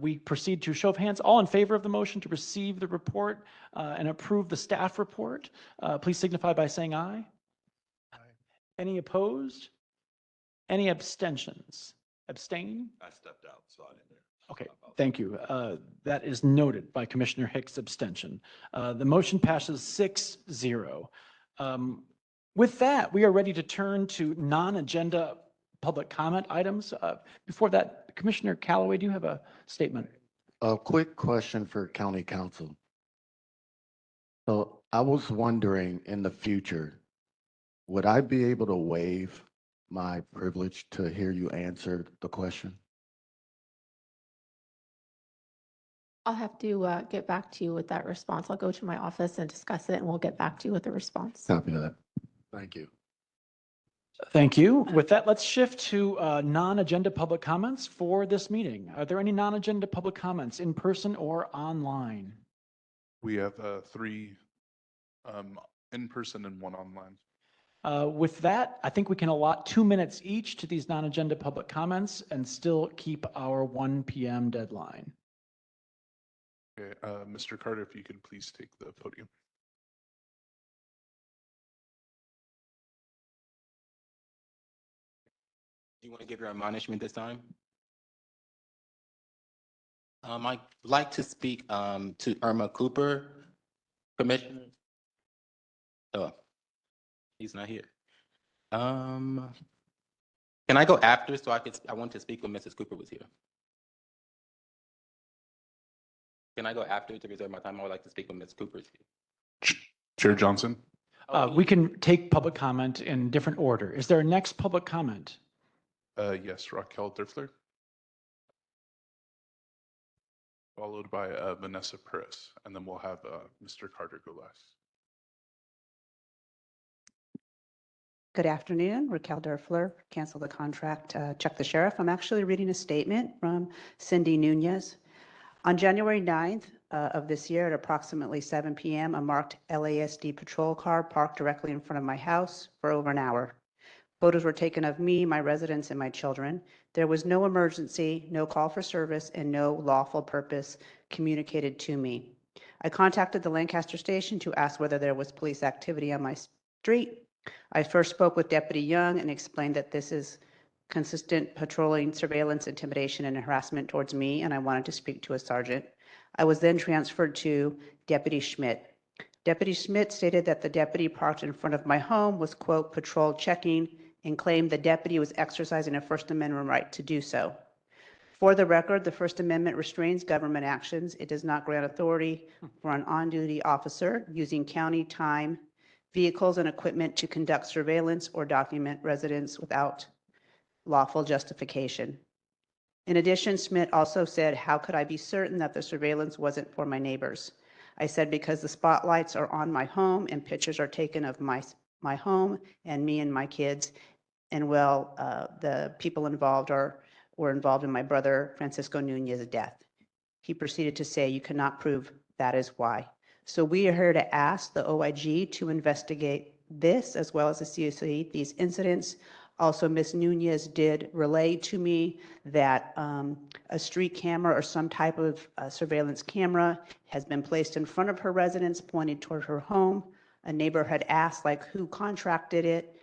we proceed to show of hands. All in favor of the motion to receive the report and approve the staff report, please signify by saying aye. Aye. Any opposed? Any abstentions? Abstain? I stepped out, so I didn't hear. Okay, thank you. That is noted by Commissioner Hicks' abstention. The motion passes 6-0. With that, we are ready to turn to non-agenda public comment items. Before that, Commissioner Callaway, do you have a statement? A quick question for County Council. So I was wondering in the future, would I be able to waive my privilege to hear you answer the question? I'll have to get back to you with that response. I'll go to my office and discuss it, and we'll get back to you with the response. Copy that. Thank you. Thank you. With that, let's shift to non-agenda public comments for this meeting. Are there any non-agenda public comments in person or online? We have 3 in person and 1 online. With that, I think we can allot 2 minutes each to these non-agenda public comments and still keep our 1 p.m. deadline. Okay, Mr. Carter, if you could please take the podium. Do you want to give your admonishment this time? I'd like to speak to Irma Cooper, Commissioner. Oh, he's not here. Can I go after so I want to speak when Mrs. Cooper was here? Can I go after to reserve my time? I would like to speak when Ms. Cooper is here. Chair Johnson. We can take public comment in different order. Is there a next public comment? Yes, Raquel Durfler. Followed by Vanessa Perez, and then we'll have Mr. Carter go last. Good afternoon, Raquel Durfler, cancel the contract, check the sheriff. I'm actually reading a statement from Cindy Nunez. On January 9th of this year at approximately 7 p.m., a marked LASD patrol car parked directly in front of my house for over an hour. Photos were taken of me, my residents, and my children. There was no emergency, no call for service, and no lawful purpose communicated to me. I contacted the Lancaster station to ask whether there was police activity on my street. I first spoke with Deputy Young and explained that this is consistent patrolling, surveillance, intimidation, and harassment towards me, and I wanted to speak to a sergeant. I was then transferred to Deputy Schmidt. Deputy Schmidt stated that the deputy parked in front of my home was, quote, patrol checking, and claimed the deputy was exercising a First Amendment right to do so. For the record, the First Amendment restrains government actions. It does not grant authority for an on-duty officer using county time, vehicles, and equipment to conduct surveillance or document residents without lawful justification. In addition, Schmidt also said, how could I be certain that the surveillance wasn't for my neighbors? I said, because the spotlights are on my home and pictures are taken of my home and me and my kids. And well, the people involved were involved in my brother Francisco Nunez's death. He proceeded to say, you cannot prove that is why. So we are here to ask the OIG to investigate this as well as the COC, these incidents. Also, Ms. Nunez did relay to me that a street camera or some type of surveillance camera has been placed in front of her residence, pointed toward her home. A neighbor had asked, like, who contracted it?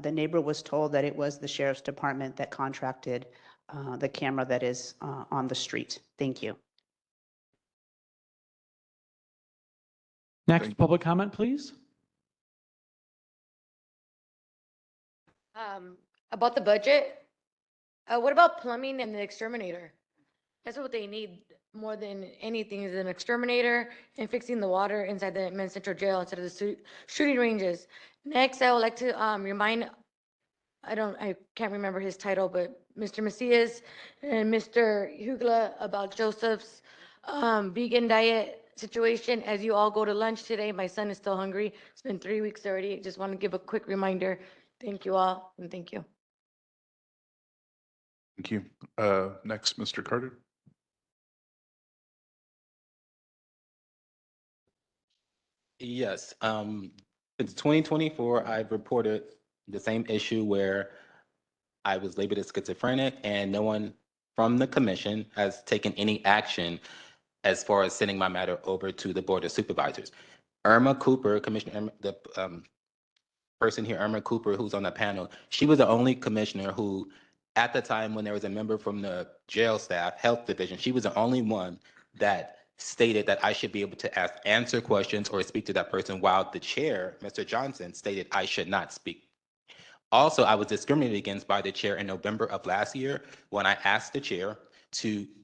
The neighbor was told that it was the sheriff's department that contracted the camera that is on the street. Thank you. Next public comment, please. About the budget, what about plumbing and the exterminator? That's what they need more than anything is an exterminator and fixing the water inside the men's central jail instead of the shooting ranges. Next, I would like to remind, I can't remember his title, but Mr. Macias and Mr. Hugla about Joseph's vegan diet situation. As you all go to lunch today, my son is still hungry. It's been 3 weeks already. Just want to give a quick reminder. Thank you all, and thank you. Thank you. Next, Mr. Carter. Yes, since 2024, I've reported the same issue where I was labeled as schizophrenic and no one from the commission has taken any action as far as sending my matter over to the Board of Supervisors. Irma Cooper, Commissioner, the person here, Irma Cooper, who's on the panel, she was the only commissioner who, at the time when there was a member from the jail staff, health division, she was the only one that stated that I should be able to answer questions or speak to that person, while the chair, Mr. Johnson, stated I should not speak. Also, I was discriminated against by the chair in November of last year when I asked the chair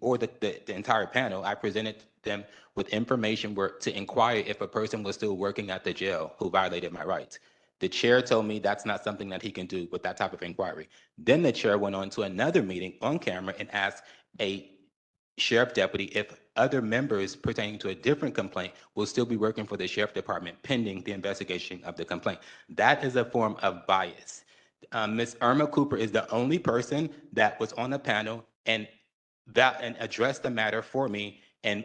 or the entire panel, I presented them with information to inquire if a person was still working at the jail who violated my rights. The chair told me that's not something that he can do with that type of inquiry. Then the chair went on to another meeting on camera and asked a sheriff deputy if other members pertaining to a different complaint will still be working for the sheriff department pending the investigation of the complaint. That is a form of bias. Ms. Irma Cooper is the only person that was on the panel and addressed the matter for me and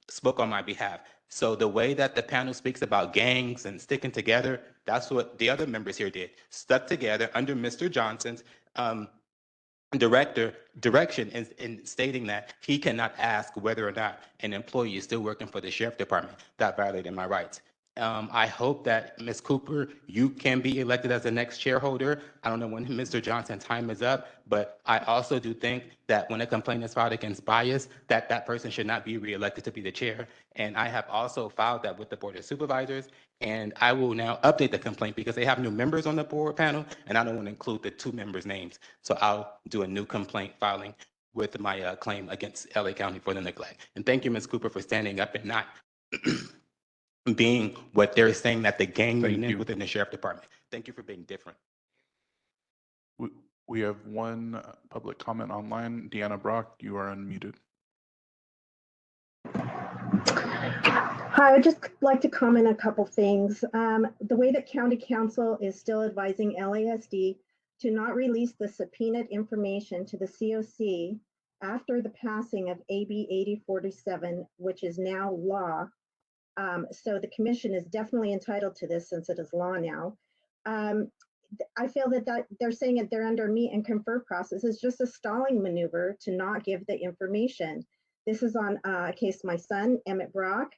spoke on my behalf. So the way that the panel speaks about gangs and sticking together, that's what the other members here did. Stuck together under Mr. Johnson's direction in stating that he cannot ask whether or not an employee is still working for the sheriff department. That violated my rights. I hope that Ms. Cooper, you can be elected as the next chairholder. I don't know when Mr. Johnson's time is up, but I also do think that when a complaint is filed against bias, that person should not be reelected to be the chair. And I have also filed that with the Board of Supervisors, and I will now update the complaint because they have new members on the board panel, and I don't want to include the 2 members' names. So I'll do a new complaint filing with my claim against LA County for the neglect. And thank you, Ms. Cooper, for standing up and not being what they're saying that the gang unit within the sheriff department. Thank you for being different. We have one public comment online. Deanna Brock, you are unmuted. Hi, I'd just like to comment a couple things. The way that County Council is still advising LASD to not release the subpoenaed information to the COC after the passing of AB 8047, which is now law. So the commission is definitely entitled to this since it is law now. I feel that they're saying that they're under meet and confer process is just a stalling maneuver to not give the information. This is on a case my son, Emmett Brock,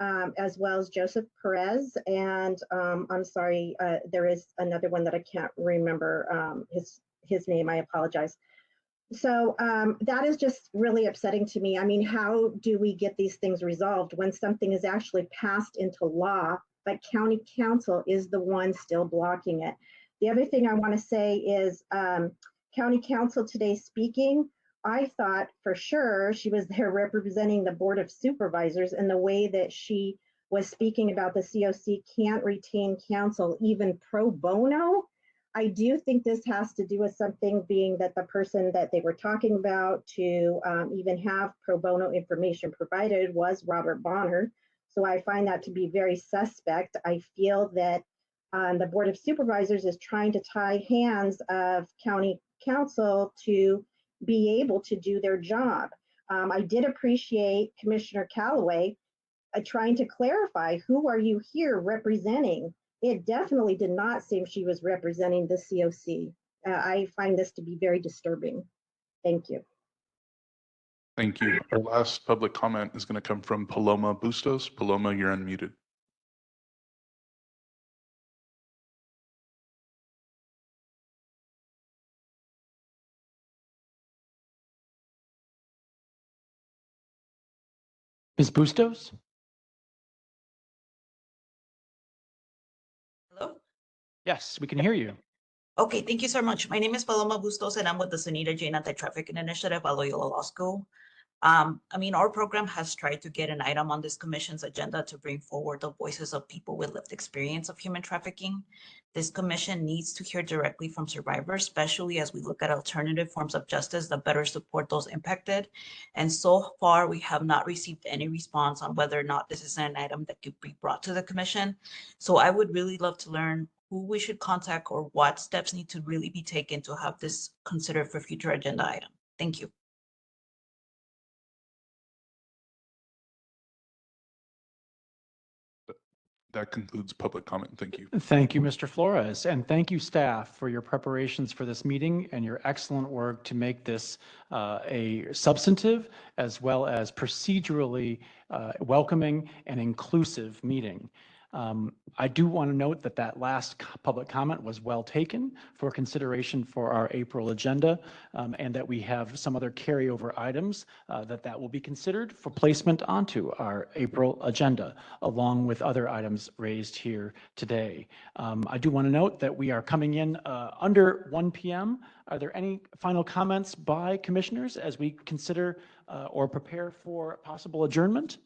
as well as Joseph Perez. And I'm sorry, there is another one that I can't remember his name, I apologize. So that is just really upsetting to me. I mean, how do we get these things resolved when something is actually passed into law, but county council is the one still blocking it? The other thing I want to say is county council today speaking, I thought for sure she was there representing the Board of Supervisors, and the way that she was speaking about the COC can't retain counsel even pro bono. I do think this has to do with something being that the person that they were talking about to even have pro bono information provided was Robert Bonner. So I find that to be very suspect. I feel that the Board of Supervisors is trying to tie hands of county council to be able to do their job. I did appreciate Commissioner Callaway trying to clarify, who are you here representing? It definitely did not seem she was representing the COC. I find this to be very disturbing. Thank you. Thank you. Our last public comment is going to come from Paloma Bustos. Paloma, you're unmuted. Ms. Bustos? Hello? Yes, we can hear you. Okay, thank you so much. My name is Paloma Bustos and I'm with the Sunita Jain Anti-Trafficking Initiative at Loyola Law School. Our program has tried to get an item on this commission's agenda to bring forward the voices of people with lived experience of human trafficking. This commission needs to hear directly from survivors, especially as we look at alternative forms of justice that better support those impacted. And so far, we have not received any response on whether or not this is an item that could be brought to the commission. So I would really love to learn who we should contact or what steps need to really be taken to have this considered for future agenda item. Thank you. That concludes public comment. Thank you. Thank you, Mr. Flores, and thank you, staff, for your preparations for this meeting and your excellent work to make this a substantive as well as procedurally welcoming and inclusive meeting. I do want to note that that last public comment was well taken for consideration for our April agenda, and that we have some other carryover items that will be considered for placement onto our April agenda, along with other items raised here today. I do want to note that we are coming in under 1 p.m. Are there any final comments by commissioners as we consider or prepare for possible adjournment?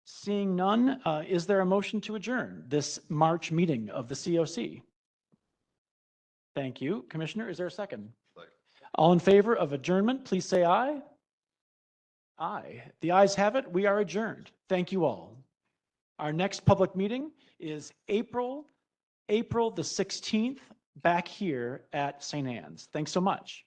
Seeing none, is there a motion to adjourn this March meeting of the COC? Thank you. Commissioner, is there a second? All in favor of adjournment, please say aye. Aye. The ayes have it. We are adjourned. Thank you all. Our next public meeting is April the 16th, back here at St. Anne's. Thanks so much.